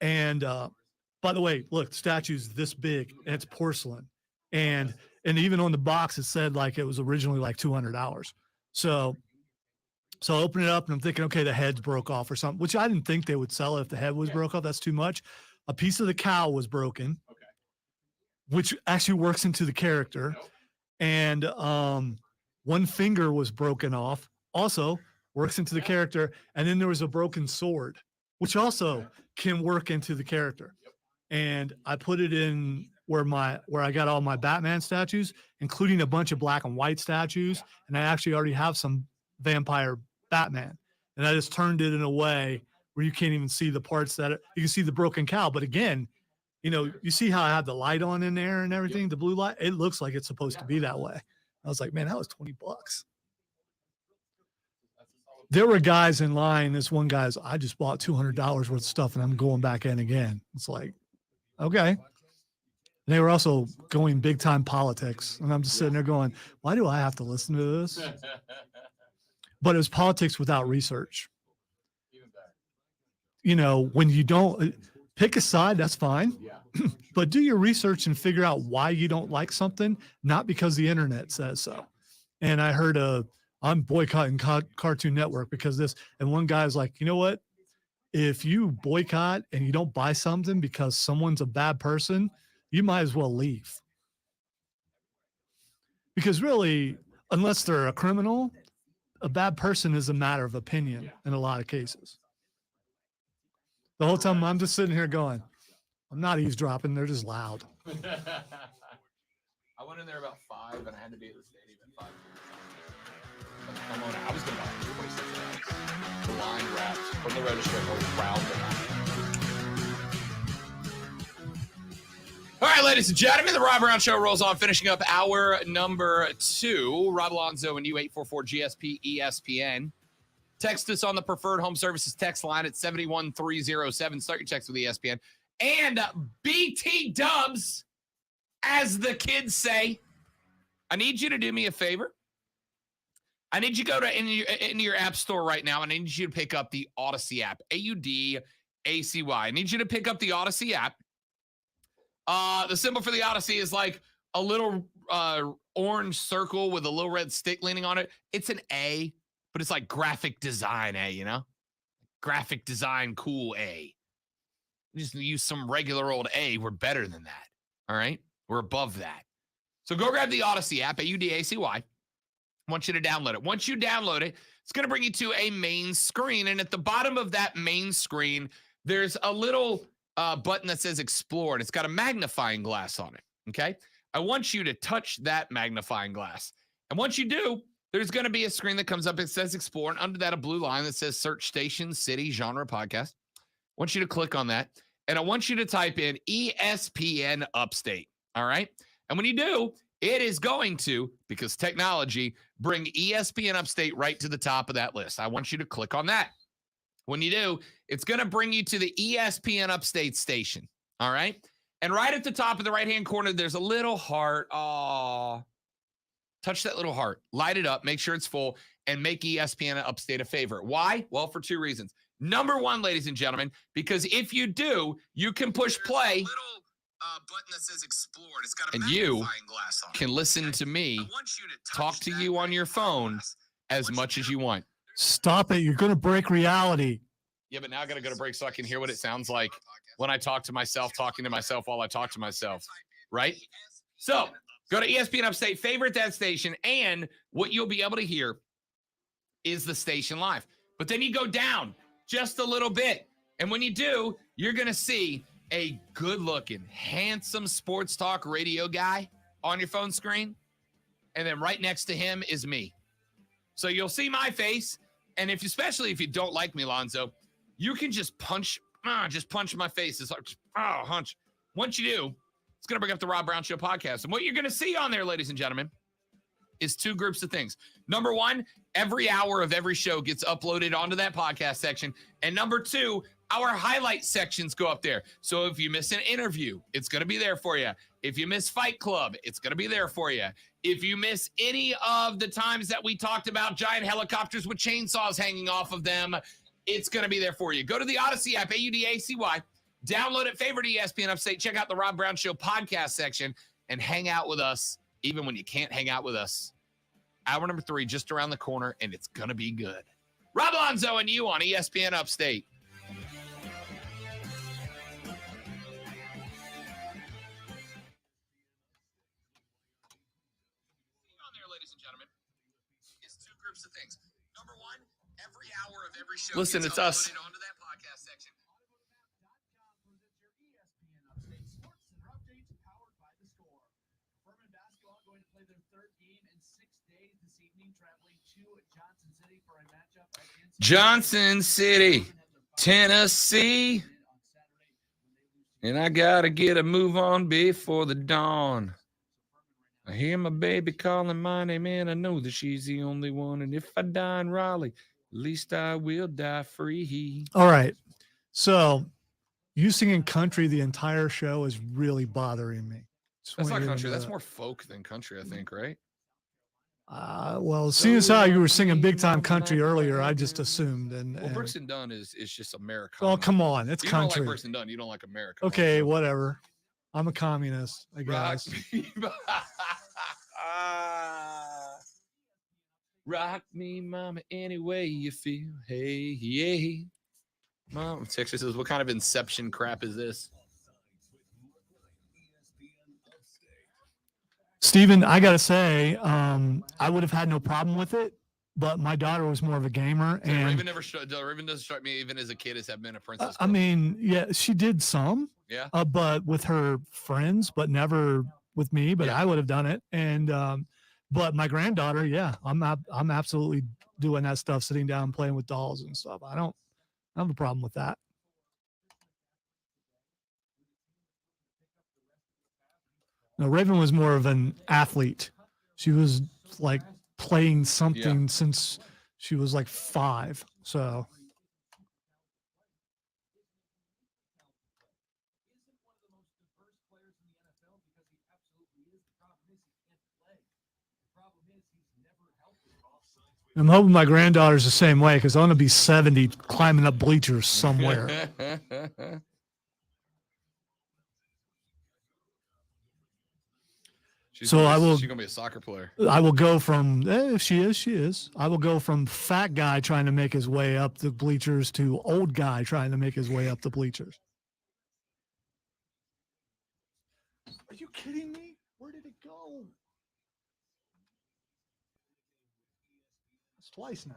And by the way, look, the statue's this big, and it's porcelain. And even on the box, it said like it was originally like $200. So I open it up, and I'm thinking, okay, the head's broke off or something, which I didn't think they would sell it if the head was broke off. That's too much. A piece of the cow was broken, which actually works into the character. And one finger was broken off, also works into the character. And then there was a broken sword, which also can work into the character. And I put it in where I got all my Batman statues, including a bunch of black and white statues. And I actually already have some vampire Batman. And I just turned it in a way where you can't even see the parts you can see the broken cow. But again, you see how I have the light on in there and everything, the blue light, it looks like it's supposed to be that way. I was like, man, that was $20. There were guys in line. This one guy's, I just bought $200 worth of stuff, and I'm going back in again. It's like, okay. And they were also going big time politics. And I'm just sitting there going, why do I have to listen to this? But it was politics without research. When you don't pick a side, that's fine. But do your research and figure out why you don't like something, not because the internet says so. And I heard I'm boycotting Cartoon Network because this, and one guy's like, you know what? If you boycott and you don't buy something because someone's a bad person, you might as well leave. Because really, unless they're a criminal, a bad person is a matter of opinion in a lot of cases. The whole time I'm just sitting here going, I'm not eavesdropping. They're just loud. I went in there about 5, and I had to be at the stadium at 5. Come on, I was going to buy $26. The line wraps from the register around the line. All right, ladies and gentlemen, the Rob Brown Show rolls on, finishing up hour number 2. Rob Alonzo and you, 844-GSP-ESPN. Text us on the Preferred Home Services text line at 71307. Start your text with ESPN. And BT Dubs, as the kids say, I need you to do me a favor. I need you to go into your app store right now, and I need you to pick up the Odyssey app, Audacy. I need you to pick up the Odyssey app. The symbol for the Odyssey is like a little orange circle with a little red stick leaning on it. It's an A, but it's like graphic design A, Graphic design cool A. Just use some regular old A. We're better than that. All right? We're above that. So go grab the Odyssey app, AUDACY. I want you to download it. Once you download it, it's going to bring you to a main screen. And at the bottom of that main screen, there's a little button that says Explore, and it's got a magnifying glass on it. Okay? I want you to touch that magnifying glass. And once you do, there's going to be a screen that comes up. It says Explore, and under that, a blue line that says Search Station, City, Genre, Podcast. I want you to click on that, and I want you to type in ESPN Upstate. All right? And when you do, it is going to, because technology, bring ESPN Upstate right to the top of that list. I want you to click on that. When you do, it's going to bring you to the ESPN Upstate station. All right? And right at the top of the right-hand corner, there's a little heart. Aww. Touch that little heart. Light it up. Make sure it's full. And make ESPN Upstate a favorite. Why? Well, for two reasons. Number one, ladies and gentlemen, because if you do, you can push play. Button that says Explore. It's got a magnifying glass on it. Can listen to me talk to you on your phone as much as you want. Stop it. You're going to break reality. Yeah, but now I got to go to break so I can hear what it sounds like when I talk to myself, talking to myself while I talk to myself, right? So go to ESPN Upstate, favorite that station, and what you'll be able to hear is the station live. But then you go down just a little bit, and when you do, you're going to see a good-looking, handsome sports talk radio guy on your phone screen, and then right next to him is me. So you'll see my face, and especially if you don't like me, Lonzo, you can just punch my face. It's like, hunch. Once you do, it's going to bring up the Rob Brown Show podcast. And what you're going to see on there, ladies and gentlemen, is two groups of things. Number one, every hour of every show gets uploaded onto that podcast section. And number two, our highlight sections go up there. So if you miss an interview, it's going to be there for you. If you miss Fight Club, it's going to be there for you. If you miss any of the times that we talked about giant helicopters with chainsaws hanging off of them, it's going to be there for you. Go to the Odyssey app, AUDACY. Download it, favorite ESPN Upstate. Check out the Rob Brown Show podcast section and hang out with us, even when you can't hang out with us. Hour number 3, just around the corner, and it's going to be good. Rob Alonzo and you on ESPN Upstate. Listen, it's us. Johnson City, Tennessee. And I got to get a move on before the dawn. I hear my baby calling my name, and I know that she's the only one. And if I die in Raleigh, at least I will die free. All right. So you singing country the entire show is really bothering me. That's not country. That's more folk than country, I think, right? Well, seeing as how you were singing big time country earlier, I just assumed. Well, Brooks and Dunn is just America. Oh, come on. It's you country. You don't like Brooks and Dunn. You don't like America. Okay, whatever. I'm a communist, I guess. Rock me, mama, any way you feel. Hey, yeah. Mom, Texas says, what kind of Inception crap is this? Steven, I got to say, I would have had no problem with it, but my daughter was more of a gamer. And Raven doesn't strike me even as a kid as having been a princess. I mean, yeah, she did some. Yeah. But with her friends, but never with me, but yeah. I would have done it. And, but my granddaughter, yeah, I'm absolutely doing that stuff, sitting down, playing with dolls and stuff. I don't have a problem with that. No, Raven was more of an athlete. She was like playing something since she was like 5. So. I'm hoping my granddaughter's the same way because I want to be 70 climbing up bleachers somewhere. She's gonna be a soccer player. I will go from if she is. I will go from fat guy trying to make his way up the bleachers to old guy trying to make his way up the bleachers. you kidding me? Where did it go? It's twice now.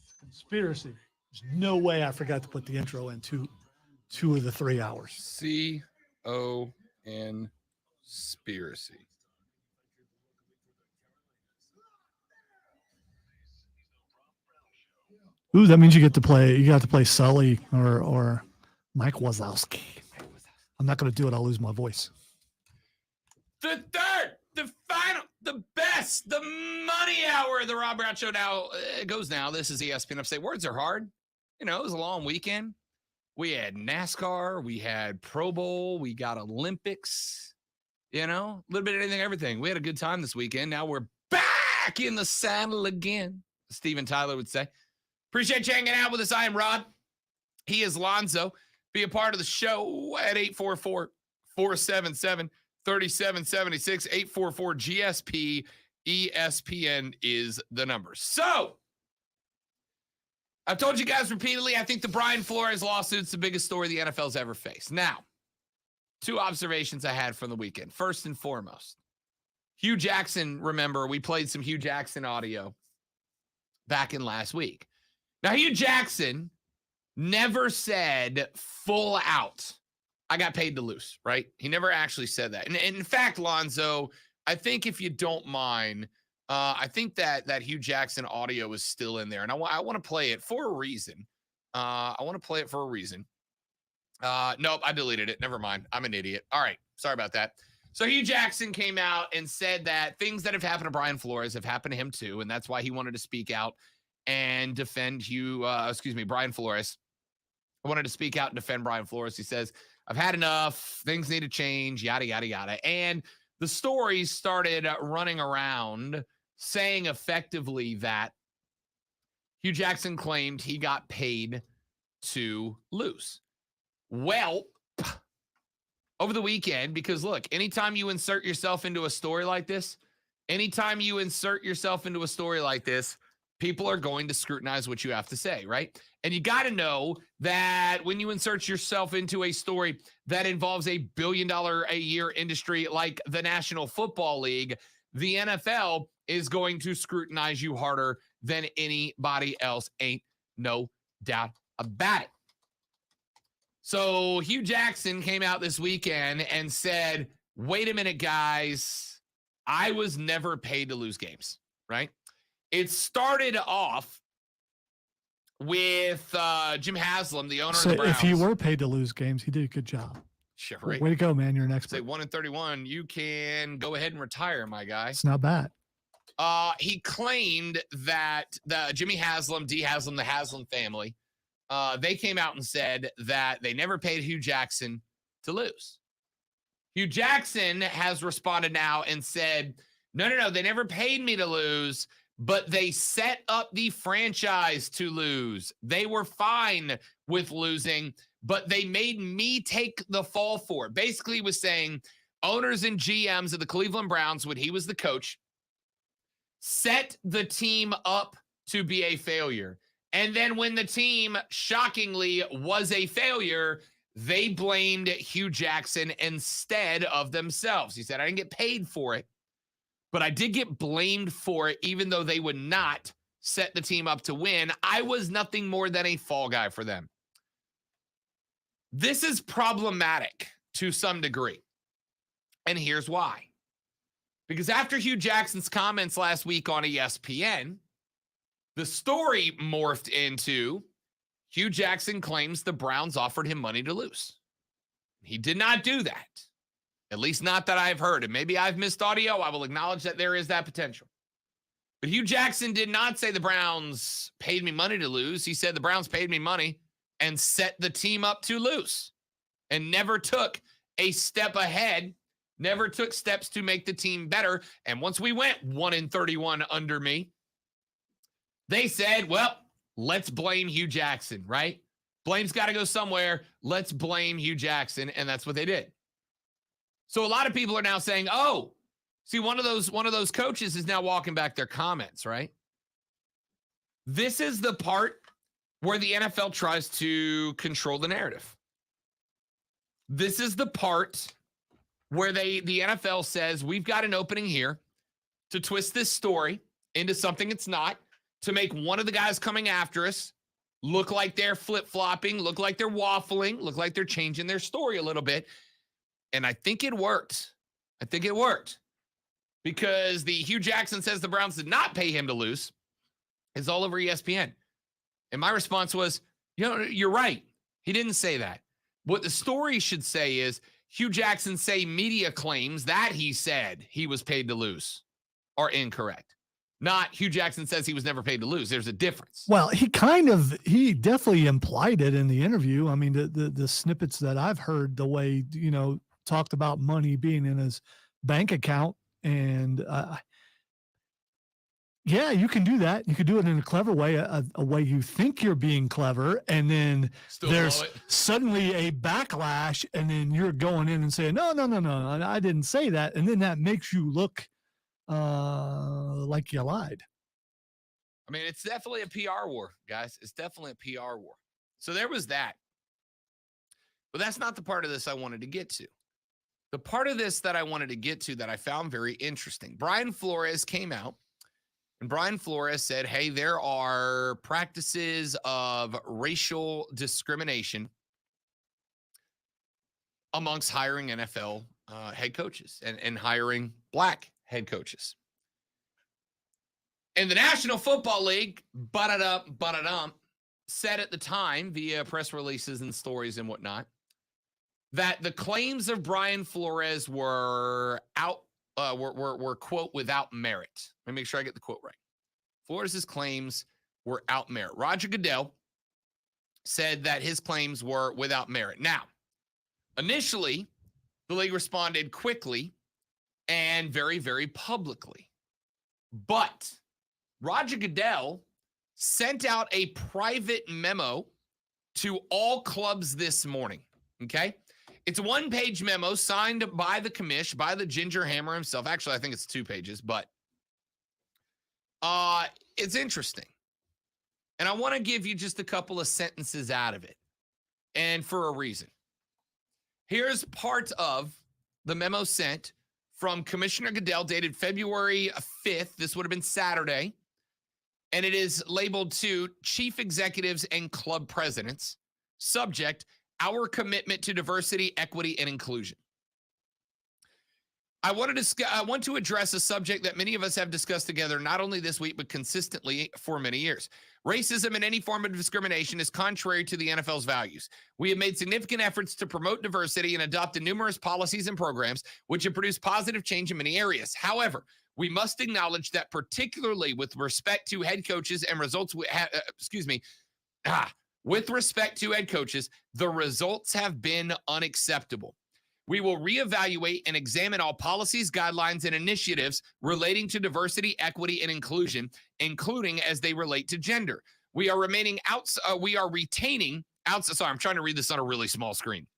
It's conspiracy. There's no way I forgot to put the intro in two of the 3 hours. Conspiracy. Ooh, that means you got to play Sully or Mike Wazowski. I'm not going to do it. I'll lose my voice. The third, the final, the best, the money hour of the Rob Brown Show now goes now. This is ESPN Upstate. Words are hard. You know, it was a long weekend. We had NASCAR. We had Pro Bowl. We got Olympics. You know, a little bit of anything, everything. We had a good time this weekend. Now we're back in the saddle again, Steven Tyler would say. Appreciate you hanging out with us. I am Rod. He is Lonzo. Be a part of the show at 844-477-3776, 844-GSP. ESPN is the number. So, I've told you guys repeatedly, I think the Brian Flores lawsuit's the biggest story the NFL's ever faced. Now, 2 observations I had from the weekend. First and foremost, Hugh Jackson, remember, we played some Hugh Jackson audio back in last week. Now, Hugh Jackson never said full out, I got paid to lose, right? He never actually said that. And in fact, Lonzo, I think if you don't mind, I think that Hugh Jackson audio is still in there. And I want to play it for a reason. Nope, I deleted it. Never mind. I'm an idiot. All right. Sorry about that. So Hugh Jackson came out and said that things that have happened to Brian Flores have happened to him too. And that's why he wanted to speak out and defend Brian Flores. I wanted to speak out and defend Brian Flores. He says, I've had enough. Things need to change, yada, yada, yada. And the stories started running around saying effectively that Hugh Jackson claimed he got paid to lose. Well, over the weekend, because look, anytime you insert yourself into a story like this, people are going to scrutinize what you have to say, right? And you got to know that when you insert yourself into a story that involves a $1 billion a year industry like the National Football League, the NFL is going to scrutinize you harder than anybody else. Ain't no doubt about it. So Hugh Jackson came out this weekend and said, wait a minute, guys, I was never paid to lose games, right? It started off with Jim Haslam, the owner of the Browns. If he were paid to lose games, he did a good job. Sure, right? Way to go, man. You're an expert. Say 1-31. You can go ahead and retire, my guy. It's not bad. He claimed that the Jimmy Haslam, D. Haslam, the Haslam family, they came out and said that they never paid Hugh Jackson to lose. Hugh Jackson has responded now and said, no, they never paid me to lose, but they set up the franchise to lose. They were fine with losing, but they made me take the fall for it. Basically, he was saying owners and GMs of the Cleveland Browns, when he was the coach, set the team up to be a failure. And then when the team, shockingly, was a failure, they blamed Hugh Jackson instead of themselves. He said, I didn't get paid for it, but I did get blamed for it, even though they would not set the team up to win. I was nothing more than a fall guy for them. This is problematic to some degree. And here's why. Because after Hugh Jackson's comments last week on ESPN, the story morphed into Hugh Jackson claims the Browns offered him money to lose. He did not do that. At least not that I've heard. And maybe I've missed audio. I will acknowledge that there is that potential. But Hugh Jackson did not say the Browns paid me money to lose. He said the Browns paid me money and set the team up to lose and never took a step ahead, never took steps to make the team better. And once we went 1-31 under me, they said, well, let's blame Hugh Jackson, right? Blame's got to go somewhere. Let's blame Hugh Jackson. And that's what they did. So a lot of people are now saying, oh, see, one of those coaches is now walking back their comments, right? This is the part where the NFL tries to control the narrative. This is the part where the NFL says, we've got an opening here to twist this story into something it's not, to make one of the guys coming after us look like they're flip-flopping, look like they're waffling, look like they're changing their story a little bit. And I think it worked. Because the Hugh Jackson says the Browns did not pay him to lose is all over ESPN. And my response was, you're right. He didn't say that. What the story should say is Hugh Jackson say media claims that he said he was paid to lose are incorrect. Not Hugh Jackson says he was never paid to lose. There's a difference. Well, he definitely implied it in the interview. I mean, the snippets that I've heard, the way, talked about money being in his bank account. And yeah, you can do that. You could do it in a clever way, a way you think you're being clever. And then there's suddenly a backlash. And then you're going in and saying, no, I didn't say that. And then that makes you look like you lied. I mean, it's definitely a PR war, guys. It's definitely a PR war. So there was that. But that's not the part of this I wanted to get to. The part of this that I wanted to get to that I found very interesting. Brian Flores came out, and Brian Flores said, hey, there are practices of racial discrimination amongst hiring NFL head coaches and hiring black head coaches. And the National Football League, said at the time via press releases and stories and whatnot, that the claims of Brian Flores were quote, without merit. Let me make sure I get the quote right. Flores' claims were without merit. Roger Goodell said that his claims were without merit. Now, initially, the league responded quickly and very, very publicly. But Roger Goodell sent out a private memo to all clubs this morning, okay? It's a one-page memo signed by the commish, by the Ginger Hammer himself. Actually, I think it's 2 pages, but it's interesting. And I want to give you just a couple of sentences out of it, and for a reason. Here's part of the memo sent from Commissioner Goodell dated February 5th. This would have been Saturday. And it is labeled to chief executives and club presidents. Subject, our commitment to diversity, equity, and inclusion. I want to address a subject that many of us have discussed together, not only this week, but consistently for many years. Racism and any form of discrimination is contrary to the NFL's values. We have made significant efforts to promote diversity and adopted numerous policies and programs, which have produced positive change in many areas. However, we must acknowledge that particularly with respect to head coaches and results, with respect to head coaches, the results have been unacceptable. We will reevaluate and examine all policies, guidelines, and initiatives relating to diversity, equity, and inclusion, including as they relate to gender. We are retaining outside. I'm trying to read this on a really small screen.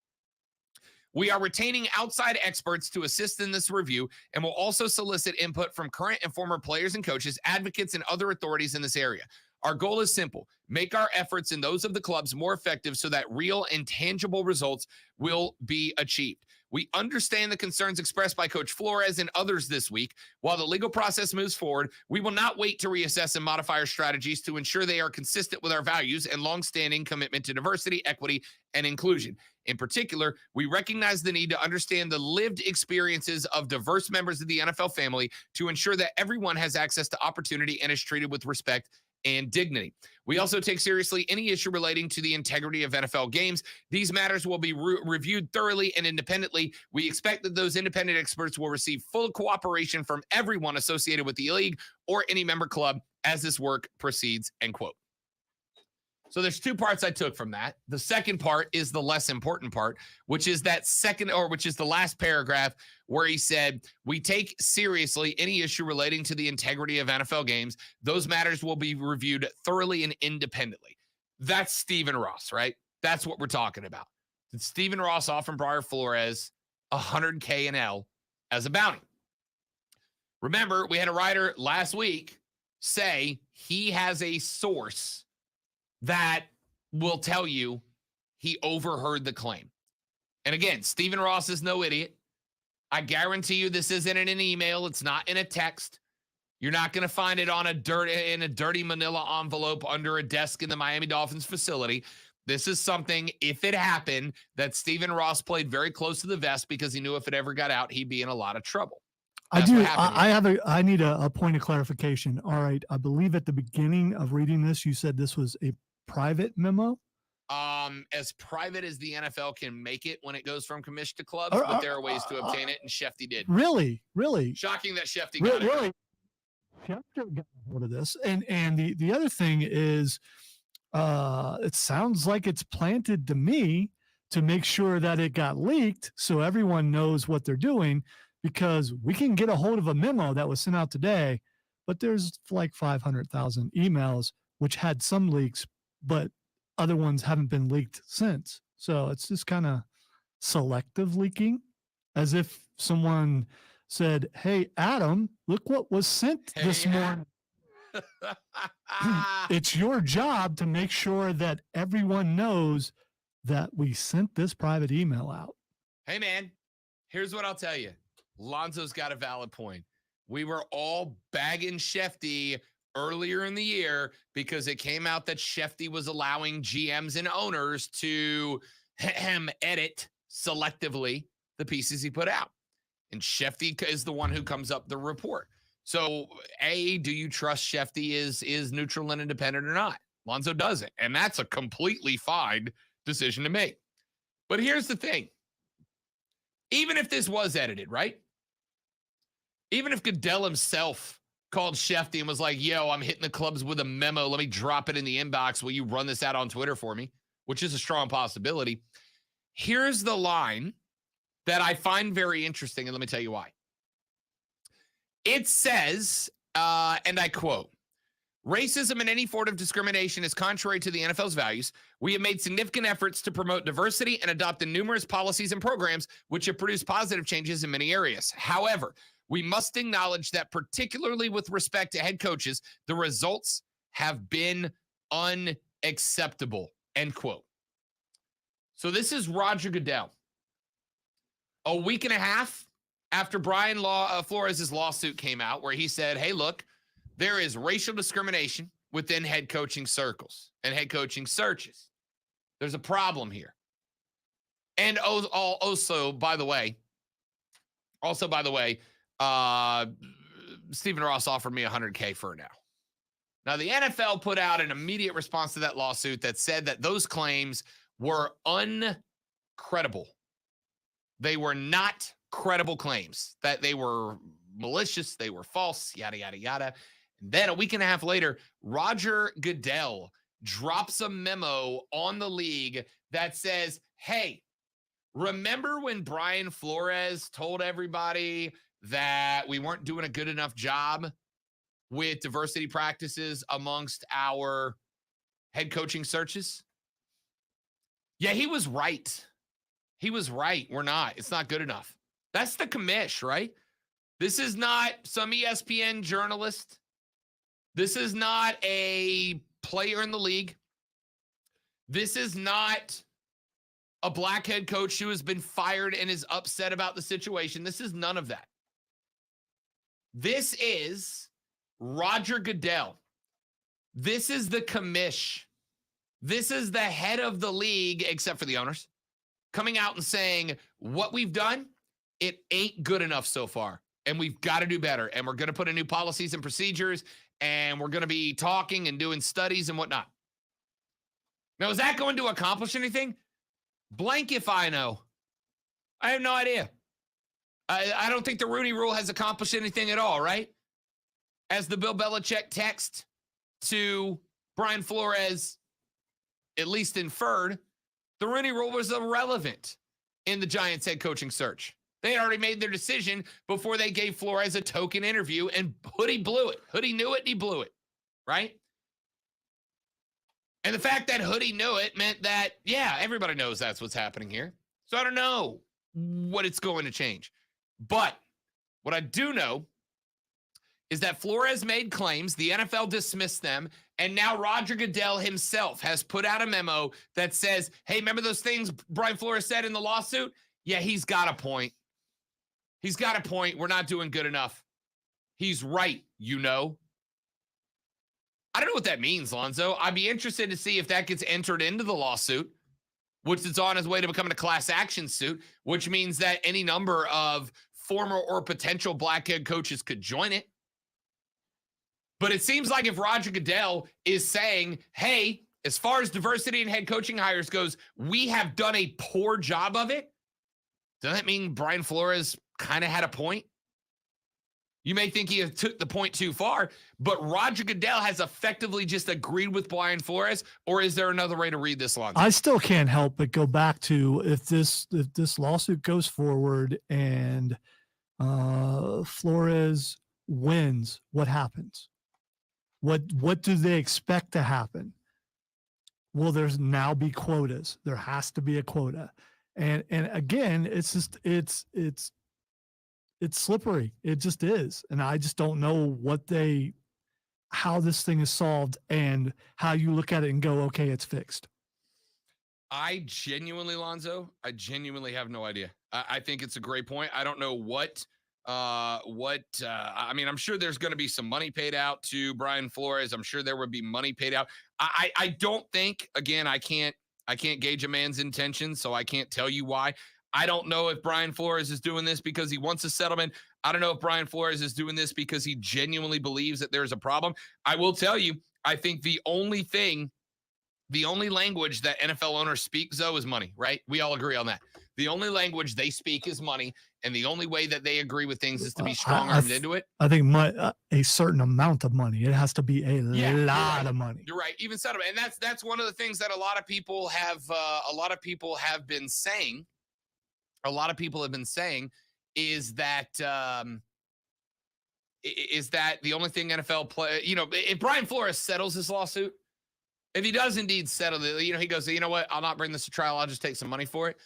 We are retaining outside experts to assist in this review and will also solicit input from current and former players and coaches, advocates, and other authorities in this area. Our goal is simple: make our efforts and those of the clubs more effective so that real and tangible results will be achieved. We understand the concerns expressed by Coach Flores and others this week. While the legal process moves forward, we will not wait to reassess and modify our strategies to ensure they are consistent with our values and longstanding commitment to diversity, equity, and inclusion. In particular, we recognize the need to understand the lived experiences of diverse members of the NFL family to ensure that everyone has access to opportunity and is treated with respect and dignity. We also take seriously any issue relating to the integrity of NFL games. These matters will be reviewed thoroughly and independently. We expect that those independent experts will receive full cooperation from everyone associated with the league or any member club as this work proceeds, end quote. So there's 2 parts I took from that. The second part is the less important part, which is the last paragraph where he said, we take seriously any issue relating to the integrity of NFL games. Those matters will be reviewed thoroughly and independently. That's Stephen Ross, right? That's what we're talking about. Did Stephen Ross offer Brian Flores $100K and L as a bounty? Remember, we had a writer last week say he has a source that will tell you he overheard the claim. And again, Stephen Ross is no idiot. I guarantee you this isn't in an email. It's not in a text. You're not going to find it on in a dirty manila envelope under a desk in the Miami Dolphins facility. This is something, if it happened, that Stephen Ross played very close to the vest because he knew if it ever got out, he'd be in a lot of trouble. That's I need a point of clarification. All right. I believe at the beginning of reading this, you said this was a private memo. As private as the NFL can make it when it goes from commission to clubs, but there are ways to obtain it, and Shefty did. Really? Shocking that Shefty got it. Really? Shefty got a hold of this. And the other thing is, it sounds like it's planted to me to make sure that it got leaked so everyone knows what they're doing, because we can get a hold of a memo that was sent out today, but there's like 500,000 emails which had some leaks, but other ones haven't been leaked since. So it's just kind of selective leaking, as if someone said, "Hey, Adam, look what was sent this morning." It's your job to make sure that everyone knows that we sent this private email out. Hey, man, here's what I'll tell you. Lonzo's got a valid point. We were all bagging Shefty earlier in the year because it came out that Shefty was allowing GMs and owners to edit selectively the pieces he put out. And Shefty is the one who comes up the report. So, A, do you trust Shefty is neutral and independent or not? Lonzo doesn't. And that's a completely fine decision to make. But here's the thing. Even if this was edited, right? Even if Goodell himself called Shefty and was like, "Yo, I'm hitting the clubs with a memo. Let me drop it in the inbox. Will you run this out on Twitter for me?" Which is a strong possibility. Here's the line that I find very interesting, and let me tell you why. It says, and I quote, "Racism and any form of discrimination is contrary to the NFL's values. We have made significant efforts to promote diversity and adopted numerous policies and programs which have produced positive changes in many areas. However, we must acknowledge that particularly with respect to head coaches, the results have been unacceptable," end quote. So this is Roger Goodell. A week and a half after Brian Flores' lawsuit came out, where he said, "Hey, look, there is racial discrimination within head coaching circles and head coaching searches. There's a problem here." And also, by the way, Stephen Ross offered me $100K for it now. Now, the NFL put out an immediate response to that lawsuit that said that those claims were uncredible. They were not credible claims, that they were malicious, they were false, yada, yada, yada. And then a week and a half later, Roger Goodell drops a memo on the league that says, "Hey, remember when Brian Flores told everybody that we weren't doing a good enough job with diversity practices amongst our head coaching searches? Yeah, he was right. He was right. We're not. It's not good enough." That's the commish, right? This is not some ESPN journalist. This is not a player in the league. This is not a black head coach who has been fired and is upset about the situation. This is none of that. This is Roger Goodell. This is the commish. This is the head of the league, except for the owners, coming out and saying, "What we've done, it ain't good enough so far, and we've got to do better, and we're going to put in new policies and procedures, and we're going to be talking and doing studies and whatnot." Now, is that going to accomplish anything? Blank if I know. I have no idea. I don't think the Rooney Rule has accomplished anything at all, right? As the Bill Belichick text to Brian Flores at least inferred, the Rooney Rule was irrelevant in the Giants head coaching search. They had already made their decision before they gave Flores a token interview, and Hoodie blew it. Hoodie knew it, and he blew it, right? And the fact that Hoodie knew it meant that, yeah, everybody knows that's what's happening here. So I don't know what it's going to change. But what I do know is that Flores made claims, the NFL dismissed them, and now Roger Goodell himself has put out a memo that says, hey, remember those things Brian Flores said in the lawsuit? Yeah, he's got a point. He's got a point. We're not doing good enough. He's right, you know. I don't know what that means, Lonzo. I'd be interested to see if that gets entered into the lawsuit, which is on its way to becoming a class action suit, which means that any number of former or potential black head coaches could join it. But it seems like if Roger Goodell is saying, hey, as far as diversity in head coaching hires goes, we have done a poor job of it, doesn't that mean Brian Flores kind of had a point? You may think he took the point too far, but Roger Goodell has effectively just agreed with Brian Flores, or is there another way to read this law? I still can't help but go back to if this lawsuit goes forward and Flores wins, what happens? What do they expect to happen? Will there's now be quotas? There has to be a quota, and again, it's just it's slippery. It just is, and I just don't know how this thing is solved and how you look at it and go, okay, it's fixed. I genuinely, Lonzo, have no idea. I think it's a great point. I don't know I mean, I'm sure there's going to be some money paid out to Brian Flores. I'm sure there would be money paid out. I don't think, again, I can't gauge a man's intentions, so I can't tell you why. I don't know if Brian Flores is doing this because he wants a settlement. I don't know if Brian Flores is doing this because he genuinely believes that there's a problem. I will tell you, I think the only language that NFL owners speak, Zoe, is money, right? We all agree on that. The only language they speak is money, and the only way that they agree with things is to be strong-armed into it. I think a certain amount of money. It has to be a lot of money. You're right. Even settlement, and that's one of the things that a lot of people have been saying. A lot of people have been saying is that the only thing NFL play. You know, if Brian Flores settles this lawsuit, if he does indeed settle it, you know, he goes, you know what? I'll not bring this to trial. I'll just take some money for it.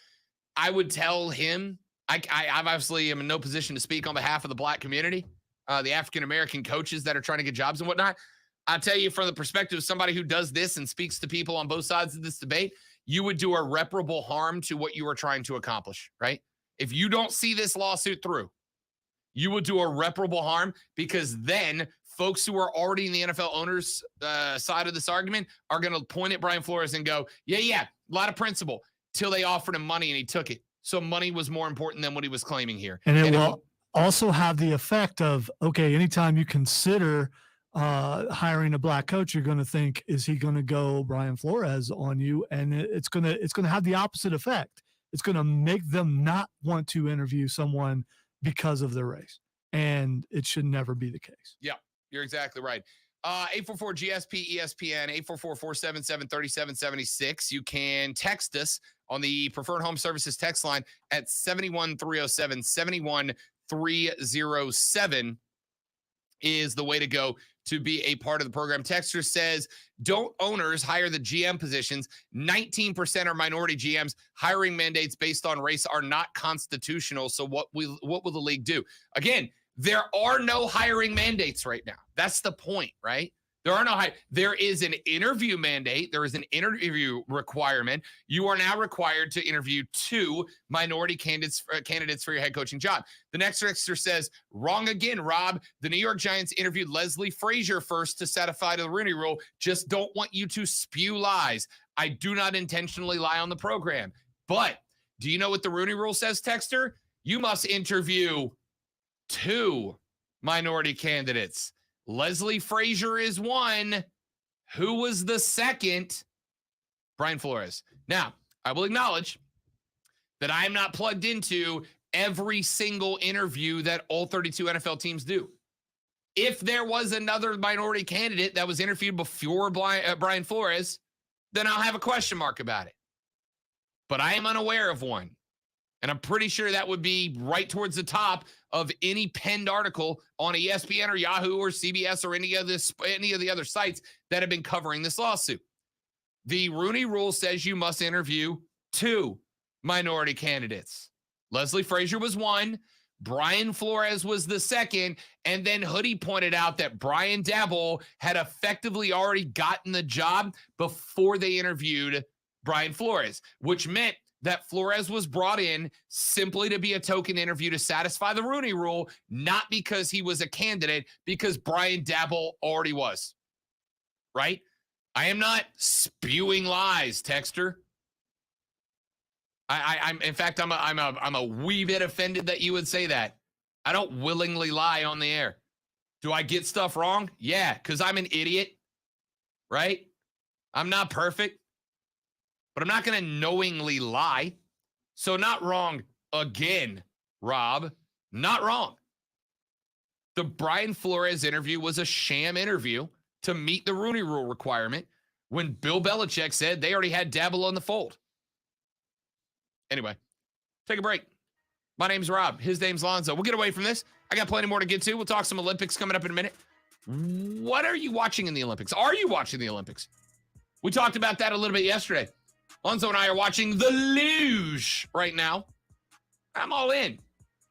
I would tell him, I obviously am in no position to speak on behalf of the black community, the African-American coaches that are trying to get jobs and whatnot. I'll tell you from the perspective of somebody who does this and speaks to people on both sides of this debate, you would do irreparable harm to what you are trying to accomplish, right? If you don't see this lawsuit through, you would do irreparable harm because then folks who are already in the NFL owners' side of this argument are going to point at Brian Flores and go, yeah, a lot of principle, till they offered him money and he took it. So money was more important than what he was claiming here. And it will also have the effect of, okay, anytime you consider hiring a black coach, you're going to think, is he going to go Brian Flores on you? And it's going to have the opposite effect. It's going to make them not want to interview someone because of their race. And it should never be the case. Yeah, you're exactly right. 844-GSP-ESPN, 844-477-3776. You can text us on the Preferred Home Services text line at 71307. 71307 is the way to go to be a part of the program. Texter says, don't owners hire the GM positions? 19% are minority GMs. Hiring mandates based on race are not constitutional. So what will the league do? Again, there are no hiring mandates right now. That's the point, right? There is an interview mandate. There is an interview requirement. You are now required to interview 2 minority candidates for your head coaching job. The next texter says, wrong again, Rob. The New York Giants interviewed Leslie Frazier first to satisfy the Rooney Rule. Just don't want you to spew lies. I do not intentionally lie on the program. But do you know what the Rooney Rule says, texter? You must interview 2 minority candidates. Leslie Frazier is one. Who was the second? Brian Flores. Now, I will acknowledge that I am not plugged into every single interview that all 32 NFL teams do. If there was another minority candidate that was interviewed before Brian Flores, then I'll have a question mark about it. But I am unaware of one. And I'm pretty sure that would be right towards the top of any penned article on ESPN or Yahoo or CBS or any of the other sites that have been covering this lawsuit. The Rooney Rule says you must interview 2 minority candidates. Leslie Frazier was one. Brian Flores was the second, and then Hoodie pointed out that Brian Dabble had effectively already gotten the job before they interviewed Brian Flores, which meant that Flores was brought in simply to be a token interview to satisfy the Rooney Rule, not because he was a candidate, because Brian Dabble already was. Right? I am not spewing lies, Texter. I'm in fact, I'm a wee bit offended that you would say that. I don't willingly lie on the air. Do I get stuff wrong? Yeah, because I'm an idiot, right? I'm not perfect, but I'm not going to knowingly lie. So not wrong again, Rob. Not wrong. The Brian Flores interview was a sham interview to meet the Rooney Rule requirement when Bill Belichick said they already had Dabble on the fold. Anyway, take a break. My name's Rob. His name's Lonzo. We'll get away from this. I got plenty more to get to. We'll talk some Olympics coming up in a minute. What are you watching in the Olympics? Are you watching the Olympics? We talked about that a little bit yesterday. Lonzo and I are watching the luge right now. I'm all in.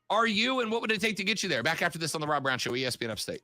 Are you, and what would it take to get you there? Back after this on the Rob Brown Show, ESPN Upstate.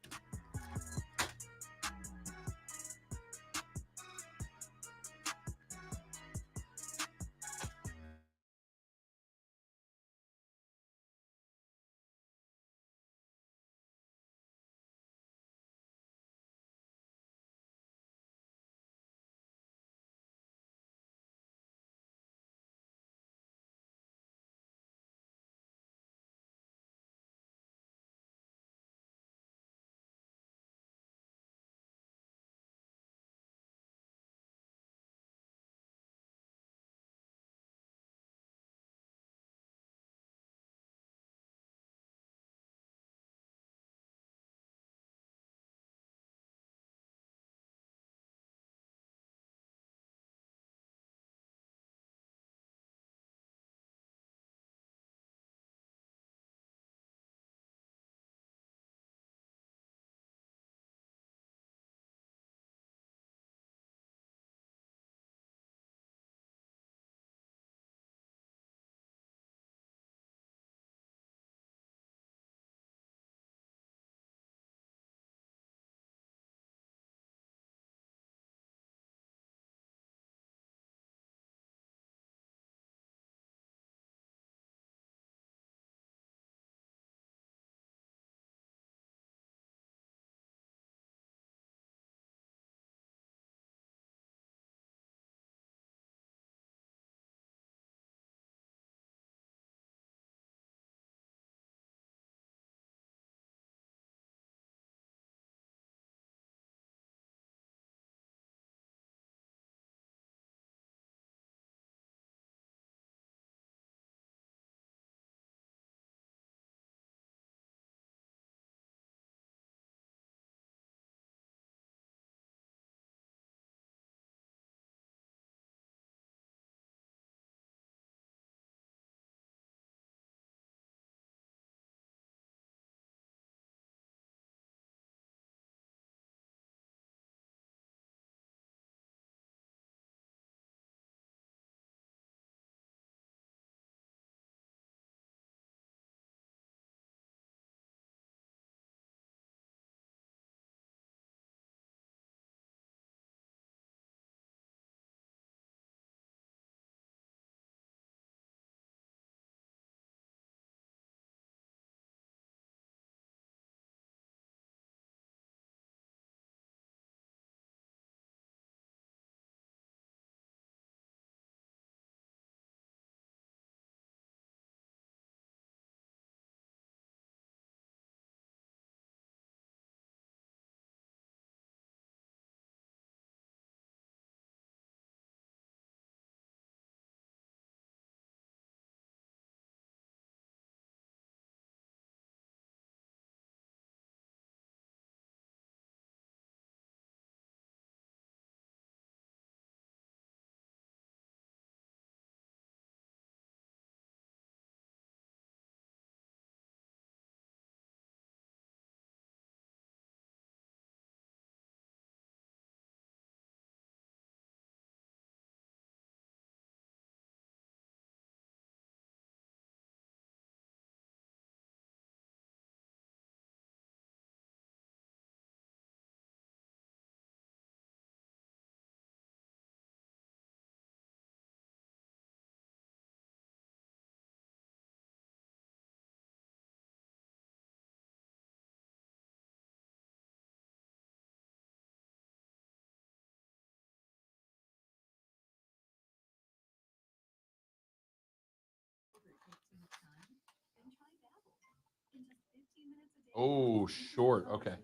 Oh, short. Okay.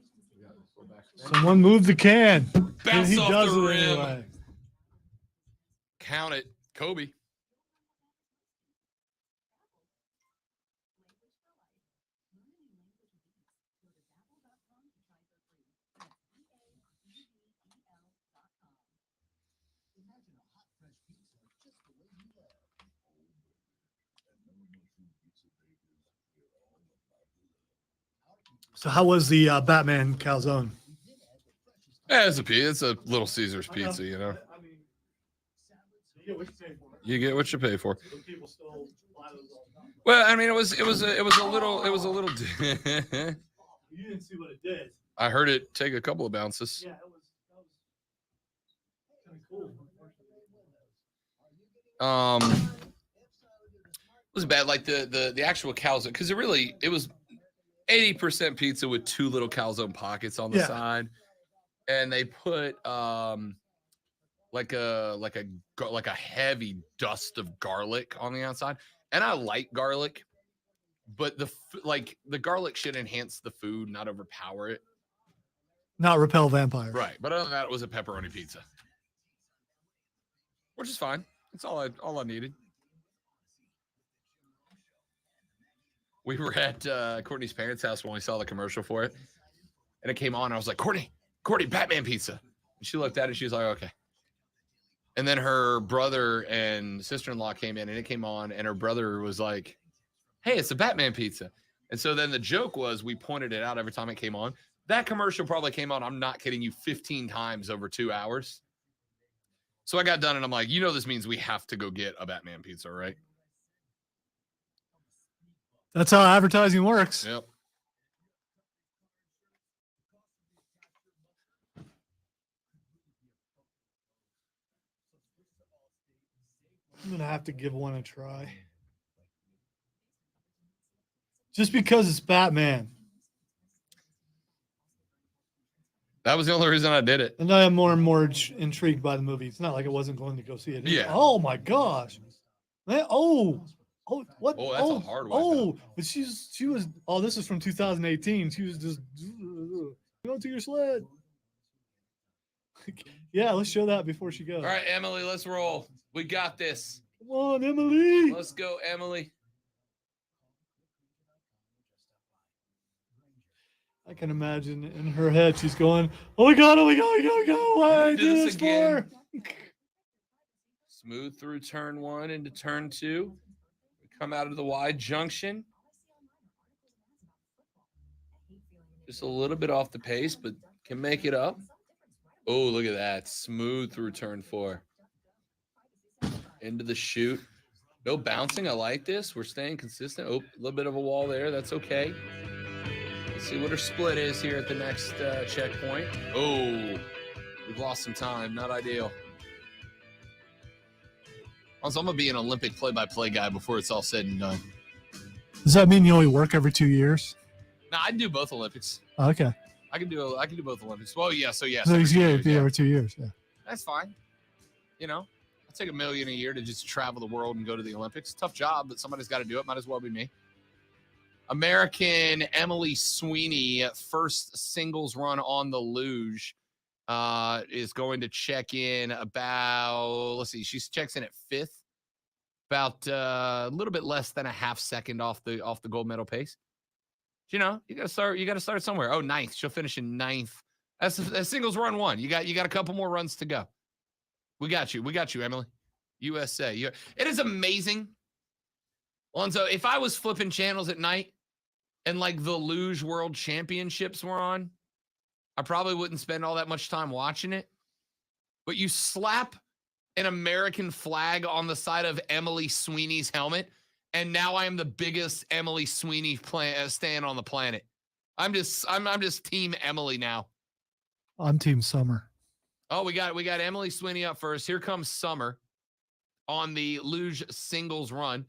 Someone move the can. Bounce He off does the it rim. anyway. Count it. Kobe. So how was the Batman calzone? Yeah, it's a pizza. It's a Little Caesars pizza, you know. You get what you pay for. Well, I mean, it was a little. You didn't see what it did. I heard it take a couple of bounces. Yeah, it was kind of cool. It was bad. Like the actual calzone, because it was 80% pizza with 2 little calzone pockets on the side, and they put like a heavy dust of garlic on the outside. And I like garlic, but the garlic should enhance the food, not overpower it. Not repel vampires. Right. But other than that, it was a pepperoni pizza, which is fine. That's all I needed. We were at Courtney's parents' house when we saw the commercial for it, and it came on. I was like, Courtney, Batman pizza. And she looked at it. She was like, okay. And then her brother and sister-in-law came in, and it came on, and her brother was like, hey, it's a Batman pizza. And so then the joke was we pointed it out every time it came on. That commercial probably came on, I'm not kidding you, 15 times over 2 hours. So I got done, and I'm like, this means we have to go get a Batman pizza, right? That's how advertising works. Yep. I'm going to have to give one a try. Just because it's Batman. That was the only reason I did it. And I am more and more intrigued by the movie. It's not like I wasn't going to go see it. Yeah. Oh, my gosh. Man, what? Oh, that's a hard one. But she was, this is from 2018. She was just, go to your sled. Yeah, let's show that before she goes. All right, Emily, let's roll. We got this. Come on, Emily. Let's go, Emily. I can imagine in her head, she's going, oh my God. Why I do this for? Smooth through turn 1 into turn 2. We come out of the wide junction. Just a little bit off the pace, but can make it up. Oh, look at that. Smooth through turn 4. Into the chute. No bouncing. I like this. We're staying consistent. Oh, a little bit of a wall there. That's okay. Let's see what her split is here at the next checkpoint. Oh, we've lost some time. Not ideal. Also, I'm going to be an Olympic play-by-play guy before it's all said and done. Does that mean you only work every 2 years? No, I do both Olympics. Okay. I can do both Olympics. Well, yeah. So yes. So every 2 every years, 2 years. Yeah. That's fine. I'll take $1 million a year to just travel the world and go to the Olympics. Tough job, but somebody's got to do it. Might as well be me. American Emily Sweeney, first singles run on the luge, is going to check in about, let's see, she checks in at 5th, about a little bit less than a half second off the gold medal pace. You got to start somewhere. Oh, 9th. She'll finish in 9th. That's singles run 1. You got a couple more runs to go. We got you, Emily. USA. It is amazing. Alonzo, if I was flipping channels at night and like the Luge World Championships were on, I probably wouldn't spend all that much time watching it. But you slap an American flag on the side of Emily Sweeney's helmet, and now I am the biggest Emily Sweeney stan on the planet. I'm just Team Emily now. I'm Team Summer. Oh, we got Emily Sweeney up first. Here comes Summer on the luge singles run.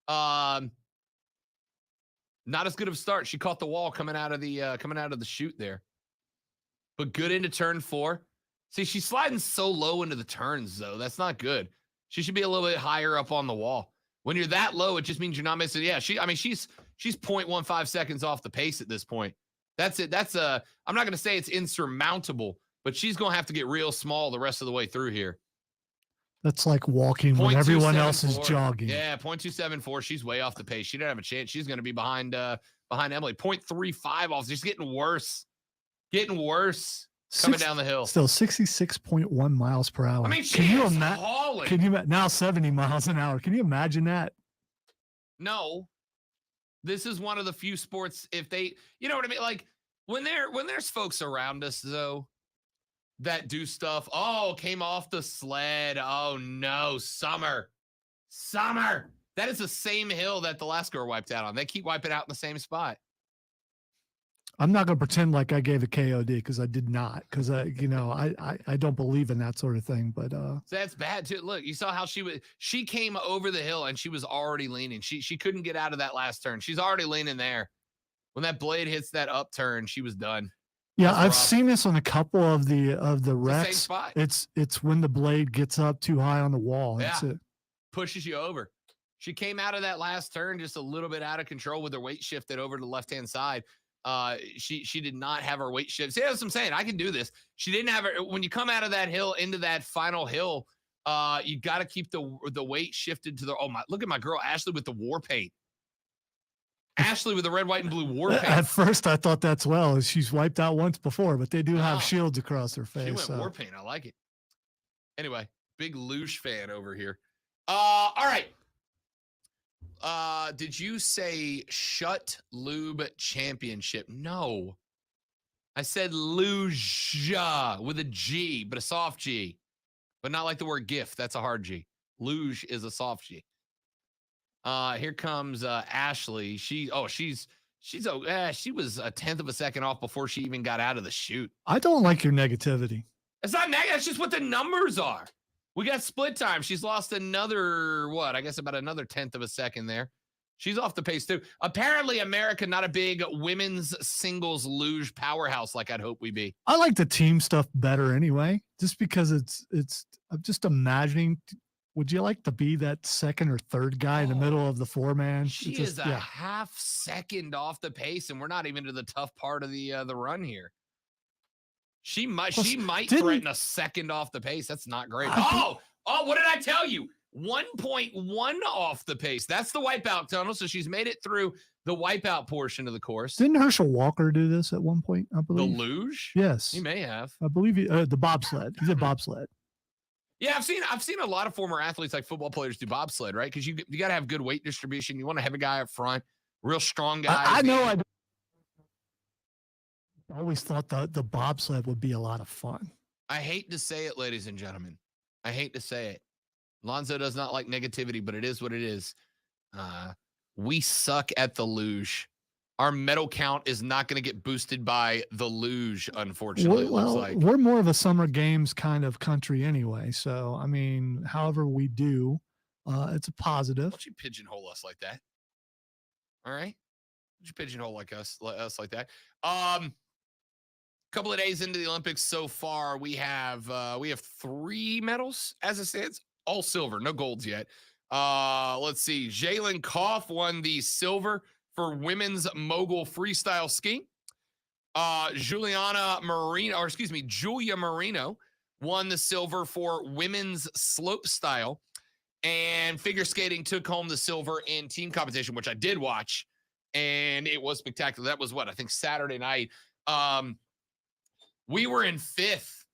Not as good of a start. She caught the wall coming out of the chute there. But good into turn 4. See, she's sliding so low into the turns, though. That's not good. She should be a little bit higher up on the wall. When you're that low, it just means you're not missing. Yeah, she's She's 0.15 seconds off the pace at this point. That's it. I'm not going to say it's insurmountable, but she's going to have to get real small the rest of the way through here. That's like walking when everyone else is jogging. Yeah, 0.274. She's way off the pace. She didn't have a chance. She's going to be behind Emily. 0.35 off. She's getting worse. Coming down the hill. Still 66.1 miles per hour. I mean, hauling. Can you now 70 miles an hour? Can you imagine that? No. This is one of the few sports, if they, you know what I mean? Like when there's folks around us though that do stuff. Oh, came off the sled. Oh no, Summer. That is the same hill that the last girl wiped out on. They keep wiping out in the same spot. I'm not going to pretend like I gave a KOD because I did not. Because I don't believe in that sort of thing. But so that's bad too. Look, you saw how she came over the hill and she was already leaning. She couldn't get out of that last turn. She's already leaning there. When that blade hits that upturn, she was done. Yeah, I've seen this on a couple of the wrecks. Same spot. It's when the blade gets up too high on the wall. Yeah. Pushes you over. She came out of that last turn just a little bit out of control with her weight shifted over to the left-hand side. She did not have her weight shift. See, that's what I'm saying. I can do this. She didn't have her. When you come out of that hill into that final hill, you got to keep the weight shifted to the. Oh my! Look at my girl Ashley with the war paint. Ashley with the red, white, and blue war paint. At first, I thought that's well. She's wiped out once before, but they do have shields across her face. She went war paint. I like it. Anyway, big luge fan over here. All right. Did you say Shut Lube Championship? No. I said luge with a G, but a soft G. But not like the word gift. That's a hard G. Luge is a soft G. Here comes Ashley. She was a tenth of a second off before she even got out of the chute. I don't like your negativity. It's not negative. That's just what the numbers are. We got split time. She's lost another, about another tenth of a second there. She's off the pace too. Apparently, America, not a big women's singles luge powerhouse like I'd hope we be. I like the team stuff better anyway, just because it's I'm just imagining, would you like to be that second or third guy in the middle of the four-man? She is a half second off the pace, and we're not even to the tough part of the run here. She might threaten a second off the pace. That's not great. What did I tell you? 1.1 off the pace. That's the wipeout tunnel. So she's made it through the wipeout portion of the course. Didn't Herschel Walker do this at one point, I believe? The luge? Yes. He may have. I believe the bobsled. He did bobsled. Yeah, I've seen a lot of former athletes like football players do bobsled, right? Because you got to have good weight distribution. You want to have a guy up front, real strong guy. I know. I always thought the bobsled would be a lot of fun. I hate to say it, ladies and gentlemen. I hate to say it. Lonzo does not like negativity, but it is what it is. We suck at the luge. Our medal count is not going to get boosted by the luge, unfortunately. Well, we're more of a summer games kind of country anyway. So, I mean, however we do, it's a positive. Don't you pigeonhole us like that? All right? Don't you pigeonhole us like that? Couple of days into the Olympics so far, we have 3 medals as it stands, all silver, no golds yet. Let's see. Jalen Koff won the silver for women's mogul freestyle skiing. Julia Marino won the silver for women's slope style, and figure skating took home the silver in team competition, which I did watch, and it was spectacular. That was I think Saturday night. We were in 5th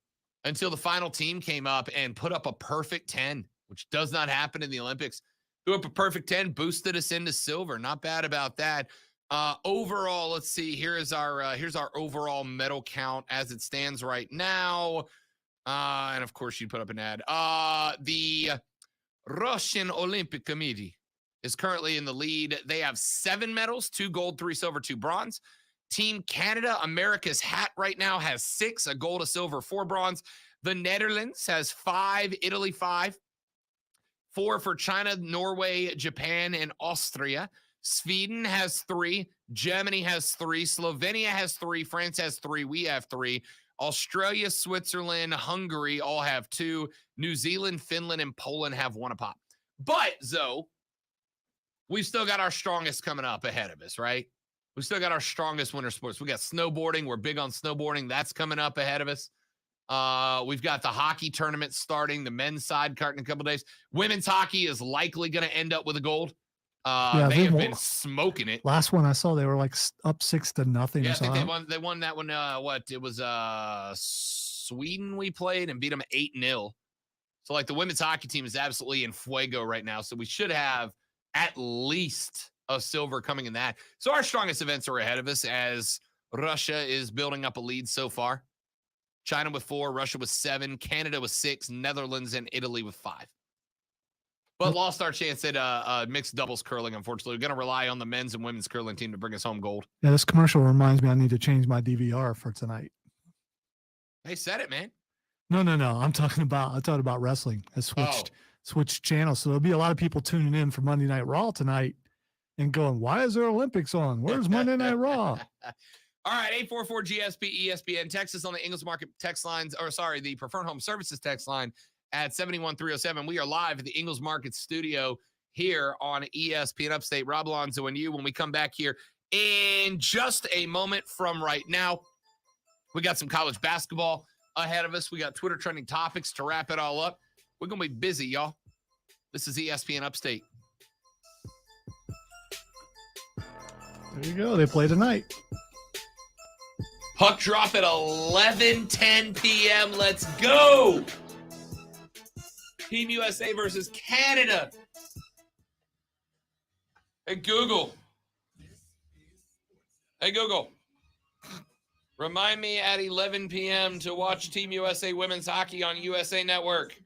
until the final team came up and put up a perfect 10, which does not happen in the Olympics. Threw up a perfect 10, boosted us into silver. Not bad about that. Overall, let's see. Here's our overall medal count as it stands right now. And of course, you put up an ad. The Russian Olympic Committee is currently in the lead. They have 7 medals, 2 gold, 3 silver, 2 bronze. Team Canada, America's hat right now, has 6, a gold, a silver, 4 bronze. The Netherlands has 5, Italy 5, 4 for China, Norway, Japan, and Austria. Sweden has 3, Germany has 3, Slovenia has 3, France has 3, we have 3. Australia, Switzerland, Hungary all have 2. New Zealand, Finland, and Poland have 1 apiece. But, Zoe, we've still got our strongest coming up ahead of us, right? We still got our strongest winter sports. We got snowboarding. We're big on snowboarding. That's coming up ahead of us. We've got the hockey tournament starting, the men's side card in a couple of days. Women's hockey is likely going to end up with a gold. They have been smoking it. Last one I saw, they were like up 6-0. Yeah, I think they won that one. It was Sweden we played and beat them 8-0. So like the women's hockey team is absolutely in fuego right now. So we should have at least a silver coming in that. So our strongest events are ahead of us as Russia is building up a lead so far. China with 4, Russia with 7, Canada with 6, Netherlands and Italy with 5. But lost our chance at mixed doubles curling, unfortunately. We're going to rely on the men's and women's curling team to bring us home gold. Yeah, this commercial reminds me I need to change my DVR for tonight. They said it, man. No. I'm talking about wrestling. I switched channels. So there'll be a lot of people tuning in for Monday Night Raw tonight and going, why is there Olympics on? Where's Monday Night Raw? All right, 844-GSP, ESPN. Text us on the English Market text lines, the Preferred Home Services text line at 71307. We are live at the Ingalls Market studio here on ESPN Upstate. Rob Alonzo and you when we come back here in just a moment from right now. We got some college basketball ahead of us. We got Twitter trending topics to wrap it all up. We're going to be busy, y'all. This is ESPN Upstate. There you go. They play tonight. Puck drop at 11:10 p.m. Let's go. Team USA versus Canada. Hey, Google. Remind me at 11 p.m. to watch Team USA Women's Hockey on USA Network.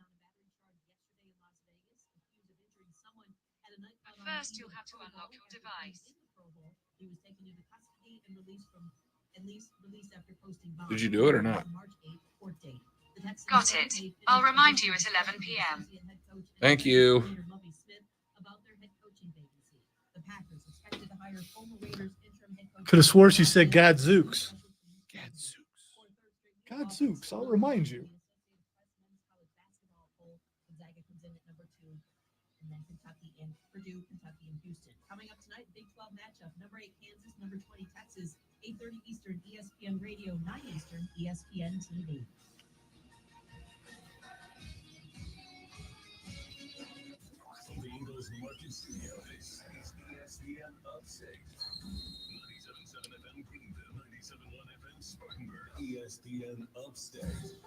First, you'll have to unlock your device. Did you do it or not? Got it. I'll remind you at 11 p.m. Thank you. Could have swore she said Gadzooks. Gadzooks. I'll remind you. Purdue, Kentucky, and Houston. Coming up tonight, Big 12 matchup. Number 8, Kansas. Number 20, Texas. 8:30 Eastern, ESPN Radio. 9 Eastern, ESPN TV. From the Ingalls Market Studio, this is ESPN Upstate. 97.7 FM Greenville, 97.1 FM Spartanburg. ESPN Upstate.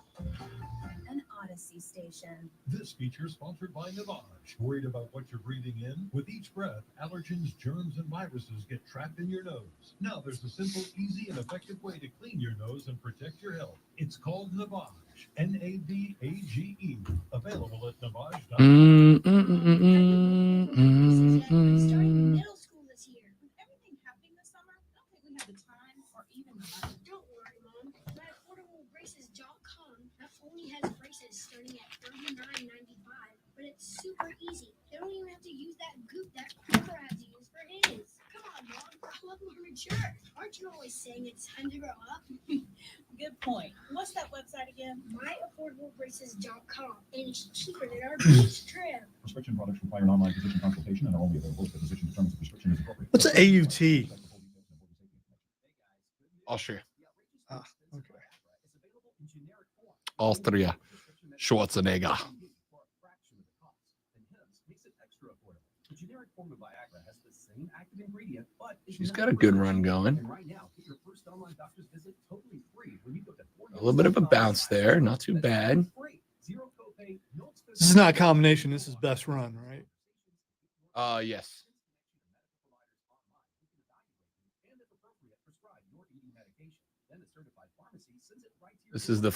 An Odyssey station. This feature sponsored by Navage. Worried about what you're breathing in? With each breath, allergens, germs, and viruses get trapped in your nose. Now there's a simple, easy, and effective way to clean your nose and protect your health. It's called Navage. N-A-V-A-G-E. Available at Navage.com. Starting middle school this year. With everything happening this summer, I don't think we have the time or even the money. Don't worry, Mom. My AffordableBraces.com not only has braces starting at $39.95, but it's super easy. They don't even have to use that goop that Parker has to use for his. Come on, Mom. I'm a more mature. Aren't you always saying it's time to grow up? Good point. What's that website again? MyAffordableBraces.com. And it's cheaper than our brace trim. Prescription products require an online physician consultation and are only available if the physician determines the prescription is appropriate. What's an AUT? Austria. Okay. Austria. Schwarzenegger. She's got a good run going. A little bit of a bounce there. Not too bad. This is not a combination. This is best run, right? Yes. This is the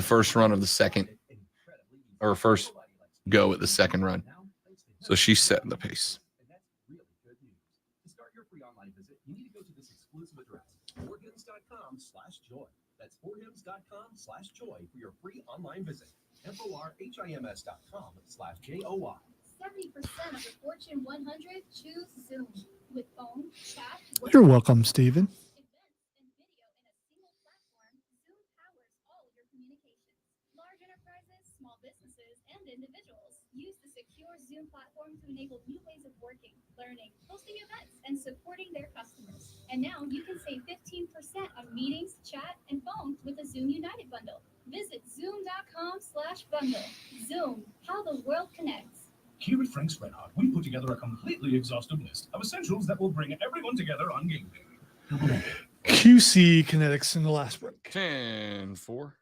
first run of the second, or first go at the second run. So she's setting the pace. To start your free online visit, you need to go to this exclusive address, forhims.com/joy. That's forhims.com/joy for your free online visit. forhims.com/joy. 70% of the Fortune 100 choose Zoom. With phone, chat, You're welcome, Steven. Large enterprises, small businesses, and individuals use the secure Zoom platform to enable new ways of working, learning, learning, hosting events, and supporting their customers. And now you can save 15% on meetings, chat, and phone with a Zoom United bundle. Visit zoom.com/bundle. Zoom, how the world connects. Here at Frank's Red Hot, we put together a completely exhaustive list of essentials that will bring everyone together on game day. QC Kinetics in the last break. 10-4.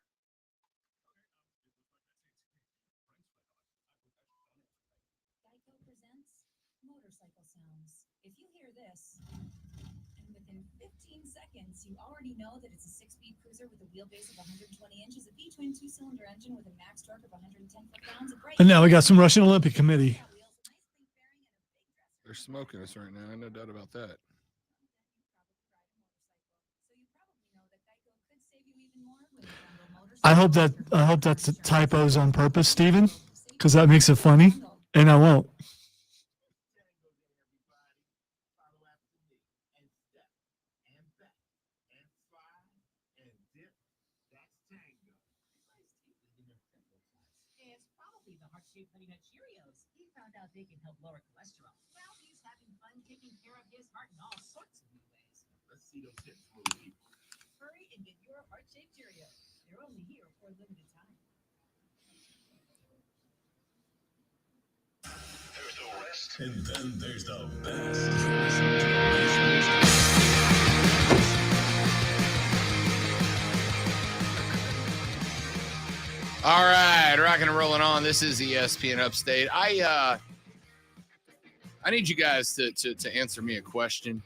Geico presents motorcycle sounds. If you hear this, and within 15 seconds, you already know that it's a 6-speed cruiser with a wheelbase of 120 inches, a V-twin 2-cylinder engine with a max torque of 110 foot-pounds. And now we got some Russian Olympic Committee. They're smoking us right now. No doubt about that. I hope that's typos on purpose, Steven, because that makes it funny, and I won't. It's probably the heart-shaped Honey Nut Cheerios. He found out they can help lower cholesterol. Well, he's having fun taking care of his heart in all sorts of new ways. Let's see those hips move. Hurry and get your heart-shaped Cheerios. They're only here for a limited time. There's the rest, and then there's the best. All right, rocking and rolling on. This is ESPN Upstate. I need you guys to answer me a question.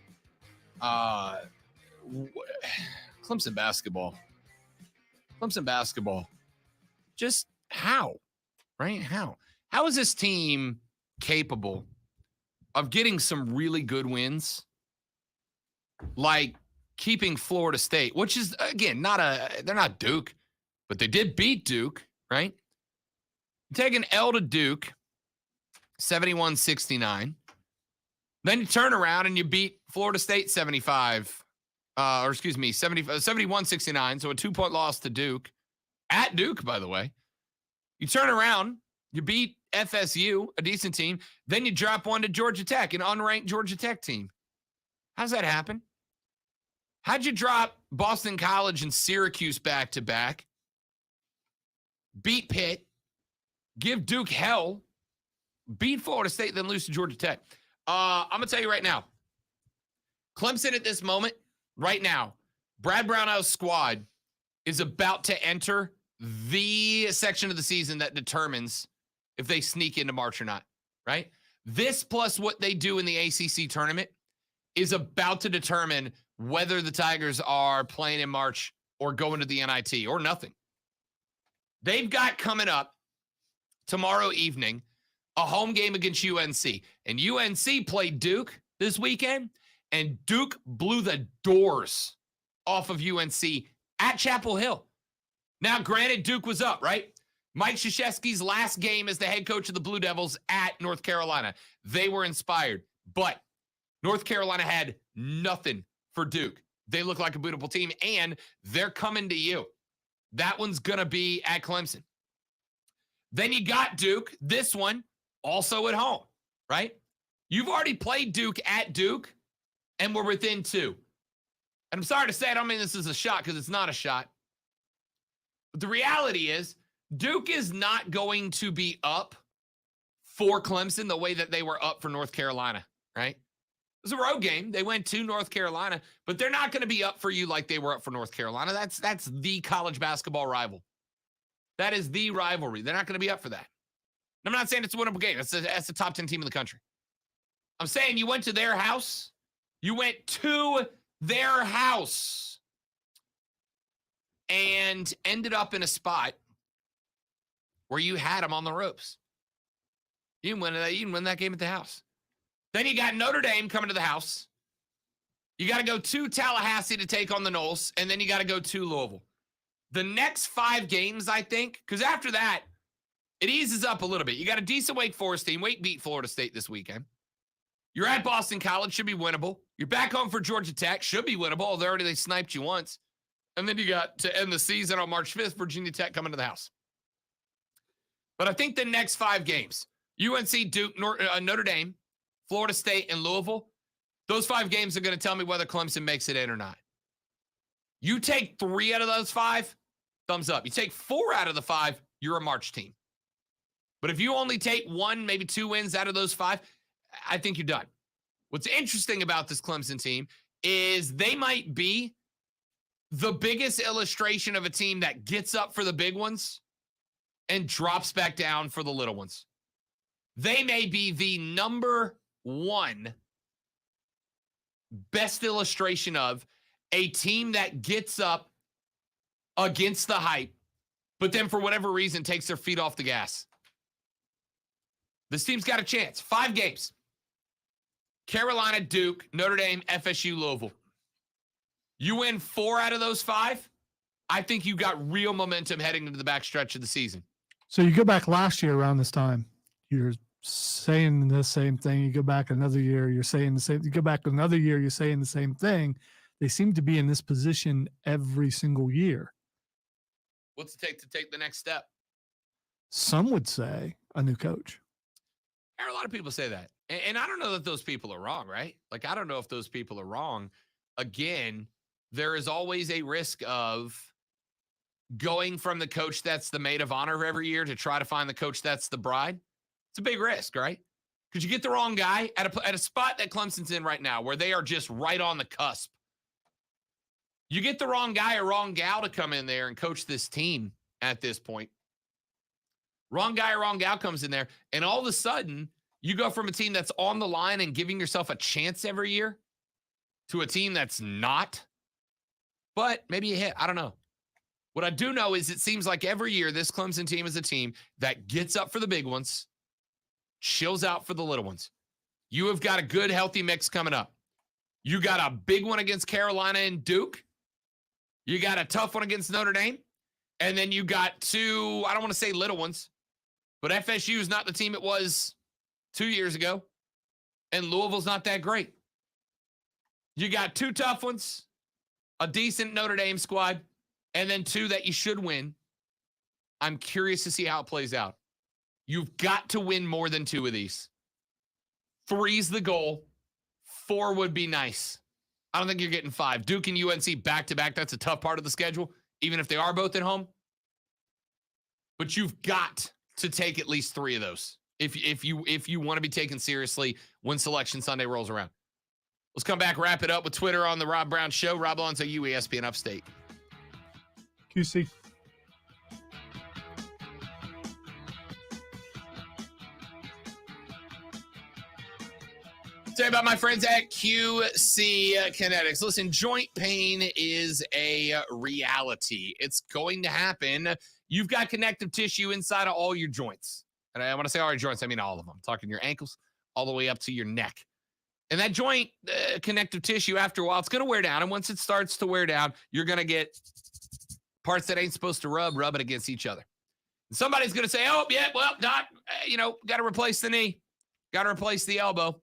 Clemson basketball. Just how, right? How is this team capable of getting some really good wins, like keeping Florida State, which is, again, they're not Duke, but they did beat Duke, right? Take an L to Duke, 71-69. Then you turn around and you beat Florida State 71-69, so a 2-point loss to Duke. At Duke, by the way. You turn around, you beat FSU, a decent team, then you drop one to Georgia Tech, an unranked Georgia Tech team. How's that happen? How'd you drop Boston College and Syracuse back-to-back? Beat Pitt, give Duke hell, beat Florida State, then lose to Georgia Tech. I'm going to tell you right now, Clemson at this moment, right now, Brad Brownell's squad is about to enter the section of the season that determines if they sneak into March or not, right? This plus what they do in the ACC tournament is about to determine whether the Tigers are playing in March or going to the NIT or nothing. They've got coming up tomorrow evening a home game against UNC. And UNC played Duke this weekend, and Duke blew the doors off of UNC at Chapel Hill. Now, granted, Duke was up, right? Mike Krzyzewski's last game as the head coach of the Blue Devils at North Carolina. They were inspired, but North Carolina had nothing for Duke. They look like a beatable team, and they're coming to you. That one's going to be at Clemson. Then you got Duke, this one, also at home, right? You've already played Duke at Duke, and we're within 2. And I'm sorry to say, I don't mean this is a shot because it's not a shot. But the reality is, Duke is not going to be up for Clemson the way that they were up for North Carolina, right? It was a road game. They went to North Carolina, but they're not going to be up for you like they were up for North Carolina. That's the college basketball rival. That is the rivalry. They're not going to be up for that. I'm not saying it's a winnable game. That's the top 10 team in the country. I'm saying you went to their house. You went to their house and ended up in a spot where you had them on the ropes. You didn't win that game at the house. Then you got Notre Dame coming to the house. You got to go to Tallahassee to take on the Noles, and then you got to go to Louisville. The next 5 games, I think, because after that, it eases up a little bit. You got a decent Wake Forest team. Wake beat Florida State this weekend. You're at Boston College, should be winnable. You're back home for Georgia Tech, should be winnable, although they sniped you once. And then you got to end the season on March 5th, Virginia Tech coming to the house. But I think the next 5 games, UNC, Duke, Notre Dame, Florida State, and Louisville, those 5 games are going to tell me whether Clemson makes it in or not. You take 3 out of those 5, thumbs up. You take 4 out of the 5, you're a March team. But if you only take 1, maybe 2 wins out of those 5, I think you're done. What's interesting about this Clemson team is they might be the biggest illustration of a team that gets up for the big ones and drops back down for the little ones. They may be the number 1 best illustration of a team that gets up against the hype, but then for whatever reason takes their feet off the gas. This team's got a chance. 5 games. Carolina, Duke, Notre Dame, FSU, Louisville. You win 4 out of those 5, I think you got real momentum heading into the backstretch of the season. So you go back last year around this time, you're saying the same thing. You go back another year, you're saying the same. You go back another year, you're saying the same thing. They seem to be in this position every single year. What's it take to take the next step? Some would say a new coach. A lot of people say that. And I don't know that those people are wrong, right? Like, I don't know if those people are wrong. Again, there is always a risk of going from the coach that's the maid of honor every year to try to find the coach that's the bride. It's a big risk, right? Because you get the wrong guy at a spot that Clemson's in right now where they are just right on the cusp. You get the wrong guy or wrong gal to come in there and coach this team at this point. Wrong guy or wrong gal comes in there, and all of a sudden, you go from a team that's on the line and giving yourself a chance every year to a team that's not. But maybe you hit. I don't know. What I do know is it seems like every year this Clemson team is a team that gets up for the big ones, chills out for the little ones. You have got a good, healthy mix coming up. You got a big one against Carolina and Duke. You got a tough one against Notre Dame. And then you got 2, I don't want to say little ones, but FSU is not the team it was 2 years ago. And Louisville's not that great. You got 2 tough ones, a decent Notre Dame squad, and then 2 that you should win. I'm curious to see how it plays out. You've got to win more than 2 of these. 3's the goal. 4 would be nice. I don't think you're getting 5. Duke and UNC back-to-back, that's a tough part of the schedule, even if they are both at home. But you've got to take at least 3 of those if you want to be taken seriously when Selection Sunday rolls around. Let's come back, wrap it up with Twitter on the Rob Brown Show. Rob Alonso, Espn Upstate. QC. Tell you about my friends at QC Kinetics. Listen, joint pain is a reality. It's going to happen. You've got connective tissue inside of all your joints. And I want to say all your joints, I mean all of them. I'm talking your ankles all the way up to your neck. And that joint connective tissue, after a while, it's going to wear down. And once it starts to wear down, you're going to get parts that ain't supposed to rub it against each other. And somebody's going to say, oh, yeah, well, doc, got to replace the knee. Got to replace the elbow.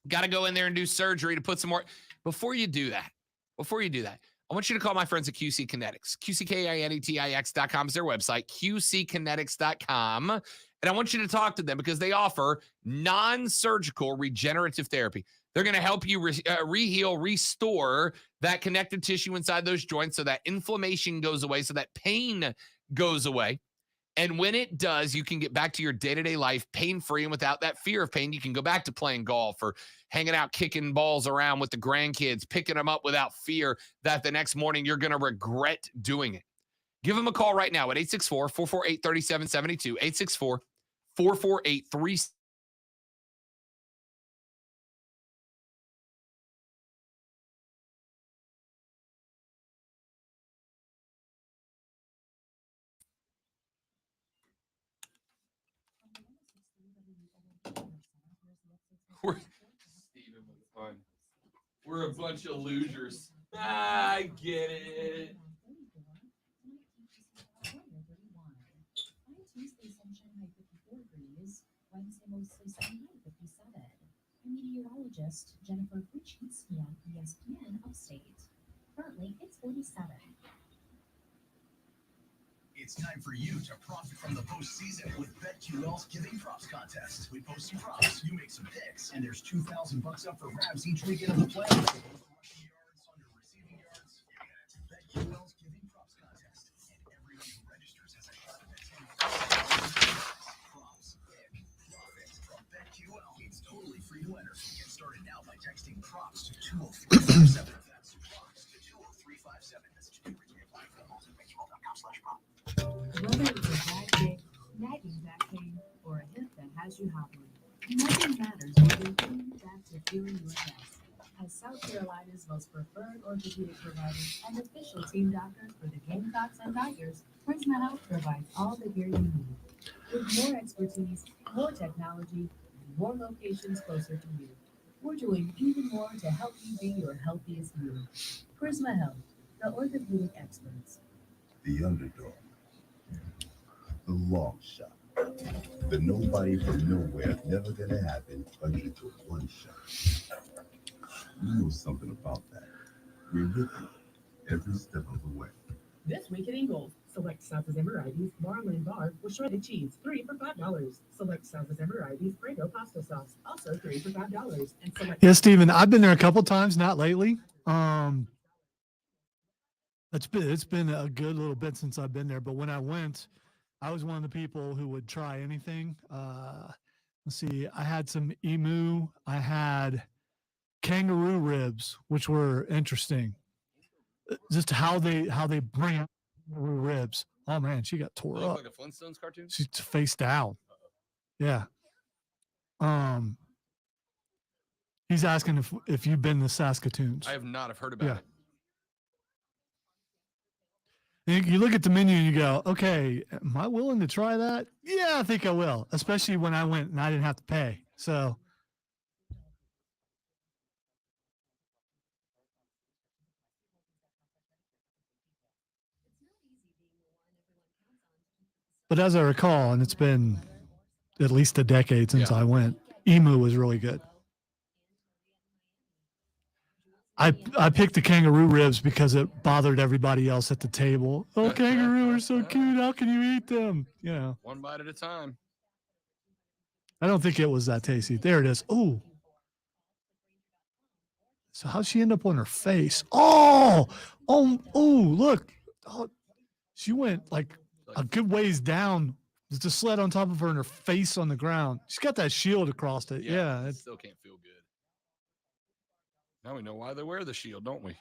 Got to go in there and do surgery to put some more. Before you do that, I want you to call my friends at QC Kinetics. QCKINETIX.com is their website, QCkinetics.com. And I want you to talk to them because they offer non-surgical regenerative therapy. They're going to help you reheal, restore that connective tissue inside those joints so that inflammation goes away, so that pain goes away. And when it does, you can get back to your day-to-day life pain-free and without that fear of pain. You can go back to playing golf or hanging out, kicking balls around with the grandkids, picking them up without fear that the next morning you're going to regret doing it. Give them a call right now at 864-448-3772, 864-448-3772. We're a bunch of losers. I get it. Tuesday, sunshine high 54 degrees. Wednesday, mostly sunny high 57. I'm meteorologist Jennifer Kuczynski on ESPN Upstate. Currently, it's 47. It's time for you to profit from the postseason with BetQL's Giving Props Contest. We post some props, you make some picks, and there's $2,000 up for grabs each weekend of the play. Rushing yards, under receiving yards. BetQL's Giving Props Contest, and everyone who registers has a shot at props, pick, profit from BetQL. It's totally free to enter. Get started now by texting props to 20357. That's props to 20357. Message to BetQL.com/prop. Whether it's a bad day, nagging back pain, or a hip that has you hobbling, nothing matters more than getting back to feeling your best. As South Carolina's most preferred orthopedic provider and official team doctor for the Gamecocks and Tigers, Prisma Health provides all the gear you need. With more expertise, more technology, and more locations closer to you, we're doing even more to help you be your healthiest you. Prisma Health, the orthopedic experts. The underdog. The long shot. The nobody from nowhere, never gonna happen until it's one shot. You know something about that. We're with you every step of the way. This week at Ingles, select sauces and varieties, marmalade bar with shredded cheese, 3 for $5. Select sauces and varieties, Prego pasta sauce, also 3 for $5. And select. Yeah, Steven, I've been there a couple times, not lately. It's been a good little bit since I've been there, but when I went, I was one of the people who would try anything. Let's see, I had some emu, I had kangaroo ribs, which were interesting. Just how they bring out kangaroo ribs. Oh man, she got tore up. Like a Flintstones cartoon? She's face down. Yeah. He's asking if you've been to Saskatoons. I have not. I've heard about it. You look at the menu and you go, okay, am I willing to try that? Yeah, I think I will, especially when I went and I didn't have to pay. So, but as I recall, and it's been at least a decade since I went, emu was really good. I picked the kangaroo ribs because it bothered everybody else at the table. Oh, kangaroo are so cute. How can you eat them? You know. One bite at a time. I don't think it was that tasty. There it is. Oh. So how'd she end up on her face? Oh, look. Oh, she went like a good ways down. There's a sled on top of her and her face on the ground. She's got that shield across it. Yeah. It still can't feel good. Now we know why they wear the shield, don't we?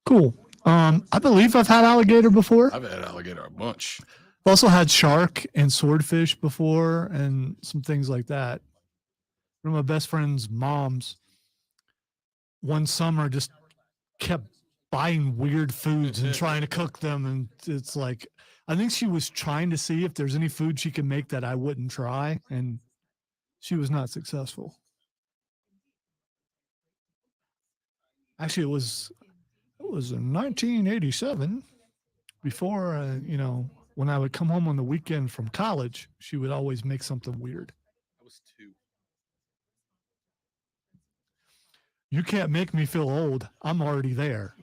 Cool. I believe I've had alligator before. I've had alligator a bunch. I've also had shark and swordfish before and some things like that. One of my best friend's moms one summer just kept buying weird foods and trying to cook them. And it's like, I think she was trying to see if there's any food she could make that I wouldn't try. And she was not successful. Actually, it was in 1987 before, when I would come home on the weekend from college, she would always make something weird. I was 2. You can't make me feel old. I'm already there.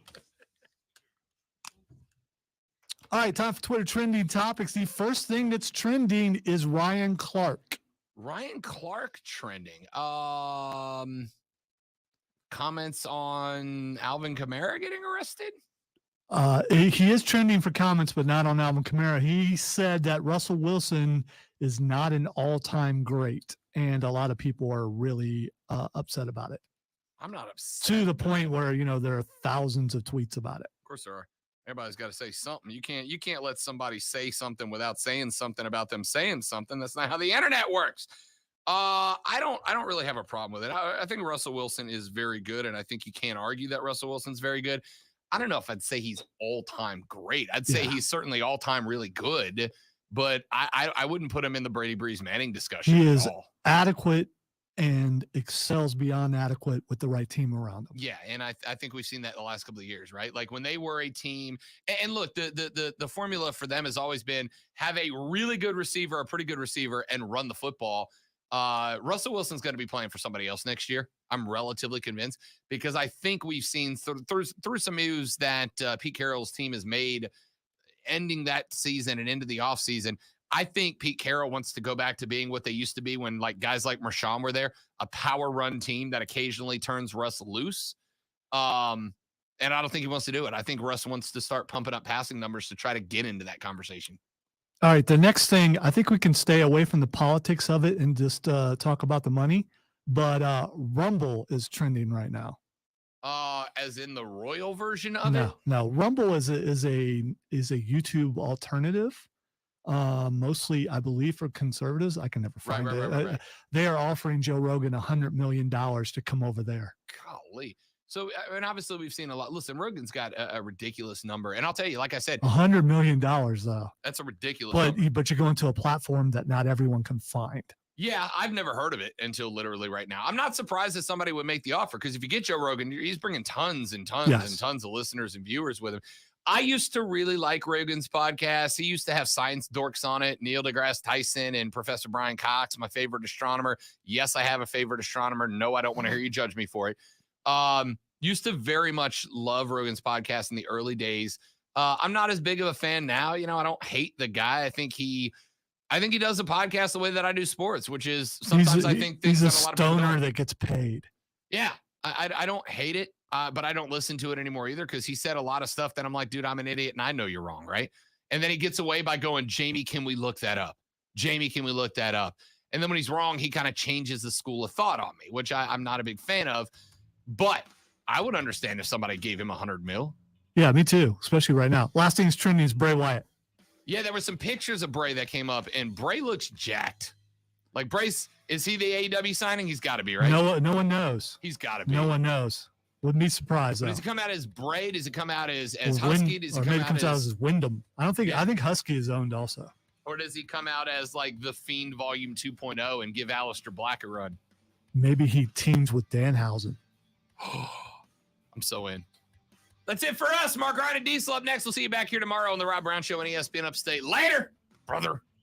All right, time for Twitter trending topics. The first thing that's trending is Ryan Clark. Ryan Clark trending. Comments on Alvin Kamara getting arrested? He is trending for comments, but not on Alvin Kamara. He said that Russell Wilson is not an all-time great, and a lot of people are really upset about it. I'm not upset. To the point where, there are thousands of tweets about it. Of course there are. Everybody's got to say something. You can't let somebody say something without saying something about them saying something. That's not how the internet works. I don't really have a problem with it. I think Russell Wilson is very good, and I think you can't argue that Russell Wilson's very good. I don't know if I'd say he's all-time great. I'd say he's certainly all-time really good, but I wouldn't put him in the Brady Breeze Manning discussion. He at is all. adequate and excels beyond adequate with the right team around him. Yeah, and I think we've seen that the last couple of years, right? Like when they were a team, and look, the formula for them has always been have a really good receiver, a pretty good receiver, and run the football. Russell Wilson's going to be playing for somebody else next year. I'm relatively convinced because I think we've seen through some moves that Pete Carroll's team has made ending that season and into the offseason. I think Pete Carroll wants to go back to being what they used to be when like guys like Marshawn were there, a power run team that occasionally turns Russ loose. And I don't think he wants to do it. I think Russ wants to start pumping up passing numbers to try to get into that conversation. All right. The next thing, I think we can stay away from the politics of it and just talk about the money. But Rumble is trending right now. As in the royal version of it? No. Rumble is a YouTube alternative. Mostly, I believe, for conservatives. I can never find it. Right. They are offering Joe Rogan $100 million to come over there. Golly. So, I mean, obviously, we've seen a lot. Listen, Rogan's got a ridiculous number. And I'll tell you, like I said, $100 million, though. That's a ridiculous number. But you're going to a platform that not everyone can find. Yeah, I've never heard of it until literally right now. I'm not surprised that somebody would make the offer because if you get Joe Rogan, he's bringing tons and tons and tons of listeners and viewers with him. I used to really like Rogan's podcast. He used to have science dorks on it, Neil deGrasse Tyson and Professor Brian Cox, my favorite astronomer. Yes, I have a favorite astronomer. No, I don't want to hear you judge me for it. Used to very much love Rogan's podcast in the early days. I'm not as big of a fan now. I don't hate the guy. I think he does a podcast the way that I do sports, which is sometimes I think things he's a that a lot of people stoner don't. that gets paid. Yeah, I don't hate it, but I don't listen to it anymore either because he said a lot of stuff that I'm like, dude, I'm an idiot and I know you're wrong, right? And then he gets away by going, Jamie, can we look that up? Jamie, can we look that up? And then when he's wrong, he kind of changes the school of thought on me, which I'm not a big fan of. But I would understand if somebody gave him $100 million. Yeah, me too, especially right now. Last thing's trending is Bray Wyatt. Yeah, there were some pictures of Bray that came up, and Bray looks jacked. Like, Bray's, is he the AEW signing? He's got to be, right? No one knows. He's got to be. No one knows. Wouldn't be surprised, But though. does it come out as Bray? Does it come out as Or Husky? Does it maybe come it comes out as Wyndham. I think Husky is owned also. Or does he come out as, like, The Fiend Volume 2.0 and give Aleister Black a run? Maybe he teams with Danhausen. I'm so in. That's it for us. Mark Ryan and Diesel up next. We'll see you back here tomorrow on the Rob Brown Show on ESPN Upstate. Later, brother.